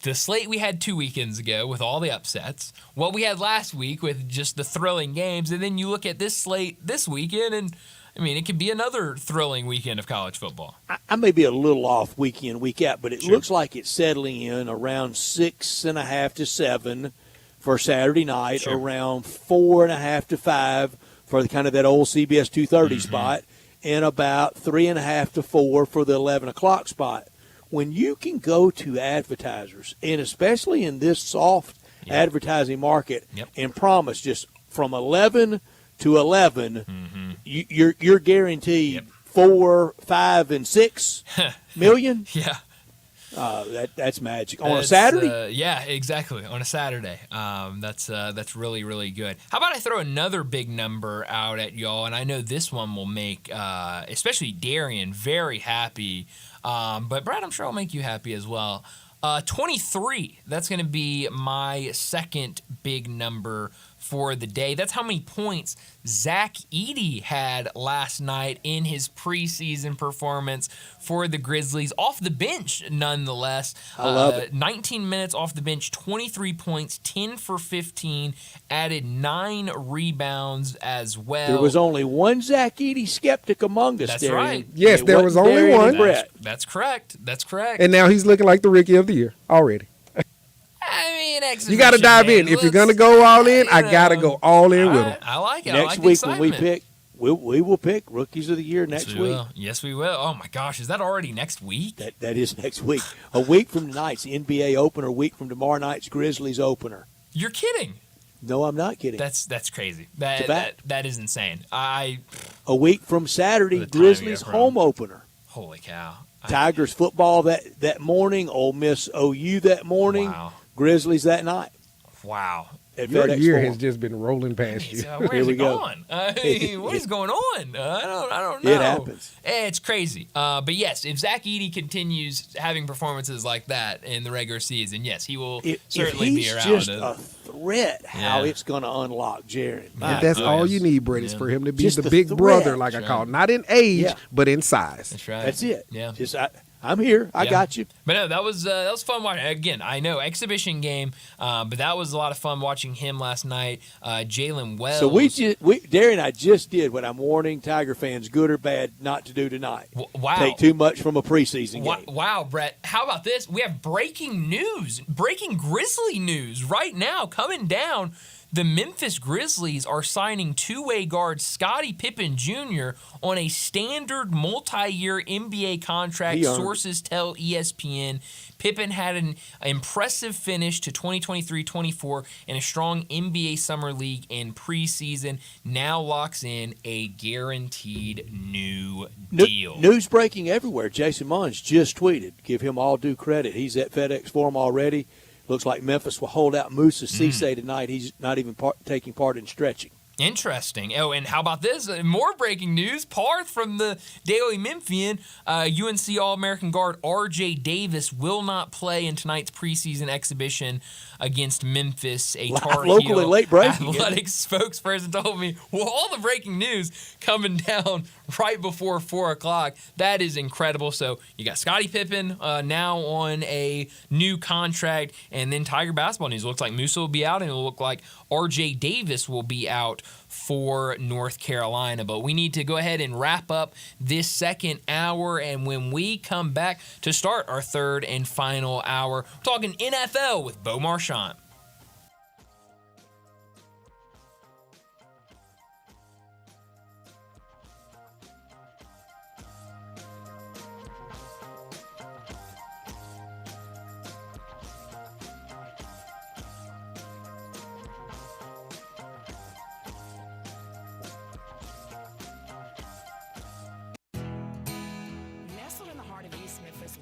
the slate we had 2 weekends ago with all the upsets, what we had last week with just the thrilling games, and then you look at this slate this weekend, and, I mean, it could be another thrilling weekend of college football. I may be a little off week in, week out, but it looks like it's settling in around 6.5 to 7 for Saturday night, around 4.5 to 5 for the kind of that old CBS 2:30 spot, and about 3.5 to 4 for the 11 o'clock spot. When you can go to advertisers, and especially in this soft advertising market, and promise just from 11 to 11, you're guaranteed 4, 5, and 6 million. That's magic on a Saturday. Yeah, exactly, on a Saturday. That's really, really good. How about I throw another big number out at y'all, and I know this one will make especially Darian very happy. But Brad, I'm sure I'll make you happy as well. 23. That's going to be my second big number for the day. That's how many points Zach Edey had last night in his preseason performance for the Grizzlies. Off the bench, nonetheless. I love it. 19 minutes off the bench, 23 points, 10 for 15, added 9 rebounds as well. There was only one Zach Edey skeptic among us. That's Darian. right. Yes, there was only one. That's correct. That's correct. And now he's looking like the Rookie of the Year already. I mean, you got to dive in. If you're going to go all in, I got to go all in with him. I like it. Next week when we pick, we will pick Rookies of the Year next week. Yes, we will. Oh, my gosh. Is that already next week? That is next week. A week from tonight's NBA opener. A week from tomorrow night's Grizzlies opener. You're kidding. No, I'm not kidding. That's crazy. That is insane. A week from Saturday, Grizzlies home opener. Holy cow. Tigers football that morning. Ole Miss OU that morning. Wow. Grizzlies that night. Wow. Your year has just been rolling past you. Where's it going? What is going on? I don't know. It happens. It's crazy. But yes, if Zach Edey continues having performances like that in the regular season, yes, he will certainly be around. It's just a threat how it's going to unlock Jaron. That's all you need, Brett, is for him to be the big brother, like I call it. Not in age, but in size. That's right. That's it. Yeah. Just I'm here. I got you. But no, that was fun watching. Again, I know exhibition game, but that was a lot of fun watching him last night. Jalen Wells. So Darren and I just did what I'm warning Tiger fans, good or bad, not to do tonight. Wow. Take too much from a preseason game. Wow, Brett. How about this? We have breaking news, breaking Grizzly news right now coming down. The Memphis Grizzlies are signing two-way guard Scottie Pippen Jr. on a standard multi-year NBA contract. Sources tell ESPN. Pippen had an impressive finish to 2023-24 in a strong NBA Summer League and preseason. Now locks in a guaranteed new deal. News breaking everywhere. Jason Munns just tweeted. Give him all due credit. He's at FedEx Forum already. Looks like Memphis will hold out Moussa Cisse tonight. He's not even taking part in stretching. Interesting. Oh, and how about this? More breaking news. Parth from the Daily Memphian. UNC All-American guard R.J. Davis will not play in tonight's preseason exhibition against Memphis. A Tar Heel local and late breaking athletics spokesperson told me, well, all the breaking news coming down right before 4 o'clock. That is incredible. So you got Scottie Pippen now on a new contract, and then Tiger basketball news. It looks like Moussa will be out, and it will look like R.J. Davis will be out for North Carolina. But we need to go ahead and wrap up this second hour, and when we come back to start our third and final hour, we're talking NFL with Bo Marchant.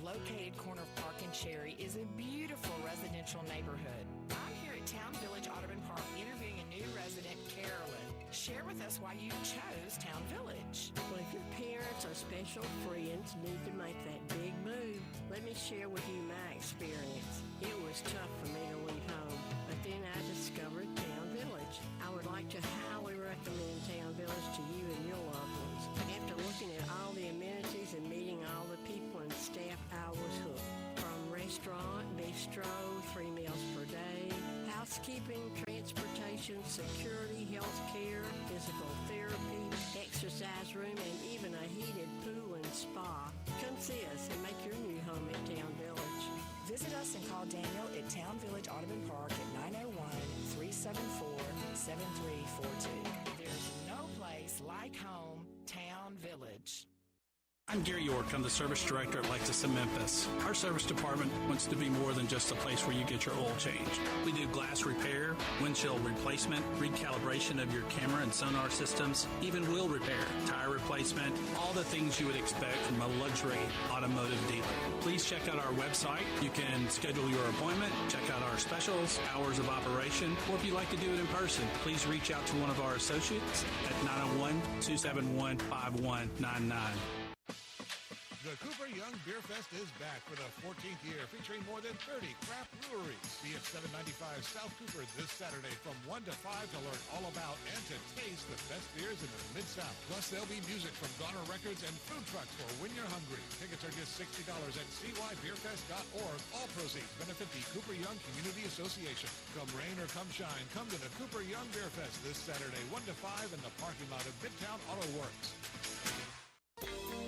Located corner of Park and Cherry is a beautiful residential neighborhood. I'm here at Town Village Audubon Park interviewing a new resident, Carolyn. Share with us why you chose Town Village. Well, if your parents or special friends need to make that big move, let me share with you my experience. It was tough for me to leave home, but then I discovered Town Village. I would like to highly recommend Town Village to you and your loved ones. After looking at all the amenities and meeting all the people and staff, I was hooked. From restaurant, bistro, 3 meals per day, housekeeping, transportation, security, health care, physical therapy, exercise room, and even a heated pool and spa. Come see us and make your new home at Town Village. Visit us and call Daniel at Town Village Audubon Park at 901-374-7342. There's no place like home, Town Village. I'm Gary York. I'm the service director at Lexus in Memphis. Our service department wants to be more than just a place where you get your oil changed. We do glass repair, windshield replacement, recalibration of your camera and sonar systems, even wheel repair, tire replacement, all the things you would expect from a luxury automotive dealer. Please check out our website. You can schedule your appointment, check out our specials, hours of operation, or if you'd like to do it in person, please reach out to one of our associates at 901-271-5199. The Cooper Young Beer Fest is back for the 14th year, featuring more than 30 craft breweries. Be at 795 South Cooper this Saturday from 1 to 5 to learn all about and to taste the best beers in the Mid-South. Plus, there'll be music from Goner Records and food trucks for when you're hungry. Tickets are just $60 at cybeerfest.org. All proceeds benefit the Cooper Young Community Association. Come rain or come shine, come to the Cooper Young Beer Fest this Saturday, 1 to 5 in the parking lot of Midtown Auto Works.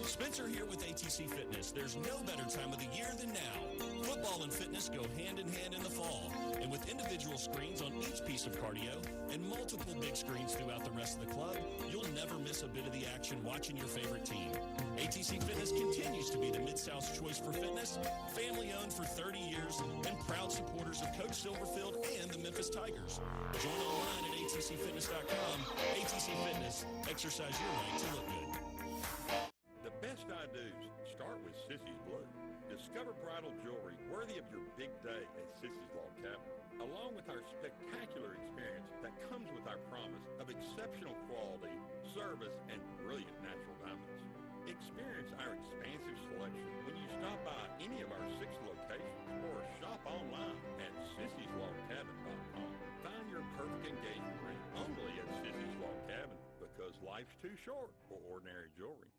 Spencer here with ATC Fitness. There's no better time of the year than now. Football and fitness go hand in hand in the fall. And with individual screens on each piece of cardio and multiple big screens throughout the rest of the club, you'll never miss a bit of the action watching your favorite team. ATC Fitness continues to be the Mid-South's choice for fitness, family-owned for 30 years, and proud supporters of Coach Silverfield and the Memphis Tigers. Join online at atcfitness.com. ATC Fitness. Exercise your right to look good. The best I-dos start with Sissy's Blue. Discover bridal jewelry worthy of your big day at Sissy's Log Cabin, along with our spectacular experience that comes with our promise of exceptional quality, service, and brilliant natural diamonds. Experience our expansive selection when you stop by any of our 6 locations or shop online at sissyslogcabin.com. Find your perfect engagement ring only at Sissy's Log Cabin, because life's too short for ordinary jewelry.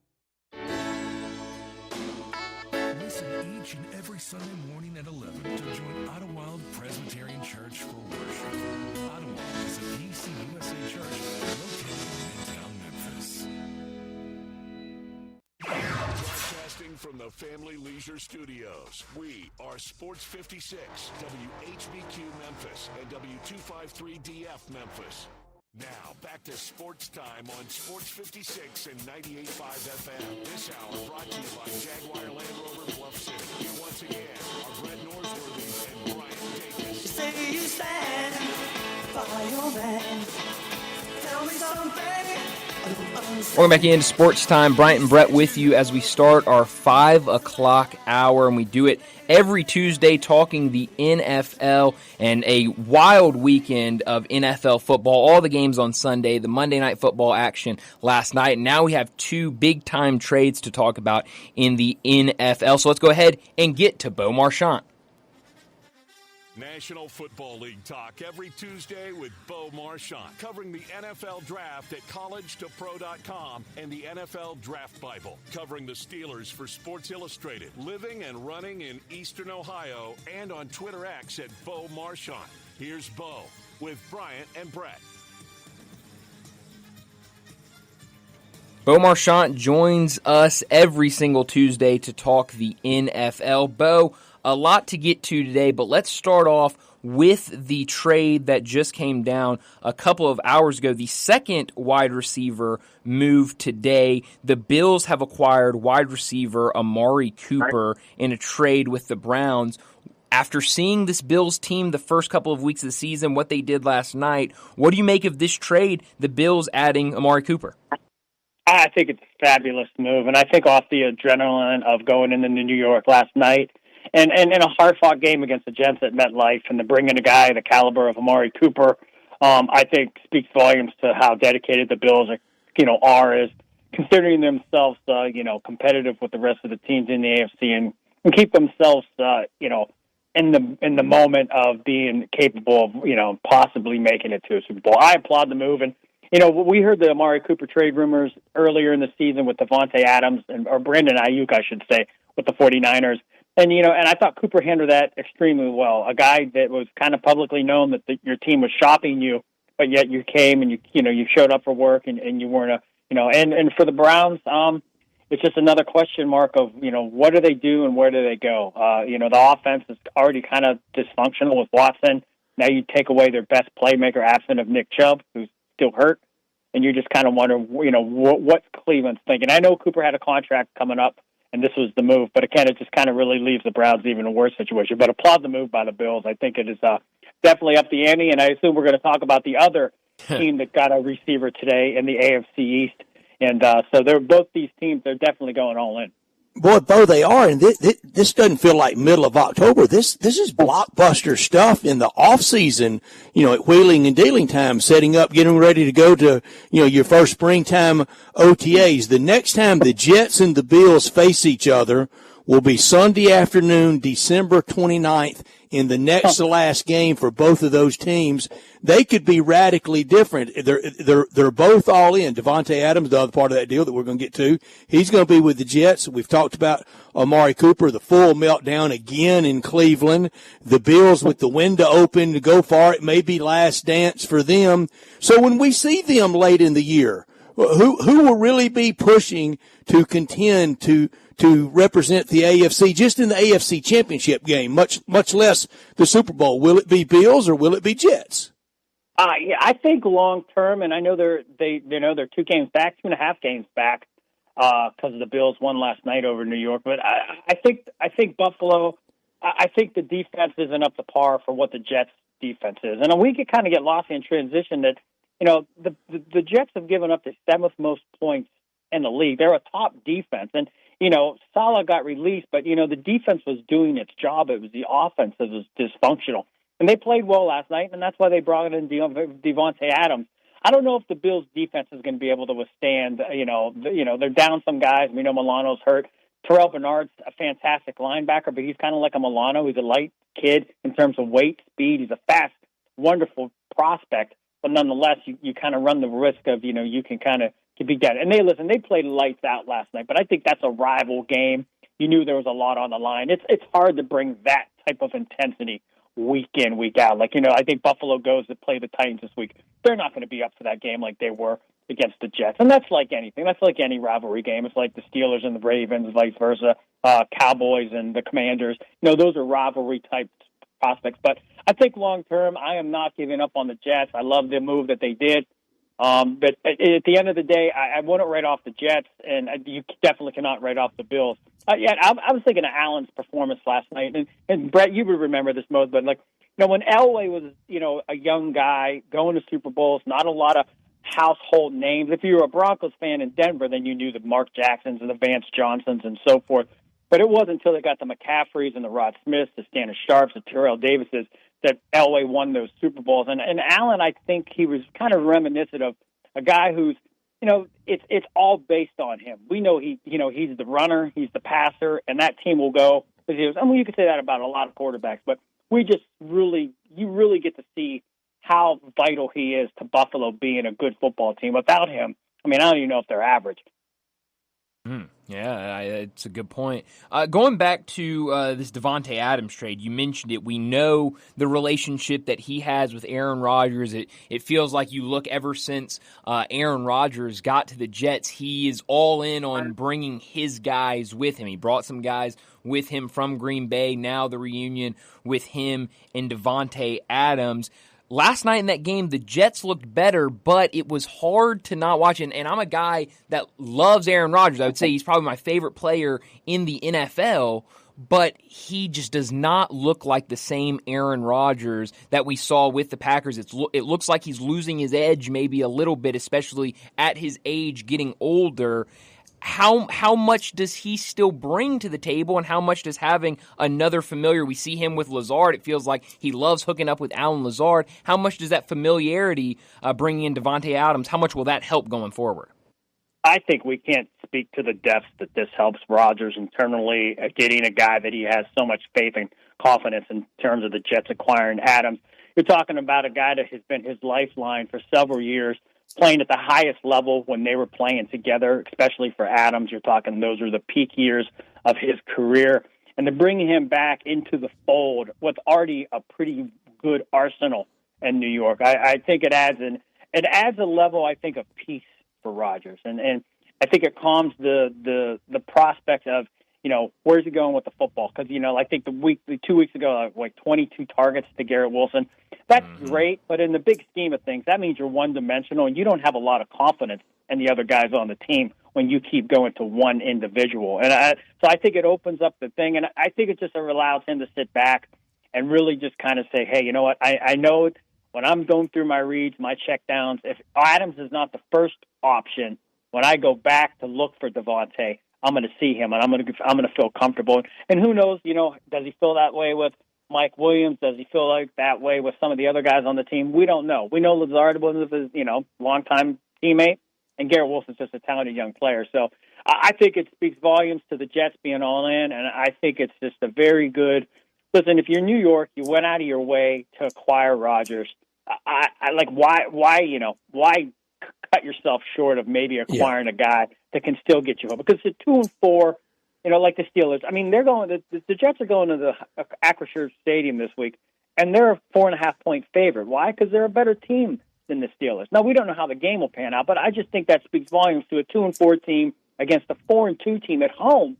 Listen each and every Sunday morning at 11 to join Idlewild Presbyterian Church for worship. Idlewild is a PCUSA church located in Midtown Memphis. Broadcasting from the Family Leisure Studios, we are Sports 56, WHBQ Memphis, and W253DF Memphis. Now, back to Sports Time on Sports 56 and 98.5 FM. This hour brought to you by Jaguar Land Rover Bluff City. Here once again are Brett Norsworthy and Brian Dacus. Say you stand by your man. Tell me something. Welcome back into Sports Time. Bryant and Brett with you as we start our 5 o'clock hour, and we do it every Tuesday talking the NFL and a wild weekend of NFL football. All the games on Sunday, the Monday Night Football action last night, and now we have 2 big-time trades to talk about in the NFL. So let's go ahead and get to Beau Marchant. National Football League talk every Tuesday with Beau Marchant, covering the NFL Draft at collegetopro.com and the NFL Draft Bible, covering the Steelers for Sports Illustrated, living and running in Eastern Ohio, and on Twitter X at Beau Marchant. Here's Beau with Bryant and Brett. Beau Marchant joins us every single Tuesday to talk the NFL. Beau, a lot to get to today, but let's start off with the trade that just came down a couple of hours ago. The second wide receiver move today. The Bills have acquired wide receiver Amari Cooper in a trade with the Browns. After seeing this Bills team the first couple of weeks of the season, what they did last night, what do you make of this trade, the Bills adding Amari Cooper? I think it's a fabulous move, and I think off the adrenaline of going into New York last night, and in a hard-fought game against the Jets at MetLife, and to bring in a guy the caliber of Amari Cooper, I think speaks volumes to how dedicated the Bills are as considering themselves, competitive with the rest of the teams in the AFC, and keep themselves, in the moment of being capable of, possibly making it to a Super Bowl. I applaud the move, and we heard the Amari Cooper trade rumors earlier in the season with Devontae Adams or Brandon Ayuk, I should say, with the 49ers. And, and I thought Cooper handled that extremely well. A guy that was kind of publicly known that your team was shopping you, but yet you came and you showed up for work and you weren't and for the Browns, it's just another question mark of, what do they do and where do they go? The offense is already kind of dysfunctional with Watson. Now you take away their best playmaker absent of Nick Chubb, who's still hurt, and you're just kind of wondering, what's Cleveland's thinking. I know Cooper had a contract coming up, and this was the move, but again, it just kind of really leaves the Browns even a worse situation. But applaud the move by the Bills. I think it is definitely up the ante, and I assume we're going to talk about the other team that got a receiver today in the AFC East. And so they're both these teams, they're definitely going all in. Boy, Bo, they are, and this doesn't feel like middle of October. This is blockbuster stuff in the off season. At wheeling and dealing time, setting up, getting ready to go to your first springtime OTAs. The next time the Jets and the Bills face each other will be Sunday afternoon, December 29th, in the next to last game for both of those teams. They could be radically different. They're both all in. Devontae Adams, the other part of that deal that we're going to get to, he's going to be with the Jets. We've talked about Amari Cooper, the full meltdown again in Cleveland. The Bills with the window open to go far. It may be last dance for them. So when we see them late in the year, who will really be pushing to contend to represent the AFC just in the AFC Championship game, much less the Super Bowl? Will it be Bills or will it be Jets? Yeah, I think long term, and I know they're 2 games back, 2.5 games back, because the Bills won last night over New York. But I think Buffalo. I think the defense isn't up to par for what the Jets' defense is, and we could kind of get lost in transition that the Jets have given up the 7th most points in the league. They're a top defense, and Salah got released, but the defense was doing its job. It was the offense that was dysfunctional. And they played well last night, and that's why they brought in Devontae Adams. I don't know if the Bills' defense is going to be able to withstand. They're down some guys. We know Milano's hurt. Terrell Bernard's a fantastic linebacker, but he's kind of like a Milano. He's a light kid in terms of weight, speed. He's a fast, wonderful prospect, but nonetheless, you kind of run the risk of you can kind of be dead. And they played lights out last night, but I think that's a rival game. You knew there was a lot on the line. It's hard to bring that type of intensity week in, week out. I think Buffalo goes to play the Titans this week. They're not going to be up for that game like they were against the Jets. And that's like anything. That's like any rivalry game. It's like the Steelers and the Ravens, vice versa, Cowboys and the Commanders. Those are rivalry-type prospects. But I think long-term, I am not giving up on the Jets. I love the move that they did. But at the end of the day, I wouldn't write off the Jets, and you definitely cannot write off the Bills. I was thinking of Allen's performance last night, and Brett, you would remember this most, but when Elway was a young guy going to Super Bowls, not a lot of household names. If you were a Broncos fan in Denver, then you knew the Mark Jacksons and the Vance Johnsons and so forth. But it wasn't until they got the McCaffreys and the Rod Smiths, the Shannon Sharps, the Terrell Davises, that Elway won those Super Bowls. And Allen, I think he was kind of reminiscent of a guy who's, it's all based on him. We know he's the runner, he's the passer, and that team will go. You could say that about a lot of quarterbacks, but you really get to see how vital he is to Buffalo being a good football team. Without him, I don't even know if they're average. Yeah, it's a good point. Going back to this Devontae Adams trade, you mentioned it. We know the relationship that he has with Aaron Rodgers. It feels like you look ever since Aaron Rodgers got to the Jets, he is all in on bringing his guys with him. He brought some guys with him from Green Bay. Now the reunion with him and Devontae Adams. Last night in that game, the Jets looked better, but it was hard to not watch. And I'm a guy that loves Aaron Rodgers. I would say he's probably my favorite player in the NFL, but he just does not look like the same Aaron Rodgers that we saw with the Packers. It looks like he's losing his edge maybe a little bit, especially at his age, getting older. How much does he still bring to the table, and how much does having another familiar? We see him with Lazard. It feels like he loves hooking up with Allen Lazard. How much does that familiarity bringing in Devontae Adams, how much will that help going forward? I think we can't speak to the depths that this helps Rodgers internally, getting a guy that he has so much faith and confidence in terms of the Jets acquiring Adams. You're talking about a guy that has been his lifeline for several years, playing at the highest level when they were playing together, especially for Adams. You're talking those are the peak years of his career. And to bring him back into the fold with already a pretty good arsenal in New York, I think it adds a level, I think, of peace for Rodgers. And I think it calms the prospect of, where's he going with the football? Because, I think 2 weeks ago, like 22 targets to Garrett Wilson. That's great, but in the big scheme of things, that means you're one-dimensional, and you don't have a lot of confidence in the other guys on the team when you keep going to one individual. And so I think it opens up the thing, and I think it just allows him to sit back and really just kind of say, hey, you know what, I know when I'm going through my reads, my checkdowns, if Adams is not the first option, when I go back to look for Devontae, I'm going to see him, and I'm going to feel comfortable. And who knows, does he feel that way with Mike Williams? Does he feel like that way with some of the other guys on the team? We don't know. We know Lazard was his, longtime teammate, and Garrett Wilson's just a talented young player. So I think it speaks volumes to the Jets being all in, and I think it's just a very good. Listen, if you're New York, you went out of your way to acquire Rodgers. I like why cut yourself short of maybe acquiring a guy that can still get you home? Because the 2-4, like the Steelers. I mean, they're going. The Jets are going to the Acrisure Stadium this week, and they're a 4.5-point favorite. Why? Because they're a better team than the Steelers. Now, we don't know how the game will pan out, but I just think that speaks volumes to a 2-4 team against a 4-2 team at home,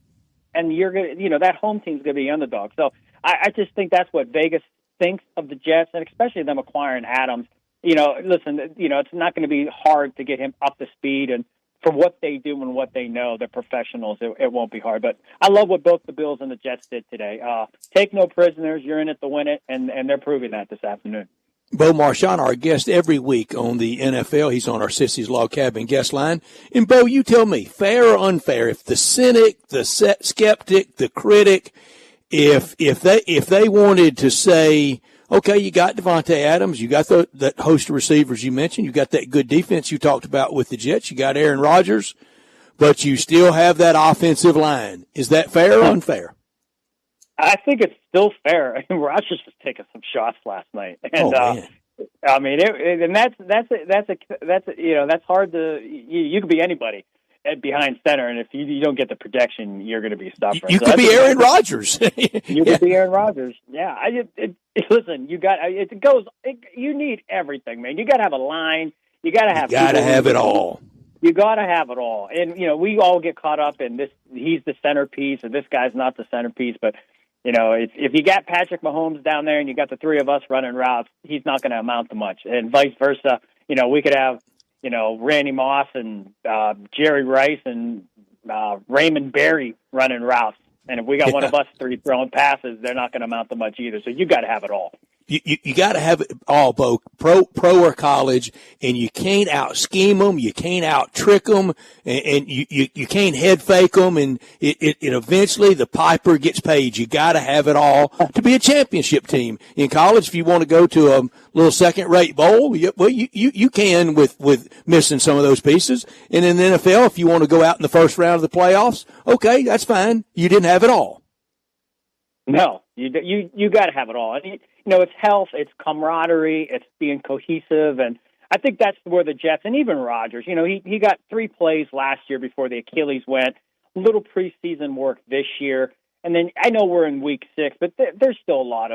and you're gonna, that home team's gonna be the underdog. So I just think that's what Vegas thinks of the Jets, and especially them acquiring Adams. Listen, it's not going to be hard to get him up to speed, and for what they do and what they know, they're professionals. It won't be hard. But I love what both the Bills and the Jets did today. Take no prisoners. You're in it to win it, and they're proving that this afternoon. Bo Marchand, our guest every week on the NFL. He's on our Sissy's Log Cabin guest line. And, Bo, you tell me, fair or unfair, if the cynic, the skeptic, the critic, if they wanted to say, okay, you got Devontae Adams, you got that host of receivers you mentioned, you got that good defense you talked about with the Jets, you got Aaron Rodgers, but you still have that offensive line. Is that fair or unfair? I think it's still fair. I mean, Rodgers was taking some shots last night, and I mean, that's hard to. You could be anybody behind center, and if you don't get the protection, you're going to be suffering. You could be Aaron Rodgers. You could be Aaron Rodgers. Yeah, listen. You need everything, man. You got to have a line. You got to have. You got to have it all. You got to have it all, and we all get caught up in this. He's the centerpiece, and this guy's not the centerpiece, but. If you got Patrick Mahomes down there and you got the three of us running routes, he's not going to amount to much. And vice versa, we could have, Randy Moss and Jerry Rice and Raymond Berry running routes. And if we got one of us three throwing passes, they're not going to amount to much either. So you got to have it all. You got to have it all, Bo, pro or college, and you can't out scheme them, you can't out trick them, and you can't head fake them, and it eventually the piper gets paid. You got to have it all to be a championship team in college. If you want to go to a little second-rate bowl, you can with missing some of those pieces. And in the NFL, if you want to go out in the first round of the playoffs, okay, that's fine. You didn't have it all. No, you got to have it all. And it's health, it's camaraderie, it's being cohesive, and I think that's where the Jets and even Rodgers. He got 3 plays last year before the Achilles went. Little preseason work this year, and then I know we're in week 6, but there's still a lot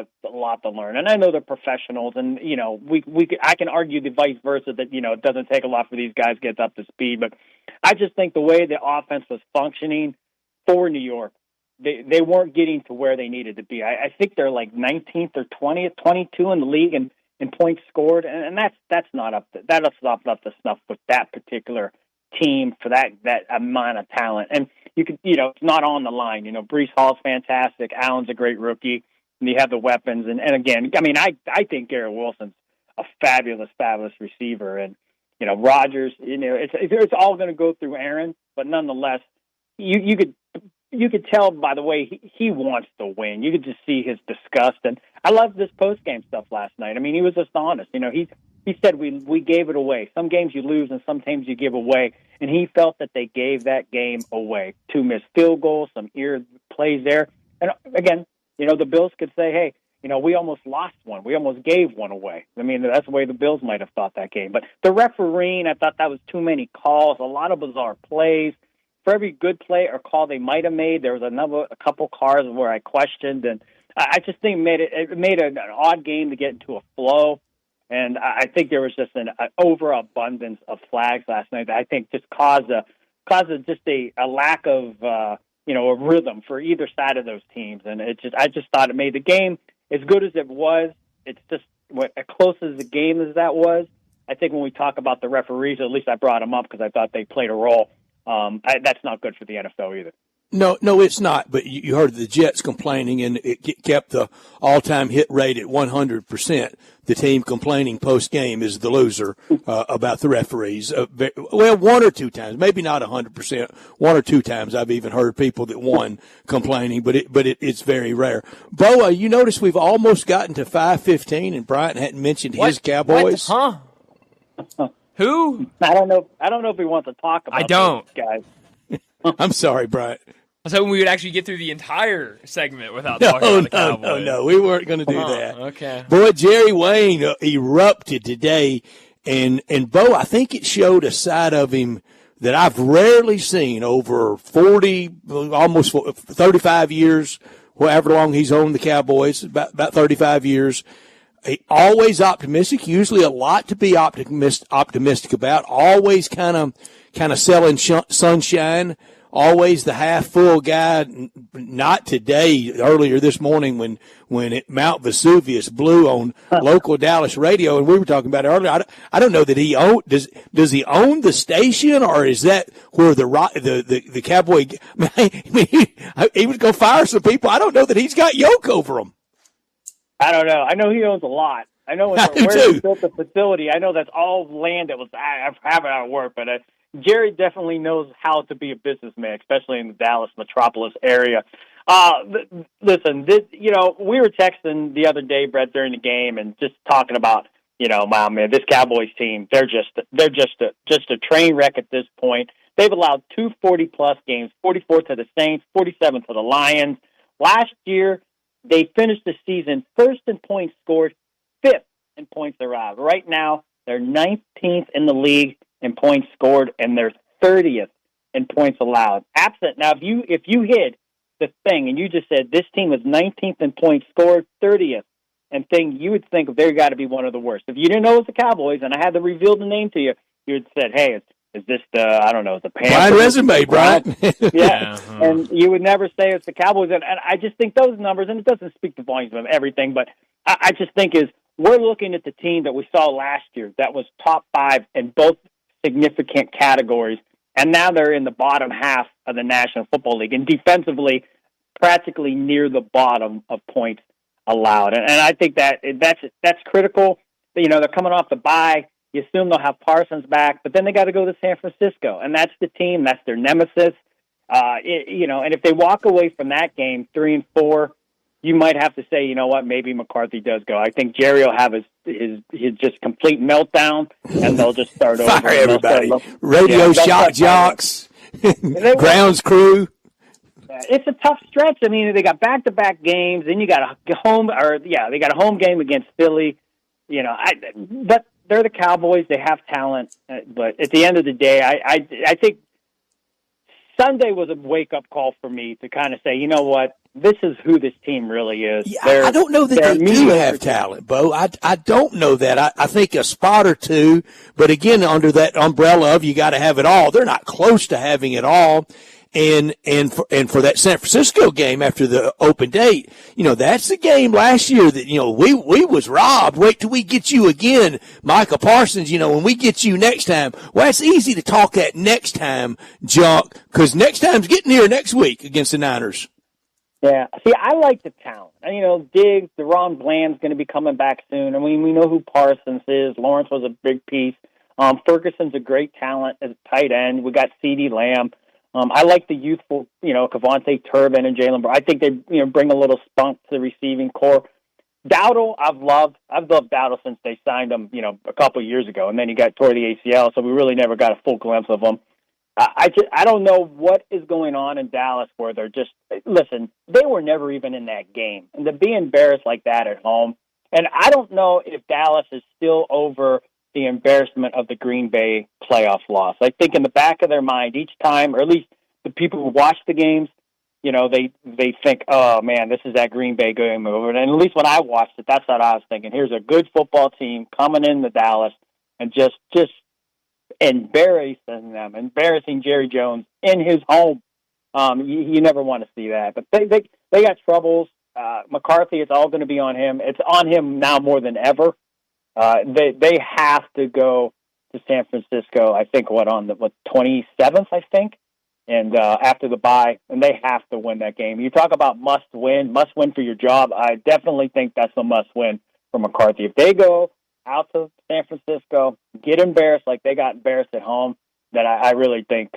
to learn. And I know they're professionals, and I can argue the vice versa that it doesn't take a lot for these guys to get up to speed. But I just think the way the offense was functioning for New York. They weren't getting to where they needed to be. I think they're like 19th or 20th, 22 in the league in points scored, and that's not up to snuff with that particular team for that amount of talent. And you could, it's not on the line. Breece Hall's fantastic. Allen's a great rookie, and you have the weapons. And again, I mean, I think Garrett Wilson's a fabulous receiver, and Rodgers. It's all going to go through Aaron, but nonetheless, you could tell by the way he wants to win. You could just see his disgust. And I loved this post-game stuff last night. I mean, he was just honest. He said we gave it away. Some games you lose and sometimes you give away. And he felt that they gave that game away. 2 missed field goals, some ear plays there. And again, the Bills could say, hey, we almost lost one. We almost gave one away. I mean, that's the way the Bills might have thought that game. But the refereeing, I thought that was too many calls, a lot of bizarre plays. For every good play or call they might have made, there was a couple calls where I questioned, and I just think it made an odd game to get into a flow. And I think there was just an overabundance of flags last night that I think just caused just a lack of a rhythm for either side of those teams. And I just thought it made the game as good as it was. It's just as close as the game as that was. I think when we talk about the referees, at least I brought them up because I thought they played a role. That's not good for the NFL either. No, it's not. But you heard the Jets complaining, and it kept the all-time hit rate at 100%. The team complaining post-game is the loser about the referees. Well, one or two times, maybe not 100%. One or two times I've even heard people that won complaining, but it's very rare. Boa, you notice we've almost gotten to 5:15, and Bryant hadn't mentioned his Cowboys. What? Huh? Who? I don't know if we want to talk about those guys. I'm sorry, Bryant. I was hoping we would actually get through the entire segment without talking about the Cowboys. No, we weren't going to do that. Okay. Boy, Jerry Wayne erupted today, and Bo, I think it showed a side of him that I've rarely seen over 40, almost 35 years, however long he's owned the Cowboys, about 35 years. Always optimistic, usually a lot to be optimistic about, always kind of selling sunshine. Always the half-full guy. Not today. Earlier this morning, when Mount Vesuvius blew on local Dallas radio, and we were talking about it earlier. I don't know that he does he own the station, or is that where the Cowboy? I mean, he was going to fire some people. I don't know that he's got yoke over them. I don't know. I know he owns a lot. I know where he built the facility. I know that's all land that was I have it out of work, but. Jerry definitely knows how to be a businessman, especially in the Dallas metropolis area. Listen, we were texting the other day, Brett, during the game, and just talking about, wow, man, this Cowboys team, they're just a train wreck at this point. They've allowed 2 40-plus games, 44 to the Saints, 47 to the Lions. Last year, they finished the season first in points scored, fifth in points arrived. Right now, they're 19th in the league in points scored, and they're 30th in points allowed. Absent. Now, if you hit the thing and you just said this team is 19th in points scored, 30th, and thing, you would think they've got to be one of the worst. If you didn't know it was the Cowboys, and I had to reveal the name to you, you would have said, hey, is this the Panthers? Fine resume, Brian. Yeah, and you would never say it's the Cowboys. And I just think those numbers, and it doesn't speak the volumes of everything, but I just think we're looking at the team that we saw last year that was top 5 in both significant categories, and now they're in the bottom half of the National Football League, and defensively practically near the bottom of points allowed. And I think that's critical. They're coming off the bye. You assume they'll have Parsons back, but then they got to go to San Francisco, and that's the team. That's their nemesis. And if they walk away from that game 3-4, you might have to say, you know what, maybe McCarthy does go. I think Jerry will have his just complete meltdown, and they'll just start over. Fire everybody. Radio shock jocks, grounds crew. It's a tough stretch. I mean, they got back-to-back games, then you got a home game against Philly. But they're the Cowboys. They have talent, but at the end of the day, I think Sunday was a wake-up call for me to kind of say, you know what, this is who this team really is. Yeah, I don't know that they do have talent, Bo. I don't know that. I think a spot or two, but again, under that umbrella of you got to have it all. They're not close to having it all. And for that San Francisco game after the open date, that's the game last year that, we was robbed. Wait till we get you again, Micah Parsons, when we get you next time. Well, it's easy to talk that next time junk because next time's getting here next week against the Niners. Yeah. See, I like the talent. Diggs, DeRon Bland's going to be coming back soon. I mean, we know who Parsons is. Lawrence was a big piece. Ferguson's a great talent as a tight end. We got CeeDee Lamb. I like the youthful, Kevontae Turbin and Jalen Brown. I think they, bring a little spunk to the receiving core. Dowdle, I've loved Dowdle since they signed him, a couple of years ago, and then he got toward the ACL, so we really never got a full glimpse of him. I don't know what is going on in Dallas where they're just, listen, they were never even in that game. And to be embarrassed like that at home, and I don't know if Dallas is still over the embarrassment of the Green Bay playoff loss. I think in the back of their mind each time, or at least the people who watch the games, they think, oh, man, this is that Green Bay game over. And at least when I watched it, that's what I was thinking. Here's a good football team coming into Dallas and just embarrassing Jerry Jones in his home. You never want to see that. But they got troubles. McCarthy, it's all going to be on him. It's on him now more than ever. They have to go to San Francisco, I think, on the 27th, I think. and after the bye, and they have to win that game. You talk about must win for your job. I definitely think that's a must win for McCarthy. If they go out to San Francisco, get embarrassed like they got embarrassed at home, then I really think,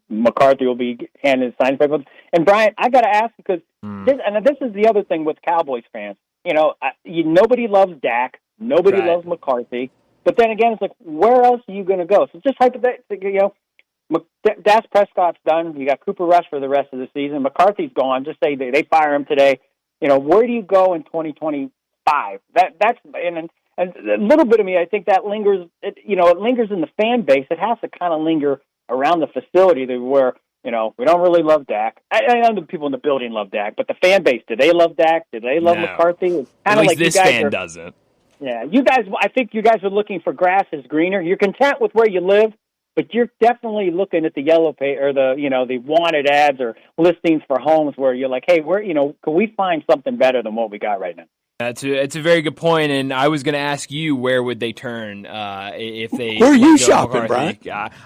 McCarthy will be handing the signs back. And Brian, I got to ask, because this is the other thing with Cowboys fans. Nobody loves Dak, nobody loves McCarthy, but then again, it's like, where else are you going to go? So just hypothetically, Dak Prescott's done. You got Cooper Rush for the rest of the season. McCarthy's gone. Just say they fire him today. Where do you go in 2025? That's and a little bit of me, I think that lingers. It lingers in the fan base. It has to kind of linger around the facility where we don't really love Dak. I know the people in the building love Dak, but the fan base, do they love Dak? Do they love McCarthy? It's At least like this fan doesn't. Yeah, you guys. I think you guys are looking for grass is greener. You're content with where you live, but you're definitely looking at the yellow page or the wanted ads or listings for homes where you're like, hey, can we find something better than what we got right now? It's a very good point, and I was going to ask you, where would they turn if they? Where are you shopping, Brian?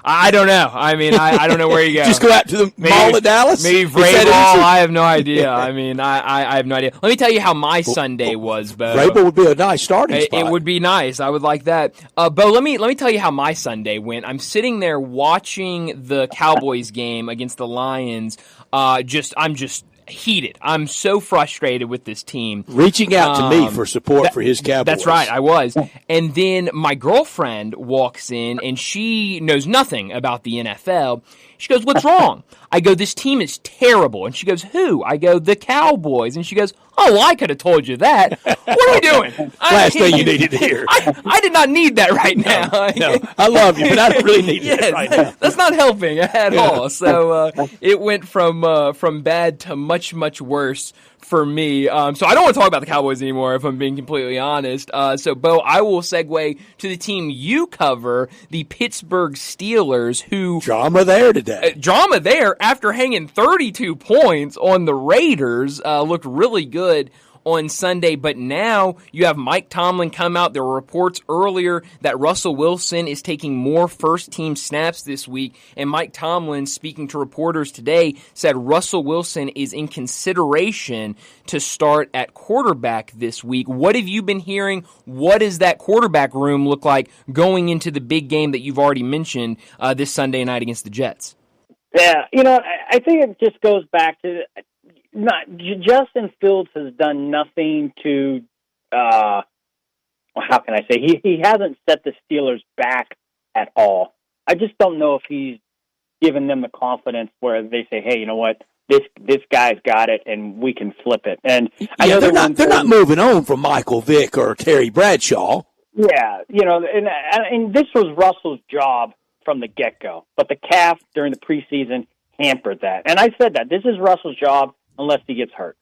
I don't know. I mean, I don't know where you go. Just go out to the mall of Dallas? Maybe Vrabel. I have no idea. I mean, I have no idea. Let me tell you how my Sunday was, Bo. Vrabel would be a nice starting spot. It would be nice. I would like that. Bo, let me tell you how my Sunday went. I'm sitting there watching the Cowboys game against the Lions. I'm just heated. I'm so frustrated with this team. Reaching out to me for support for his Cowboys. That's right, I was. And then my girlfriend walks in, and she knows nothing about the NFL. She goes, "What's wrong?" I go, "This team is terrible." And she goes, "Who?" I go, "The Cowboys." And she goes, "Oh, well, I could have told you that. What are we doing?" Last thing you needed to hear. I did not need that right now. No, I love you, but I don't really need that right now. That's not helping at all. So it went from bad to much, much worse for me. So I don't want to talk about the Cowboys anymore, if I'm being completely honest. So, Bo, I will segue to the team you cover, the Pittsburgh Steelers, who... Drama there today. Drama there after hanging 32 points on the Raiders. Looked really good on Sunday, but now you have Mike Tomlin come out. There were reports earlier that Russell Wilson is taking more first-team snaps this week, and Mike Tomlin, speaking to reporters today, said Russell Wilson is in consideration to start at quarterback this week. What have you been hearing? What does that quarterback room look like going into the big game that you've already mentioned this Sunday night against the Jets? Yeah, I think it just goes back to... Justin Fields has done nothing to, how can I say? He hasn't set the Steelers back at all. I just don't know if he's given them the confidence where they say, hey, you know what? This guy's got it, and we can flip it. And I know they're not moving on from Michael Vick or Terry Bradshaw. Yeah, and this was Russell's job from the get-go. But the calf during the preseason hampered that. And I said that. This is Russell's job unless he gets hurt.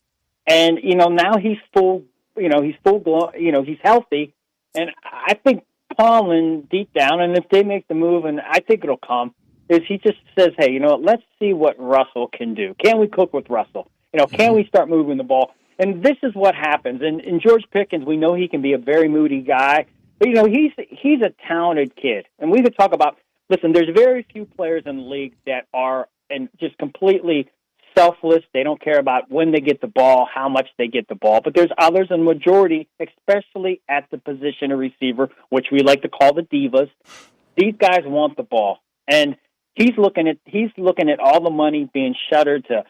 And, now he's full blown, he's healthy. And I think Tomlin, deep down, and if they make the move, and I think it'll come, is he just says, hey, you know what, let's see what Russell can do. Can we cook with Russell? Can we start moving the ball? And this is what happens. And George Pickens, we know he can be a very moody guy, but, he's a talented kid. And we could talk about, listen, there's very few players in the league that are and just completely selfless. They don't care about when they get the ball, how much they get the ball. But there's others, and majority, especially at the position of receiver, which we like to call the divas. These guys want the ball, and he's looking at all the money being shuttered to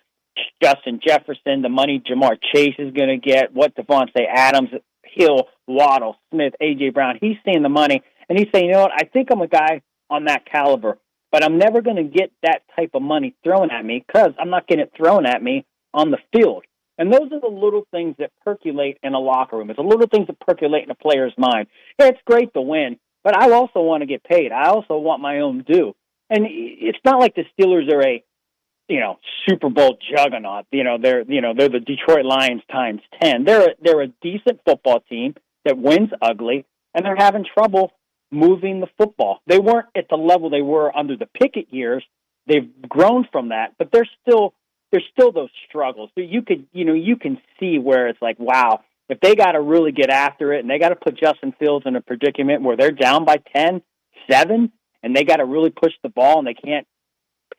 Justin Jefferson, the money Jamar Chase is going to get, what Devontae Adams, Hill, Waddle, Smith, A.J. Brown. He's seeing the money, and he's saying, you know what, I think I'm a guy on that caliber. But I'm never going to get that type of money thrown at me because I'm not getting it thrown at me on the field. And those are the little things that percolate in a locker room. It's the little things that percolate in a player's mind. Yeah, it's great to win, but I also want to get paid. I also want my own due. And it's not like the Steelers are a, Super Bowl juggernaut. They're the Detroit Lions times 10. They're a decent football team that wins ugly, and they're having trouble moving the football. They weren't at the level they were under the Pickett years. They've grown from that, but there's still those struggles. So you can see where it's like, wow, if they got to really get after it and they got to put Justin Fields in a predicament where they're down by 10-7 and they got to really push the ball and they can't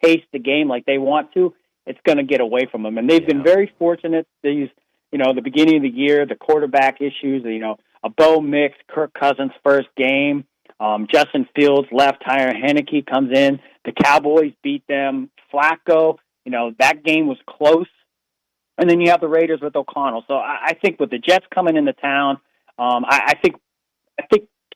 pace the game like they want to, it's going to get away from them. And they've been very fortunate. These, the beginning of the year, the quarterback issues, a Bo Mix, Kirk Cousins' first game. Justin Fields left, Tyron Heineke comes in. The Cowboys beat them. Flacco, that game was close. And then you have the Raiders with O'Connell. So I think with the Jets coming into town, I think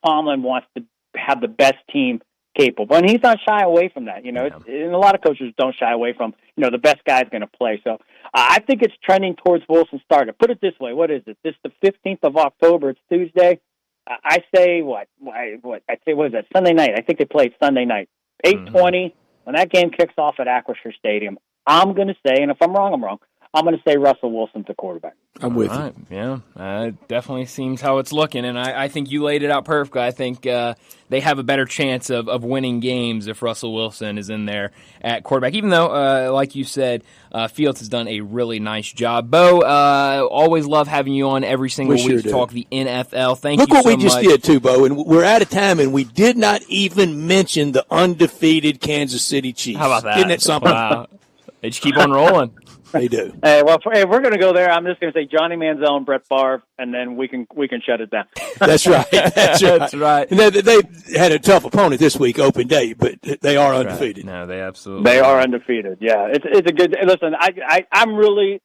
Tomlin wants to have the best team capable, and he's not shy away from that. And a lot of coaches don't shy away from the best guy's going to play. So I think it's trending towards Wilson starter. Put it this way: what is it? This is the 15th of October. It's Tuesday. I say what? I say what is that? Sunday night. I think they played Sunday night, 8:20. When that game kicks off at Acrisure Stadium, I'm going to say, and if I'm wrong, I'm wrong. I'm going to say Russell Wilson's the quarterback. I'm with you. Yeah, it definitely seems how it's looking, and I think you laid it out perfectly. I think they have a better chance of winning games if Russell Wilson is in there at quarterback, even though, like you said, Fields has done a really nice job. Bo, always love having you on every single week to talk the NFL. Thank you so much. Look what we just did, too, Bo, and we're out of time, and we did not even mention the undefeated Kansas City Chiefs. How about that? Isn't that something? Wow. They just keep on rolling. They do. Hey, well, if we're going to go there, I'm just going to say Johnny Manziel and Brett Favre, and then we can shut it down. That's right. That's right. And they had a tough opponent this week, open day, but they are undefeated. Right. No, they absolutely. They are undefeated. Yeah, it's a good. Listen, I'm really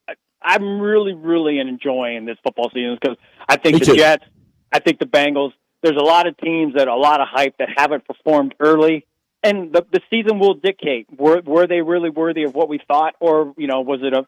enjoying this football season because I think the Jets, I think the Bengals. There's a lot of teams that a lot of hype that haven't performed early. And the season will dictate were they really worthy of what we thought, or was it a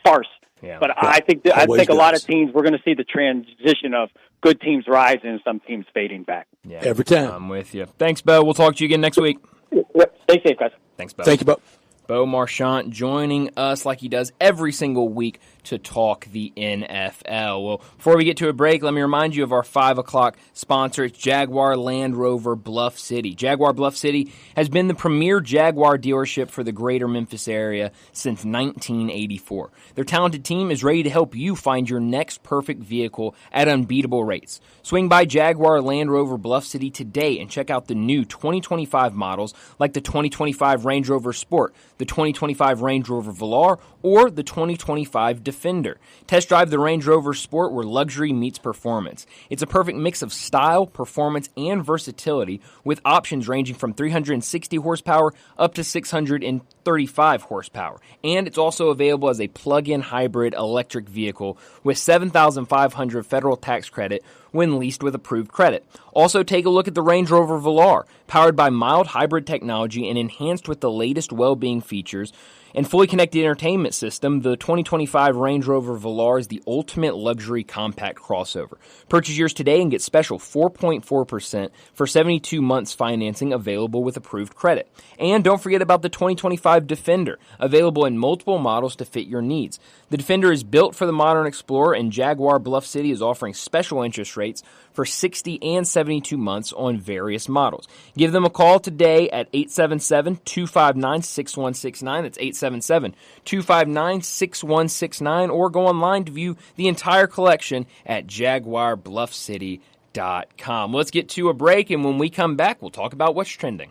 farce? Yeah. But I think a lot of teams we're going to see the transition of good teams rising and some teams fading back. Yeah, every time. I'm with you. Thanks, Bo. We'll talk to you again next week. Yep. Stay safe, guys. Thanks, Bo. Thank you, Bo. Bo Marchant joining us like he does every single week to talk the NFL. Well, before we get to a break, let me remind you of our 5 o'clock sponsor. It's Jaguar Land Rover Bluff City. Jaguar Bluff City has been the premier Jaguar dealership for the greater Memphis area since 1984. Their talented team is ready to help you find your next perfect vehicle at unbeatable rates. Swing by Jaguar Land Rover Bluff City today and check out the new 2025 models like the 2025 Range Rover Sport, the 2025 Range Rover Velar, or the 2025 Defender. Test drive the Range Rover Sport where luxury meets performance. It's a perfect mix of style, performance, and versatility with options ranging from 360 horsepower up to 635 horsepower. And it's also available as a plug-in hybrid electric vehicle with $7,500 federal tax credit when leased with approved credit. Also, take a look at the Range Rover Velar, powered by mild hybrid technology and enhanced with the latest well-being features and fully connected entertainment system. The 2025 Range Rover Velar is the ultimate luxury compact crossover. Purchase yours today and get special 4.4% for 72 months financing available with approved credit. And don't forget about the 2025 Defender, available in multiple models to fit your needs. The Defender is built for the modern explorer, and Jaguar Bluff City is offering special interest rates for 60 and 72 months on various models. Give them a call today at 877-259-6169. That's 877-259-6169, or go online to view the entire collection at JaguarBluffCity.com. Let's get to a break, and when we come back, we'll talk about what's trending.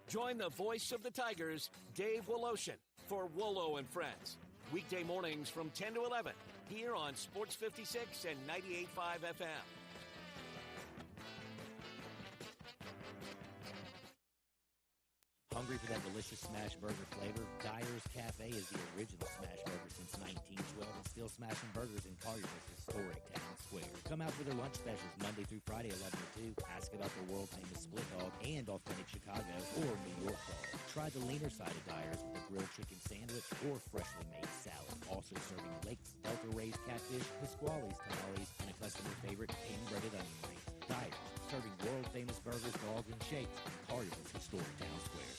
Join the voice of the Tigers, Dave Woloshin, for Wolo and Friends. Weekday mornings from 10 to 11, here on Sports 56 and 98.5 FM. Hungry for that delicious smash burger flavor? Dyer's Cafe is the original smash burger since 1912 and still smashing burgers in Collierville's historic town square. Come out for their lunch specials Monday through Friday, 11 to 2. Ask about the world-famous split dog and authentic Chicago or New York dog. Try the leaner side of Dyer's with a grilled chicken sandwich or freshly made salad. Also serving Lakes, Delta-raised catfish, Pasquale's tamales, and a customer favorite hand-breaded onion rings. Dyer's, serving world-famous burgers, dogs, and shakes in Collierville's historic town square.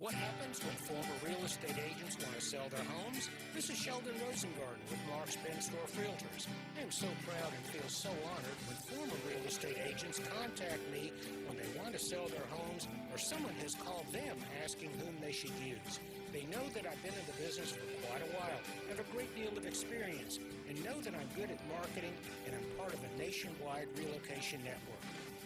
What happens when former real estate agents want to sell their homes? This is Sheldon Rosengarten with Mark's Benstorff Realtors. I am so proud and feel so honored when former real estate agents contact me when they want to sell their homes or someone has called them asking whom they should use. They know that I've been in the business for quite a while, have a great deal of experience, and know that I'm good at marketing and I'm part of a nationwide relocation network.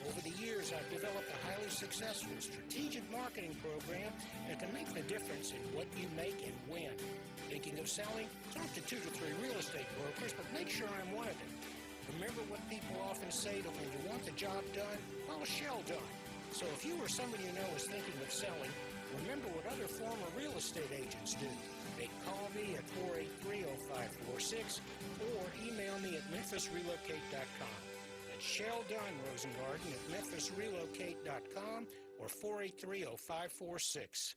Over the years, I've developed a highly successful strategic marketing program that can make the difference in what you make and when. Thinking of selling? Talk to 2 to 3 real estate brokers, but make sure I'm one of them. Remember what people often say that when you want the job done, well, Shell done. So if you or somebody you know is thinking of selling, remember what other former real estate agents do. They call me at 483-0546 or email me at memphisrelocate.com. That's Shell Dunn Rosengarten at memphisrelocate.com or 483-0546.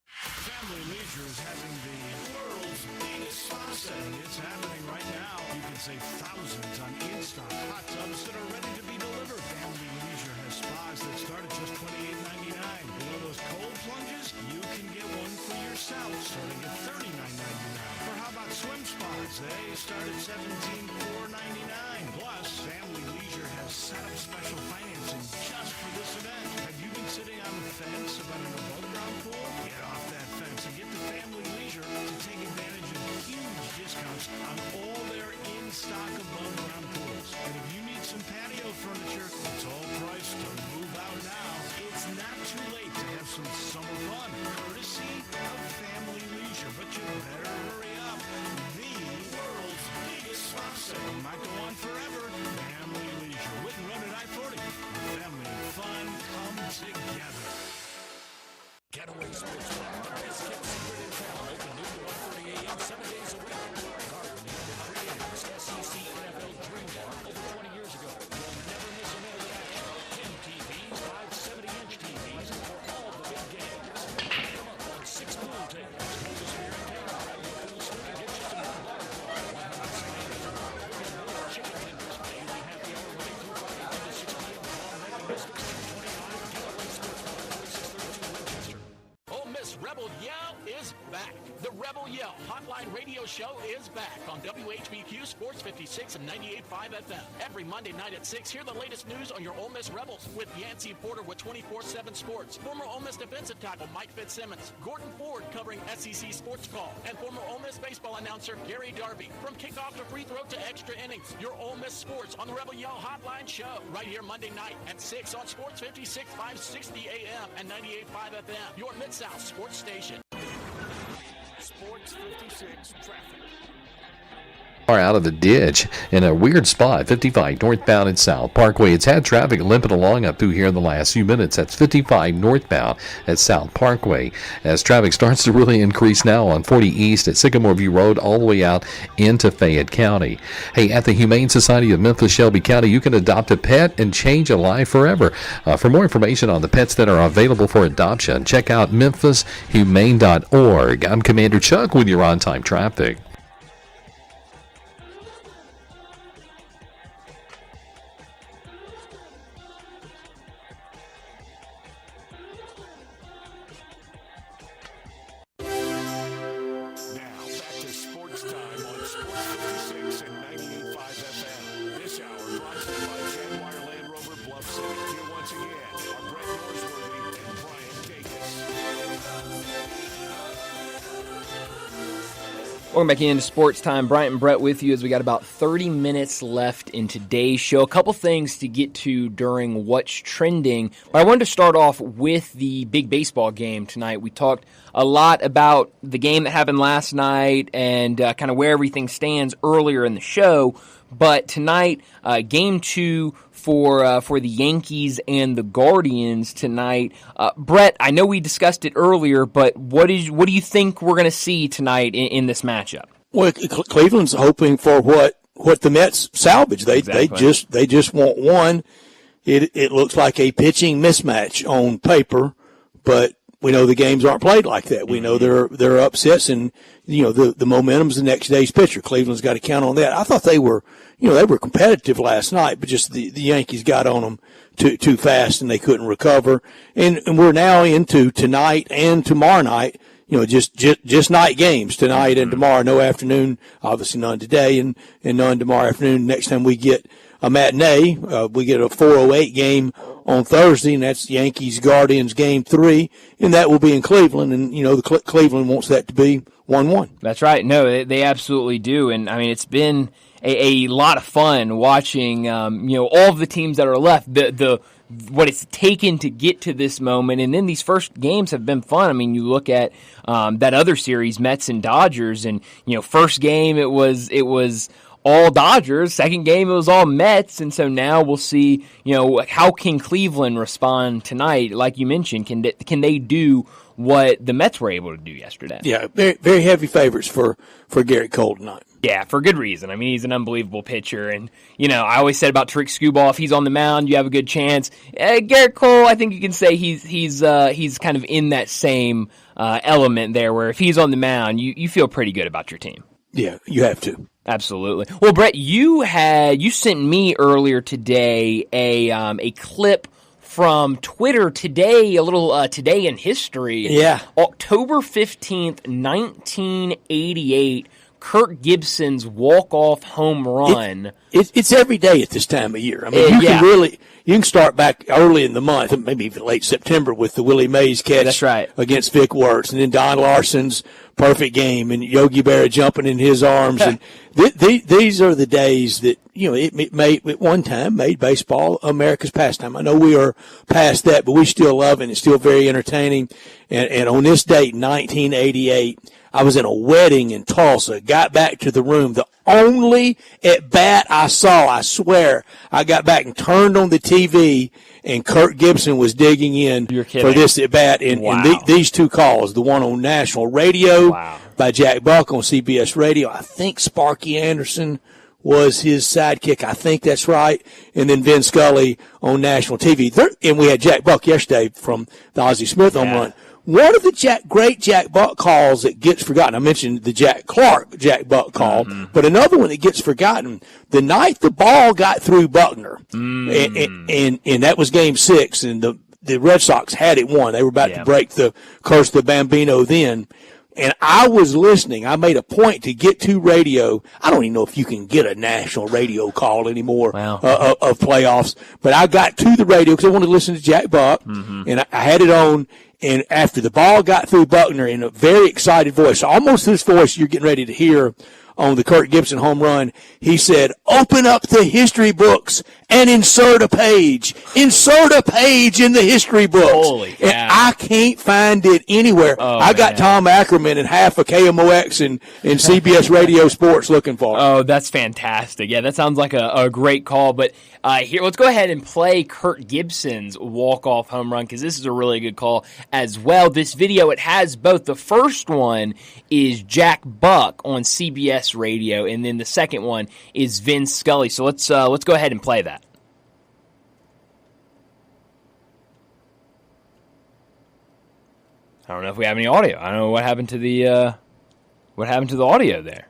Family Leisure is having the world's biggest spa set. It's happening right now. You can save thousands on in-stock hot tubs that are ready to be delivered. Family Leisure has spas that start at just $28.99. You know those cold plunges? You can get one for yourself starting at $39.99. Or how about swim spas? They start at $17,499. Plus, Family Leisure has set up special financing just for this event. Have you been sitting on the fence about an above-ground pool? Get off that fence and get to Family Leisure to take advantage of huge discounts on all their in-stock above-ground pools. And if you need some patio furniture, it's all priced to move out now. It's not too late to have some summer fun, courtesy of Family Leisure. But you better hurry up. The world's biggest spa sale might go on forever. Family Leisure. Whitten Road at I-40. Family and fun come together. Getaway Sports Bar, the best kept secret in town. Open noon to 1:30 a.m. 7 days a week. Garden named the creators, SEC NFL Dream Bar over 20 years ago. You'll never miss a minute of action. 10 TVs, 5 70-inch TVs for all the big games. Come up on 6 pool tables. Coldest beer in town. Grab your pool stick and get you some chicken tenders. Daily happy hour Monday through Friday, 10 to 6 p.m. Call Megan 625 Getaway Sports Bar, 4632 Winchester. Ole Miss Rebel Yell is back. The Rebel Yell Hotline Radio Show is back on WHBQ Sports 56 and 98.5 FM. Every Monday night at 6, hear the latest news on your Ole Miss Rebels with Yancey Porter with 24/7 Sports, former Ole Miss defensive tackle Mike Fitzsimmons, Gordon Ford covering SEC Sports Call, and former Ole Miss baseball announcer Gary Darby. From kickoff to free throw to extra innings, your Ole Miss Sports on the Rebel Yell Hotline Show right here Monday night at 6 on Sports 56, 560 AM and 98.5 FM. Your Mid-South Sports Station. Sports 56 traffic. Are out of the ditch in a weird spot, 55 northbound and South Parkway. It's had traffic limping along up through here in the last few minutes. That's 55 northbound at South Parkway as traffic starts to really increase now on 40 East at Sycamore View Road all the way out into Fayette County. Hey, at the Humane Society of Memphis, Shelby County, you can adopt a pet and change a life forever. For more information on the pets that are available for adoption, check out memphishumane.org. I'm Commander Chuck with your on-time traffic. Welcome back into Sports Time. Bryant and Brett with you as we got about 30 minutes left in today's show. A couple things to get to during What's Trending. But I wanted to start off with the big baseball game tonight. We talked a lot about the game that happened last night and kind of where everything stands earlier in the show. But tonight, game 2 for the Yankees and the Guardians tonight. Brett, I know we discussed it earlier, but what do you think we're going to see tonight in this matchup? Well, Cleveland's hoping for what the Mets salvage. They just want one. It looks like a pitching mismatch on paper, but we know the games aren't played like that. We know there are upsets, and the momentum's the next day's pitcher. Cleveland's got to count on that. I thought they were competitive last night, but just the Yankees got on them too fast and they couldn't recover. And we're now into tonight and tomorrow night. Just night games tonight and tomorrow. No afternoon, obviously none today, and none tomorrow afternoon. Next time we get a matinee, we get a 4:08 game on Thursday, and that's Yankees Guardians game 3, and that will be in Cleveland. And the Cleveland wants that to be 1-1. That's right. No, they absolutely do. And I mean, it's been a lot of fun watching, all of the teams that are left. The what it's taken to get to this moment. And then these first games have been fun. I mean, you look at that other series, Mets and Dodgers, and first game it was all Dodgers. Second game, it was all Mets. And so now we'll see, how can Cleveland respond tonight? Like you mentioned, can they do what the Mets were able to do yesterday? Yeah, very, very heavy favorites for Garrett Cole tonight. Yeah, for good reason. I mean, he's an unbelievable pitcher. And, I always said about Tariq Skubal, if he's on the mound, you have a good chance. Garrett Cole, I think you can say he's kind of in that same element there, where if he's on the mound, you feel pretty good about your team. Yeah, you have to. Absolutely. Well, Brett, you sent me earlier today a clip from Twitter today, a little today in history. Yeah. October 15th, 1988, Kirk Gibson's walk-off home run. It's every day at this time of year. I mean, you can start back early in the month, maybe even late September, with the Willie Mays catch. That's right. Against Vic Wertz, and then Don Larson's perfect game, and Yogi Berra jumping in his arms. And these are the days that, it made, at one time, made baseball America's pastime. I know we are past that, but we still love it. It's still very entertaining. And on this date, 1988, I was in a wedding in Tulsa, got back to the room. The only at bat I saw, I swear, I got back and turned on the TV, and Kirk Gibson was digging in for this at bat. And these two calls, the one on national radio by Jack Buck on CBS Radio, I think Sparky Anderson was his sidekick. I think that's right. And then Vin Scully on national TV. And we had Jack Buck yesterday from the Ozzie Smith home run. One of the great Jack Buck calls that gets forgotten, I mentioned the Jack Clark Jack Buck call, but another one that gets forgotten, the night the ball got through Buckner, and that was Game 6, and the Red Sox had it won. They were about to break the curse of the Bambino then. And I was listening. I made a point to get to radio. I don't even know if you can get a national radio call anymore of playoffs. But I got to the radio because I wanted to listen to Jack Buck, and I had it on. And after the ball got through Buckner in a very excited voice, almost this voice you're getting ready to hear on the Kirk Gibson home run, he said, "Open up the history books and insert a page. Insert a page in the history books." Holy cow. And I can't find it anywhere. I got Tom Ackerman and half of KMOX and CBS Radio Sports looking for it. Oh, that's fantastic. Yeah, that sounds like a great call. But here, let's go ahead and play Kirk Gibson's walk-off home run, because this is a really good call as well. This video, it has both. The first one is Jack Buck on CBS Radio, and then the second one is Vin Scully. So let's go ahead and play that. I don't know if we have any audio. I don't know what happened to the audio there.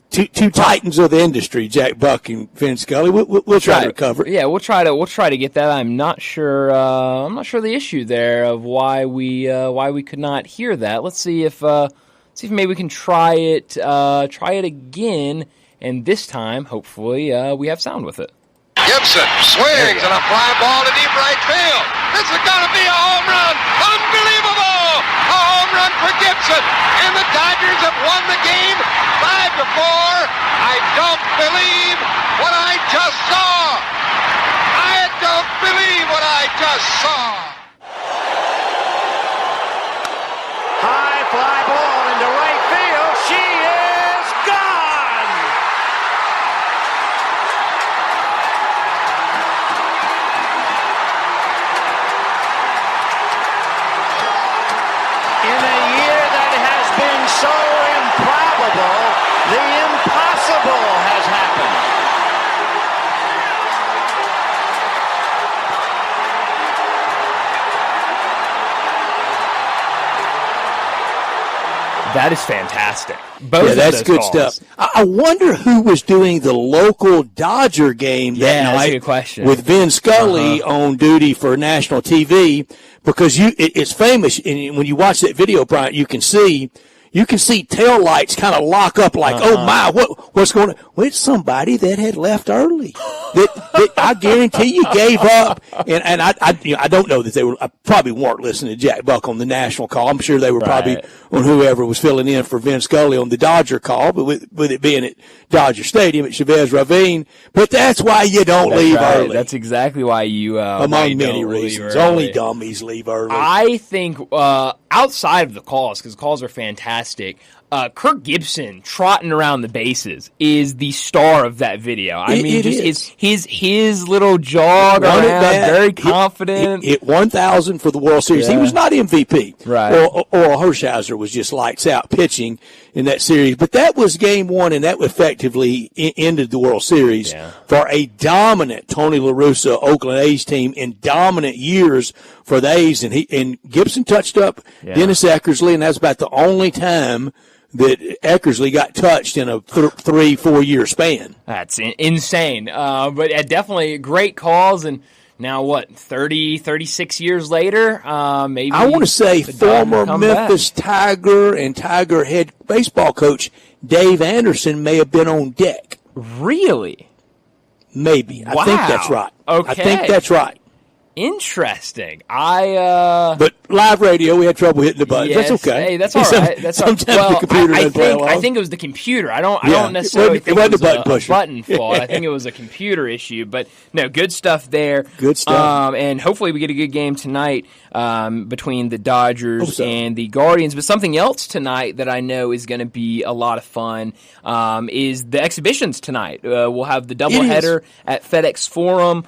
Two titans of the industry, Jack Buck and Vin Scully. We'll try to recover it. Yeah, we'll try to get that. I'm not sure the issue there of why we could not hear that. Let's see if maybe we can try it again, and this time hopefully we have sound with it. Gibson swings and a fly ball to deep right field. This is going to be a home run. Unbelievable! A home run for Gibson. And the Dodgers have won the game 5-4. I don't believe what I just saw. I don't believe what I just saw. High fly ball into right field. She is gone! In a year that has been so improbable, the impossible has happened. That is fantastic. That's good stuff. I wonder who was doing the local Dodger game that night. That's a good question. With Vin Scully on duty for national TV, because it's famous. And when you watch that video, Brian, you can see, you can see tail lights kind of lock up like, oh my, what's going on? Well, it's somebody that had left early. that I guarantee you gave up. And I don't know that they were, I probably weren't listening to Jack Buck on the national call. I'm sure they were probably on whoever was filling in for Vince Scully on the Dodger call, but with it being at Dodger Stadium at Chavez Ravine. But that's why you don't leave early. That's exactly why you, among many reasons. Only dummies leave early. I think, outside of the calls, because calls are fantastic, Kirk Gibson trotting around the bases is the star of that video. I mean, just his little jog around, very confident. Hit 1,000 for the World Series. He was not MVP. Right. Oral Hershiser was just lights out pitching in that series. But that was game one, and that effectively ended the World Series for a dominant Tony La Russa Oakland A's team in dominant years for the A's. And Gibson touched up Dennis Eckersley, and that's about the only time that Eckersley got touched in a 3-4 year span. That's insane. But definitely great calls. And now what, 36 years later? Maybe I want to say former Memphis Tiger and Tiger head baseball coach Dave Anderson may have been on deck. Really? Maybe. Wow. I think that's right. Okay. I think that's right. Interesting. But live radio, we had trouble hitting the button. Yes. That's okay. Hey, that's all right. That's sometimes well, the computer doesn't play along. I think it was the computer. I don't necessarily think it was a button fault. I think it was a computer issue. But no, good stuff there. Good stuff. And hopefully we get a good game tonight between the Dodgers and the Guardians. But something else tonight that I know is going to be a lot of fun is the exhibitions tonight. We'll have the doubleheader at FedEx Forum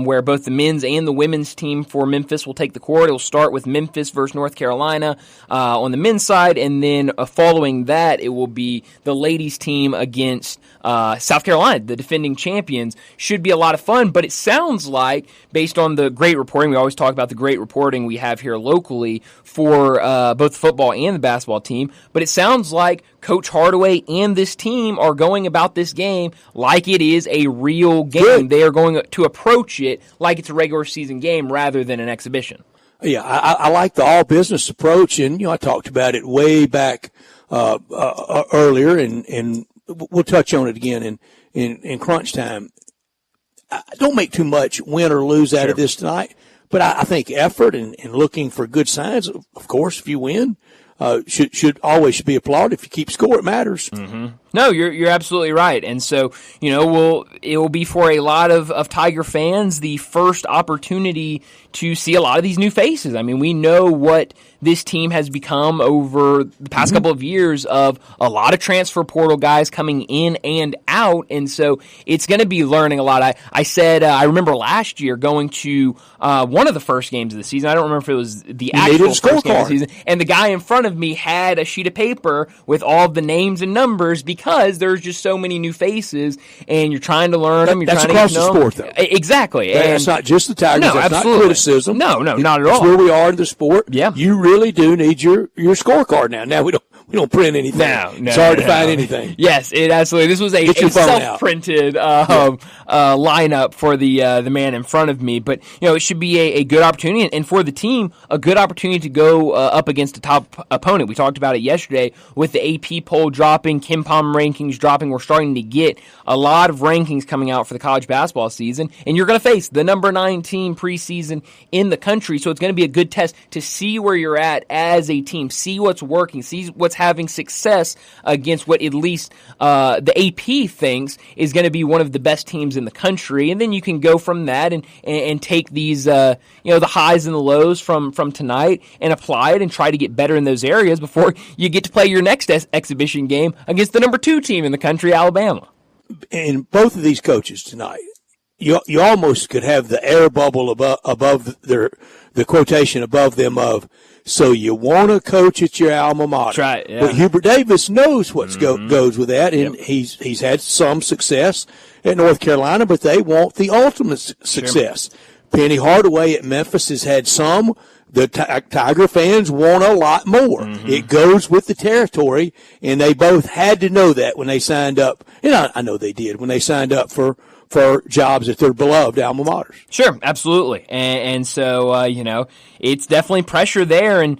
where both the men's and the women's team for Memphis will take the court. It'll start with Memphis versus North Carolina on the men's side, and then following that, it will be the ladies' team against South Carolina, the defending champions. Should be a lot of fun, but it sounds like, based on the great reporting, we always talk about the great reporting we have here locally for both the football and the basketball team, but it sounds like Coach Hardaway and this team are going about this game like it is a real game. Good. They are going to approach it like it's a regular season game rather than an exhibition. Yeah, I like the all business approach, and I talked about it way back earlier, and we'll touch on it again in crunch time. Don't make too much win or lose out of this tonight, but I think effort and looking for good signs. Of course, if you win, should always be applauded. If you keep score, it matters. Mm-hmm. No, you're absolutely right. And so, it will be for a lot of Tiger fans the first opportunity to see a lot of these new faces. I mean, we know what this team has become over the past couple of years of a lot of transfer portal guys coming in and out. And so it's going to be learning a lot. I said, I remember last year going to one of the first games of the season. I don't remember if it was the actual first game of the season. And the guy in front of me had a sheet of paper with all the names and numbers because there's just so many new faces and you're trying to learn them. That's across the sport, though. Exactly. And it's not just the Tigers. No, that's absolutely. not criticism. No, not at all. That's where we are in the sport. Yeah. You really do need your scorecard now. Now we don't print anything. No, it's hard to find anything. Yes, it absolutely. This was a self-printed lineup for the man in front of me, but it should be a good opportunity, and for the team, a good opportunity to go up against a top opponent. We talked about it yesterday with the AP poll dropping, Kim Palm rankings dropping. We're starting to get a lot of rankings coming out for the college basketball season, and you're going to face the number 9 team preseason in the country, so it's going to be a good test to see where you're at as a team, see what's working, see what's having success against what at least the AP thinks is going to be one of the best teams in the country, and then you can go from that and take these the highs and the lows from tonight and apply it and try to get better in those areas before you get to play your next exhibition game against the number 2 team in the country, Alabama. And both of these coaches tonight, you almost could have the air bubble above the quotation above them of, so you want to coach at your alma mater. That's right, yeah. But Hubert Davis knows what goes with that, and he's had some success at North Carolina, but they want the ultimate success. Sure. Penny Hardaway at Memphis has had some. The Tiger fans want a lot more. Mm-hmm. It goes with the territory, and they both had to know that when they signed up. And I know they did when they signed up for for jobs at their beloved alma maters. Sure, absolutely. And so, it's definitely pressure there. And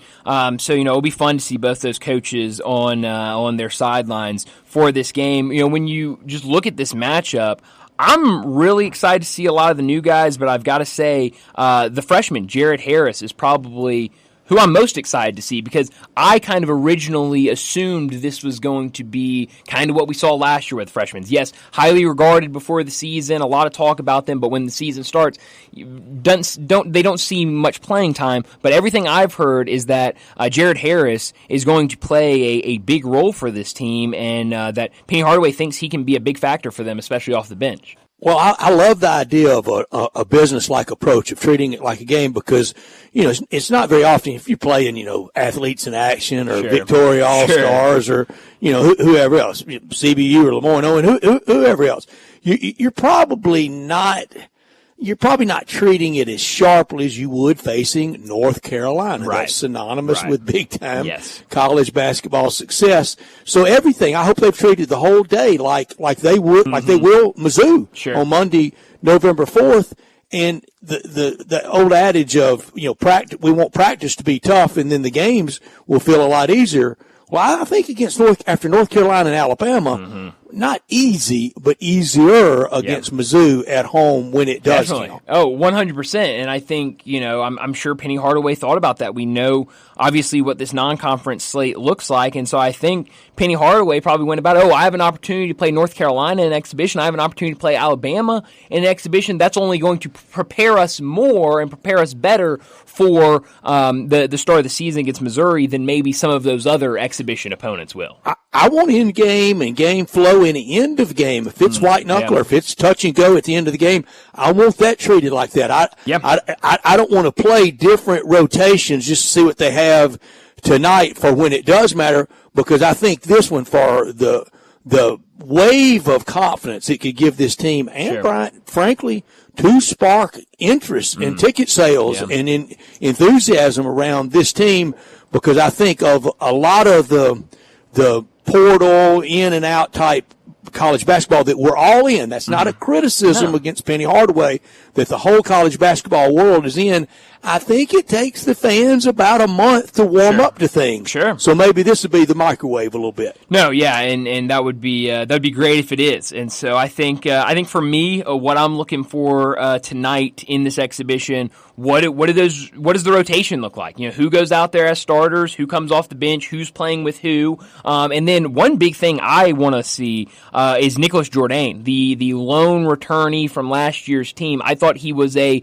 so, it'll be fun to see both those coaches on their sidelines for this game. When you just look at this matchup, I'm really excited to see a lot of the new guys, but I've got to say the freshman, Jared Harris, is probably who I'm most excited to see, because I kind of originally assumed this was going to be kind of what we saw last year with freshmen. Yes, highly regarded before the season, a lot of talk about them, but when the season starts, they don't see much playing time. But everything I've heard is that Jared Harris is going to play a big role for this team, and that Penny Hardaway thinks he can be a big factor for them, especially off the bench. Well, I love the idea of a business-like approach of treating it like a game, because, it's not very often if you're playing, athletes in action or Victoria All-Stars or, whoever else, CBU or Lemoyne Owen, whoever else. You're probably not treating it as sharply as you would facing North Carolina. Right. That's synonymous with big-time college basketball success. So everything, I hope they've treated the whole day like they would, like they will Mizzou on Monday, November 4th. And the old adage of, practice, we want practice to be tough and then the games will feel a lot easier. Well, I think after North Carolina and Alabama, not easy, but easier against Mizzou at home when it does count. Oh, 100%. And I think, I'm sure Penny Hardaway thought about that. We know, obviously, what this non-conference slate looks like. And so I think Penny Hardaway probably went about, I have an opportunity to play North Carolina in an exhibition. I have an opportunity to play Alabama in an exhibition. That's only going to prepare us more and prepare us better for the start of the season against Missouri than maybe some of those other exhibition opponents will. I want in-game and game flow in the end of game. If it's white knuckle or if it's touch and go at the end of the game, I want that treated like that. I don't want to play different rotations just to see what they have tonight for when it does matter, because I think this one, for the wave of confidence it could give this team and Bryant, frankly, to spark interest in ticket sales and in enthusiasm around this team, because I think of a lot of the portal in and out type college basketball that we're all in. That's not a criticism against Penny Hardaway that the whole college basketball world is in. I think it takes the fans about a month to warm up to things. Sure. So maybe this would be the microwave a little bit. No, yeah, and that would be great if it is. And so I think for me, what I'm looking for tonight in this exhibition, what does the rotation look like? Who goes out there as starters, who comes off the bench, who's playing with who, and then one big thing I want to see is Nicholas Jourdain, the lone returnee from last year's team. I thought he was a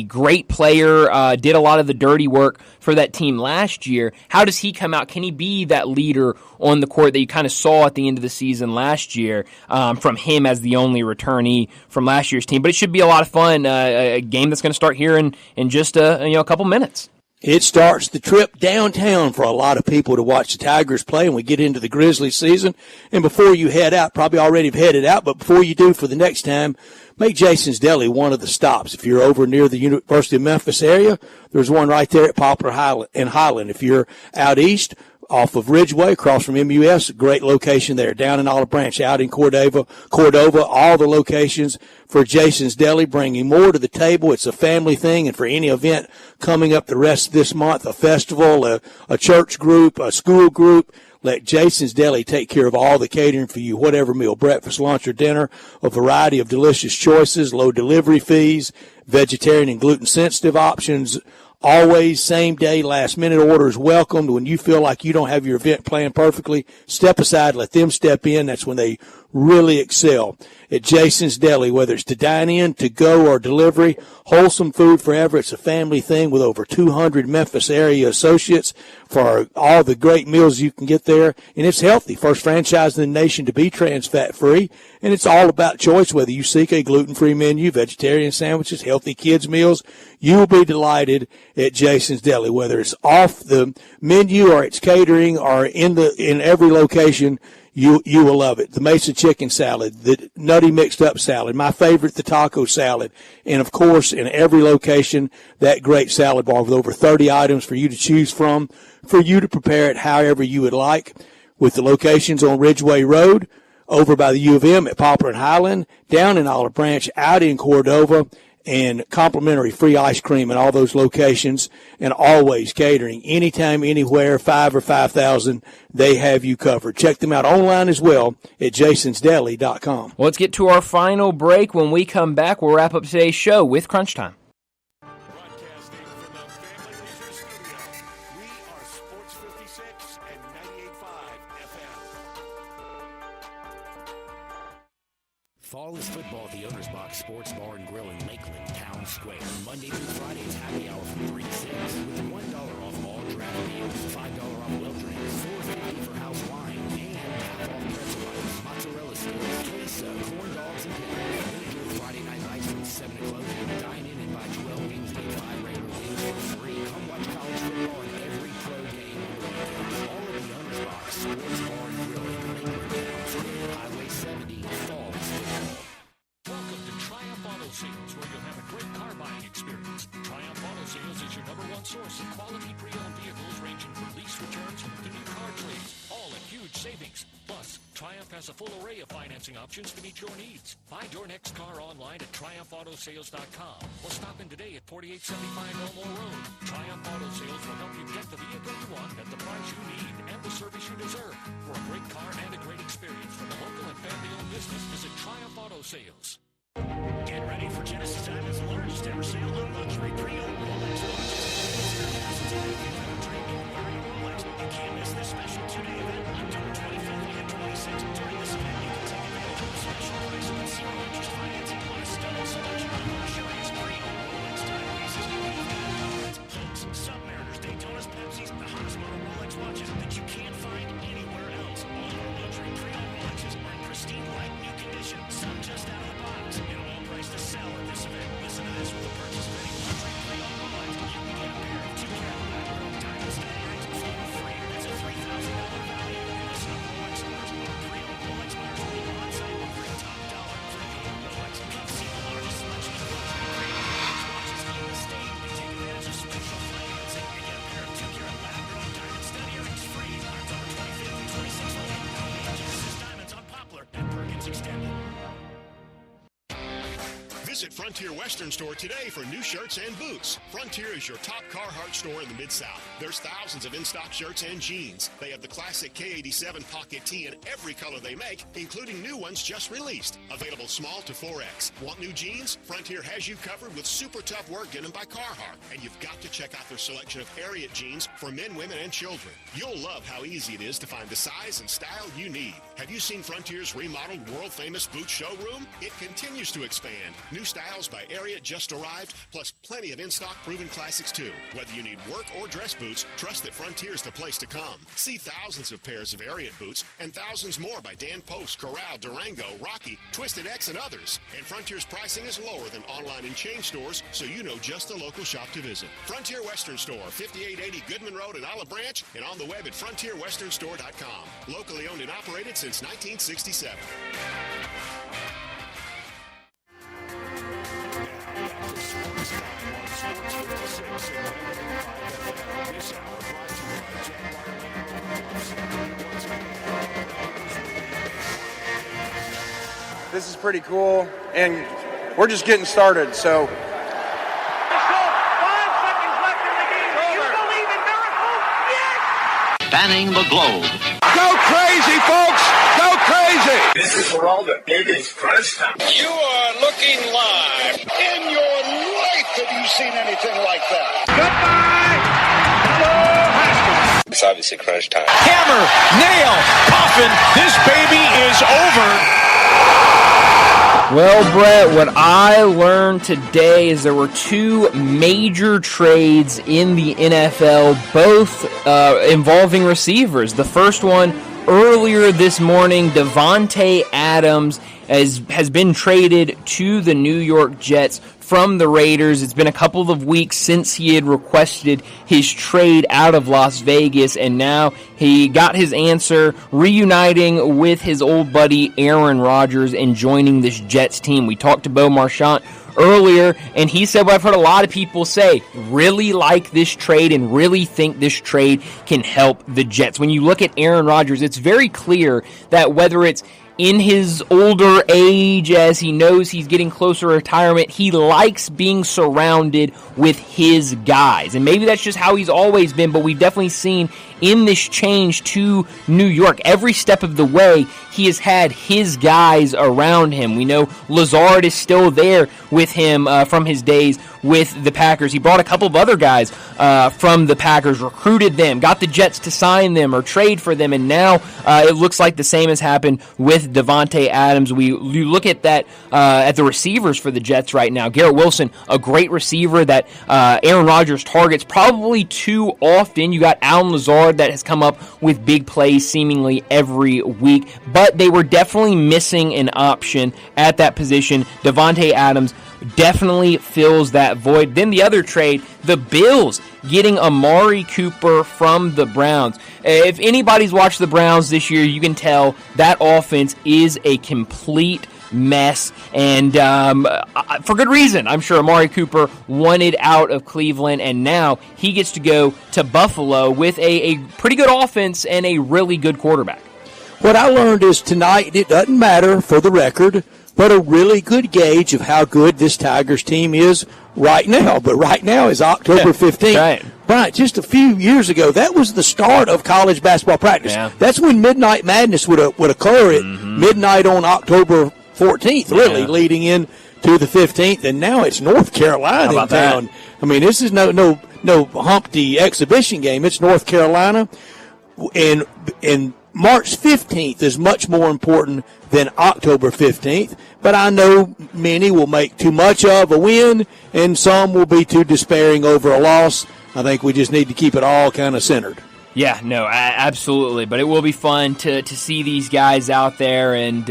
great player. Did a lot of the dirty work for that team last year. How does he come out? Can he be that leader on the court that you kind of saw at the end of the season last year from him as the only returnee from last year's team? But it should be a lot of fun, a game that's going to start here in just a couple minutes. It starts the trip downtown for a lot of people to watch the Tigers play, and we get into the Grizzlies season. And before you head out, probably already have headed out, but before you do for the next time, make Jason's Deli one of the stops. If you're over near the University of Memphis area, there's one right there at Poplar and Highland. If you're out east, off of Ridgeway, across from MUS, great location there. Down in Olive Branch, out in Cordova, all the locations for Jason's Deli, bringing more to the table. It's a family thing, and for any event coming up the rest of this month, a festival, a church group, a school group, let Jason's Deli take care of all the catering for you, whatever meal, breakfast, lunch, or dinner, a variety of delicious choices, low delivery fees, vegetarian and gluten-sensitive options. Always same-day, last-minute orders welcomed. When you feel like you don't have your event planned perfectly, step aside, let them step in. That's when they really excel. At Jason's Deli, whether it's to dine in, to go, or delivery, wholesome food forever. It's a family thing with over 200 Memphis area associates for all the great meals you can get there. And it's healthy. First franchise in the nation to be trans fat free. And it's all about choice, whether you seek a gluten-free menu, vegetarian sandwiches, healthy kids meals. You will be delighted at Jason's Deli, whether it's off the menu or it's catering or in every location. You will love it. The Mesa chicken salad, the nutty mixed up salad, my favorite, the taco salad, and of course in every location that great salad bar with over 30 items for you to choose from, for you to prepare it however you would like. With the locations on Ridgeway Road, over by the U of M at Poplar and Highland, down in Olive Branch, out in Cordova, and complimentary free ice cream in all those locations, and always catering anytime, anywhere, 5 or 5,000, they have you covered. Check them out online as well at jasonsdeli.com. Well, let's get to our final break. When we come back, we'll wrap up today's show with Crunch Time. Fall is football at the Owner's Box Sports Bar and Grill in Lakeland, Town Square. Monday through Friday is happy hour from 3 to 6 with $1 off all draft meals, $5 off well drinks, $4.50 for house wine, and half off pretzel bites, mozzarella sticks, queso, corn dogs, and pickles. Then enjoy Friday night lights from 7 to closing. Dine in and buy 12 wings, get 5 regular wings for free. Come watch college football and every pro game on the weekend. All at the Owner's Box Sports Bar and Grill in Lakeland, Town Square, Highway 70. Fall is football. Welcome to Triumph Auto Sales, where you'll have a great car buying experience. Triumph Auto Sales is your #1 source of quality pre-owned vehicles ranging from lease returns to new car trades, all at huge savings. Plus, Triumph has a full array of financing options to meet your needs. Find your next car online at TriumphAutoSales.com or stop in today at 4875 Elmore Road. Triumph Auto Sales will help you get the vehicle you want at the price you need and the service you deserve. For a great car and a great experience from a local and family-owned business, visit Triumph Auto Sales. Get ready for Genesis Diamond's largest ever sale on luxury pre-owned Rolex watches. You can't miss this special 2-day event, October 25th and 26th. During this event, you can take advantage of special pricing and zero interest financing on a stunning selection of luxurious pre-owned Rolex timepieces. Folks, Submariners, Daytonas, Pepsis, the hottest model Rolex watches that you can't find anywhere else. All of our luxury pre-owned Rolexes are in pristine, like new condition. Some just out of the box. And all price to sell at this event. Listen to this: with the purchase of any luxury pre-owned Rolex, you can get a pair of 2-carat lab-grown diamond stud earrings for free. That's a $3,000 value. And listen up, Rolex owners. Pre-owned Rolex owners will be on site for a top dollar for your Rolex. Come see the largest selection of luxury pre-owned Rolex watches in the state. You take advantage of special financing and get a pair of 2-carat lab-grown diamond stud earrings free. October 25th and 26th only. Genesis Diamonds on Poplar and Perkins Extended. Visit Frontier Western Store today for new shirts and boots. Frontier is your top Carhartt store in the Mid-South. There's thousands of in-stock shirts and jeans. They have the classic K87 pocket tee in every color they make, including new ones just released. Available small to 4X. Want new jeans? Frontier has you covered with super tough work in them by Carhartt. And you've got to check out their selection of Ariat jeans for men, women, and children. You'll love how easy it is to find the size and style you need. Have you seen Frontier's remodeled world-famous boot showroom? It continues to expand. New styles by Ariat just arrived, plus plenty of in-stock proven classics too. Whether you need work or dress boots, trust that Frontier's the place to come. See thousands of pairs of Ariat boots and thousands more by Dan Post, Corral, Durango, Rocky, Twisted X, and others. And Frontier's pricing is lower than online and chain stores, so you know just the local shop to visit. Frontier Western Store, 5880 Goodman Road in Olive Branch, and on the web at frontierwesternstore.com. Locally owned and operated since 1967. This is pretty cool, and we're just getting started, so. Spanning the globe. Go crazy, folks! Go crazy! This is for all the biggest crunch time. You are looking live. In your life have you seen anything like that? Goodbye! Hello, Haskell. It's obviously crunch time. Hammer, nail, coffin, this baby is over. Well, Brett, what I learned today is there were two major trades in the NFL, both involving receivers. The first one earlier this morning, Devontae Adams has been traded to the New York Jets from the Raiders. It's been a couple of weeks since he had requested his trade out of Las Vegas, and now he got his answer, reuniting with his old buddy Aaron Rodgers and joining this Jets team. We talked to Bo Marchant earlier, and he said what I've heard a lot of people say, really like this trade and really think this trade can help the Jets. When you look at Aaron Rodgers, it's very clear that whether it's in his older age, as he knows he's getting closer to retirement, he likes being surrounded with his guys. And maybe that's just how he's always been, but we've definitely seen in this change to New York, every step of the way, he has had his guys around him. We know Lazard is still there with him from his days with the Packers. He brought a couple of other guys from the Packers, recruited them, got the Jets to sign them or trade for them, and now it looks like the same has happened with Davante Adams. You look at that at the receivers for the Jets right now. Garrett Wilson, a great receiver that Aaron Rodgers targets probably too often. You got Allen Lazard that has come up with big plays seemingly every week, but they were definitely missing an option at that position. Davante Adams definitely fills that void. Then the other trade, the Bills getting Amari Cooper from the Browns. If anybody's watched the Browns this year, you can tell that offense is a complete mess, and for good reason. I'm sure Amari Cooper wanted out of Cleveland, and now he gets to go to Buffalo with a pretty good offense and a really good quarterback. What I learned is tonight, it doesn't matter for the record, but a really good gauge of how good this Tigers team is right now. But right now is October 15th. Right. Brian, just a few years ago, that was the start of college basketball practice. Yeah. That's when Midnight Madness would occur at midnight on October 14th, really, leading in to the 15th. And now it's North Carolina in town. That? I mean, this is no Humpty exhibition game. It's North Carolina. And March 15th is much more important than October 15th, but I know many will make too much of a win, and some will be too despairing over a loss. I think we just need to keep it all kind of centered. Yeah, no, absolutely. But it will be fun to see these guys out there and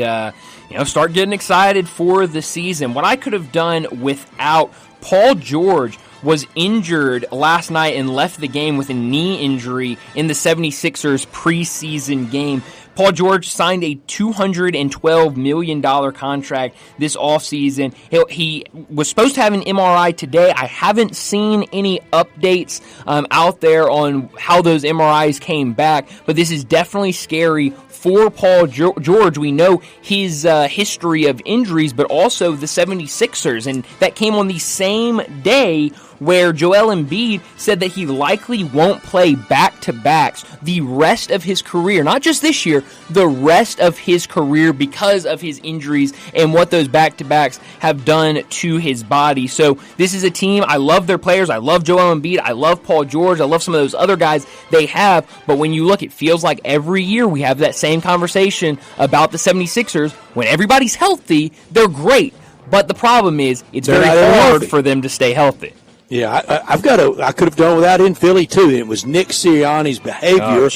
start getting excited for the season. What I could have done without Paul George was injured last night and left the game with a knee injury in the 76ers preseason game. Paul George signed a $212 million contract this offseason. He was supposed to have an MRI today. I haven't seen any updates out there on how those MRIs came back, but this is definitely scary for Paul George. We know his history of injuries, but also the 76ers, and that came on the same day where Joel Embiid said that he likely won't play back-to-backs the rest of his career, not just this year, the rest of his career because of his injuries and what those back-to-backs have done to his body. So this is a team, I love their players, I love Joel Embiid, I love Paul George, I love some of those other guys they have, but when you look, it feels like every year we have that same conversation about the 76ers. When everybody's healthy, they're great, but the problem is it's very hard for them to stay healthy. Yeah, I could have done without in Philly, too. It was Nick Sirianni's behavior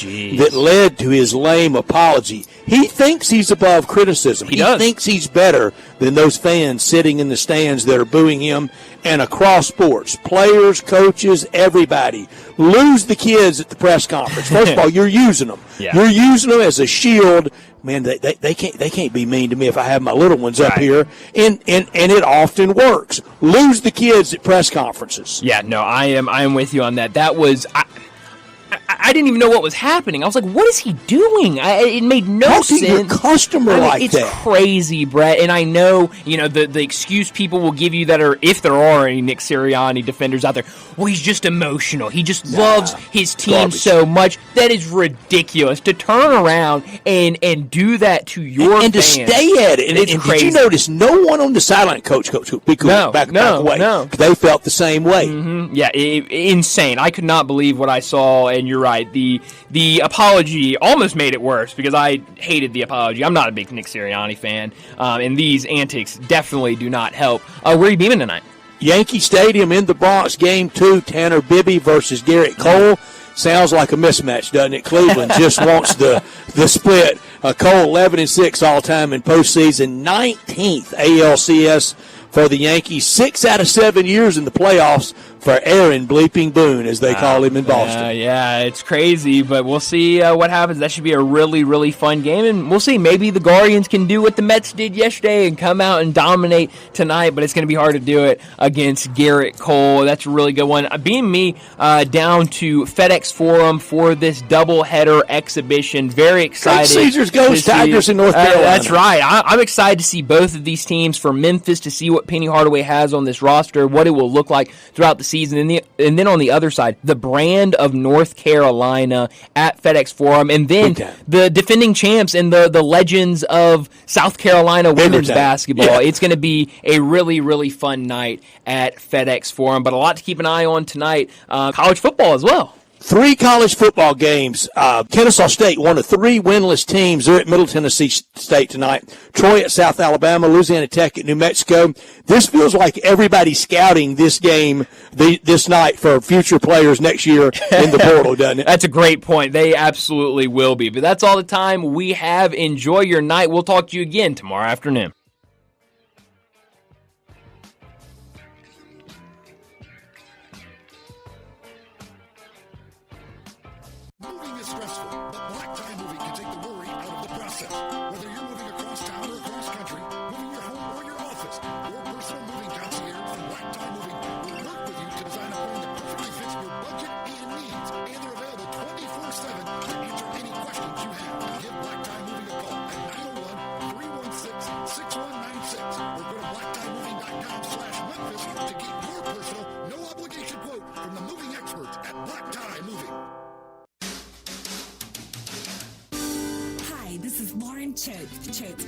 that led to his lame apology. He thinks he's above criticism. He thinks he's better than those fans sitting in the stands that are booing him. And across sports, players, coaches, everybody, lose the kids at the press conference. First of all, you're using them. Yeah. You're using them as a shield. Man, they can't be mean to me if I have my little ones up here, and it often works. Lose the kids at press conferences. Yeah, no, I am with you on that. That was I didn't even know what was happening. I was like, what is he doing? It made no sense. Your customer like that. It's crazy, Brett. And I know, the excuse people will give you that are, if there are any Nick Sirianni defenders out there, well, he's just emotional. He just loves his team so much. That is ridiculous. To turn around and do that to your fans. To stay at it. And did you notice no one on the sideline, Coach, be cool, back away. No. They felt the same way. Mm-hmm. Yeah, insane. I could not believe what I saw. And you're right. The apology almost made it worse because I hated the apology. I'm not a big Nick Sirianni fan, and these antics definitely do not help. Where are you beaming tonight? Yankee Stadium in the Bronx, Game 2, Tanner Bibby versus Garrett Cole. Sounds like a mismatch, doesn't it? Cleveland just wants the split. Cole 11-6 all-time in postseason, 19th ALCS for the Yankees. 6 out of 7 years in the playoffs for Aaron Bleeping Boone, as they call him in Boston. Yeah, it's crazy, but we'll see what happens. That should be a really, really fun game, and we'll see. Maybe the Guardians can do what the Mets did yesterday and come out and dominate tonight, but it's going to be hard to do it against Garrett Cole. That's a really good one. Being me down to FedEx Forum for this doubleheader exhibition. Very excited. Caesars goes Tigers in North Carolina. That's right. I'm excited to see both of these teams. For Memphis, to see what Penny Hardaway has on this roster, what it will look like throughout the season, and then on the other side, the brand of North Carolina at FedEx Forum, and then the defending champs and the legends of South Carolina women's basketball. Yeah. It's going to be a really, really fun night at FedEx Forum, but a lot to keep an eye on tonight. College football as well. 3 college football games. Kennesaw State, one of 3 winless teams. They're at Middle Tennessee State tonight. Troy at South Alabama. Louisiana Tech at New Mexico. This feels like everybody's scouting this game this night for future players next year in the portal, doesn't it? That's a great point. They absolutely will be. But that's all the time we have. Enjoy your night. We'll talk to you again tomorrow afternoon. Moving is stressful, but Black Tie Moving can take the worry out of the process. Whether you're moving across town or across country, moving your home or your office, your personal moving concierge from Black Tie Moving will work with you to design a plan that perfectly fits your budget and needs. And they're available 24/7 to answer any questions you have. Give Black Tie Moving a call at 901-316-6196 or go to blacktiemoving.com/Memphis to get your personal, no obligation quote from the moving experts at Black Tie Moving. Hi, this is Lauren Choate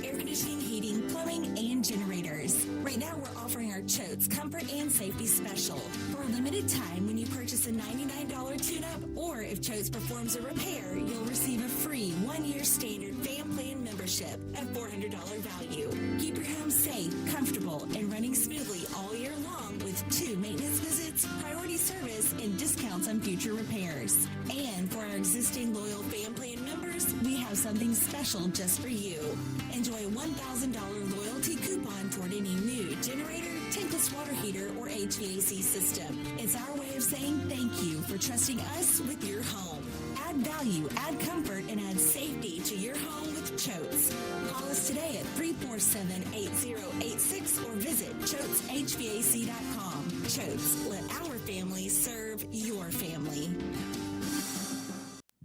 Air Conditioning, Heating, Plumbing, and Generators. Right now we're offering our Choate's Comfort and Safety Special. For a limited time, when you purchase a $99 tune-up, or if Choate's performs a repair, you'll receive a free 1-year standard fan plan membership at $400 value. Keep your home safe, comfortable, and running smoothly all year long with 2 maintenance visits, priority service, and discounts on future repairs. And for our existing loyal fan plan members, we have something special just for you. Enjoy a $1,000 loyalty coupon toward any new generator, tankless water heater, or HVAC system. It's our way of saying thank you for trusting us with your home. Add value, add comfort, and add safety to your home with Choates. Call us today at 347-8086 or visit ChoatesHVAC.com. Choates, let our family serve your family.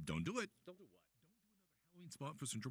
Don't do it. Don't do what? Don't do another Halloween spot for Central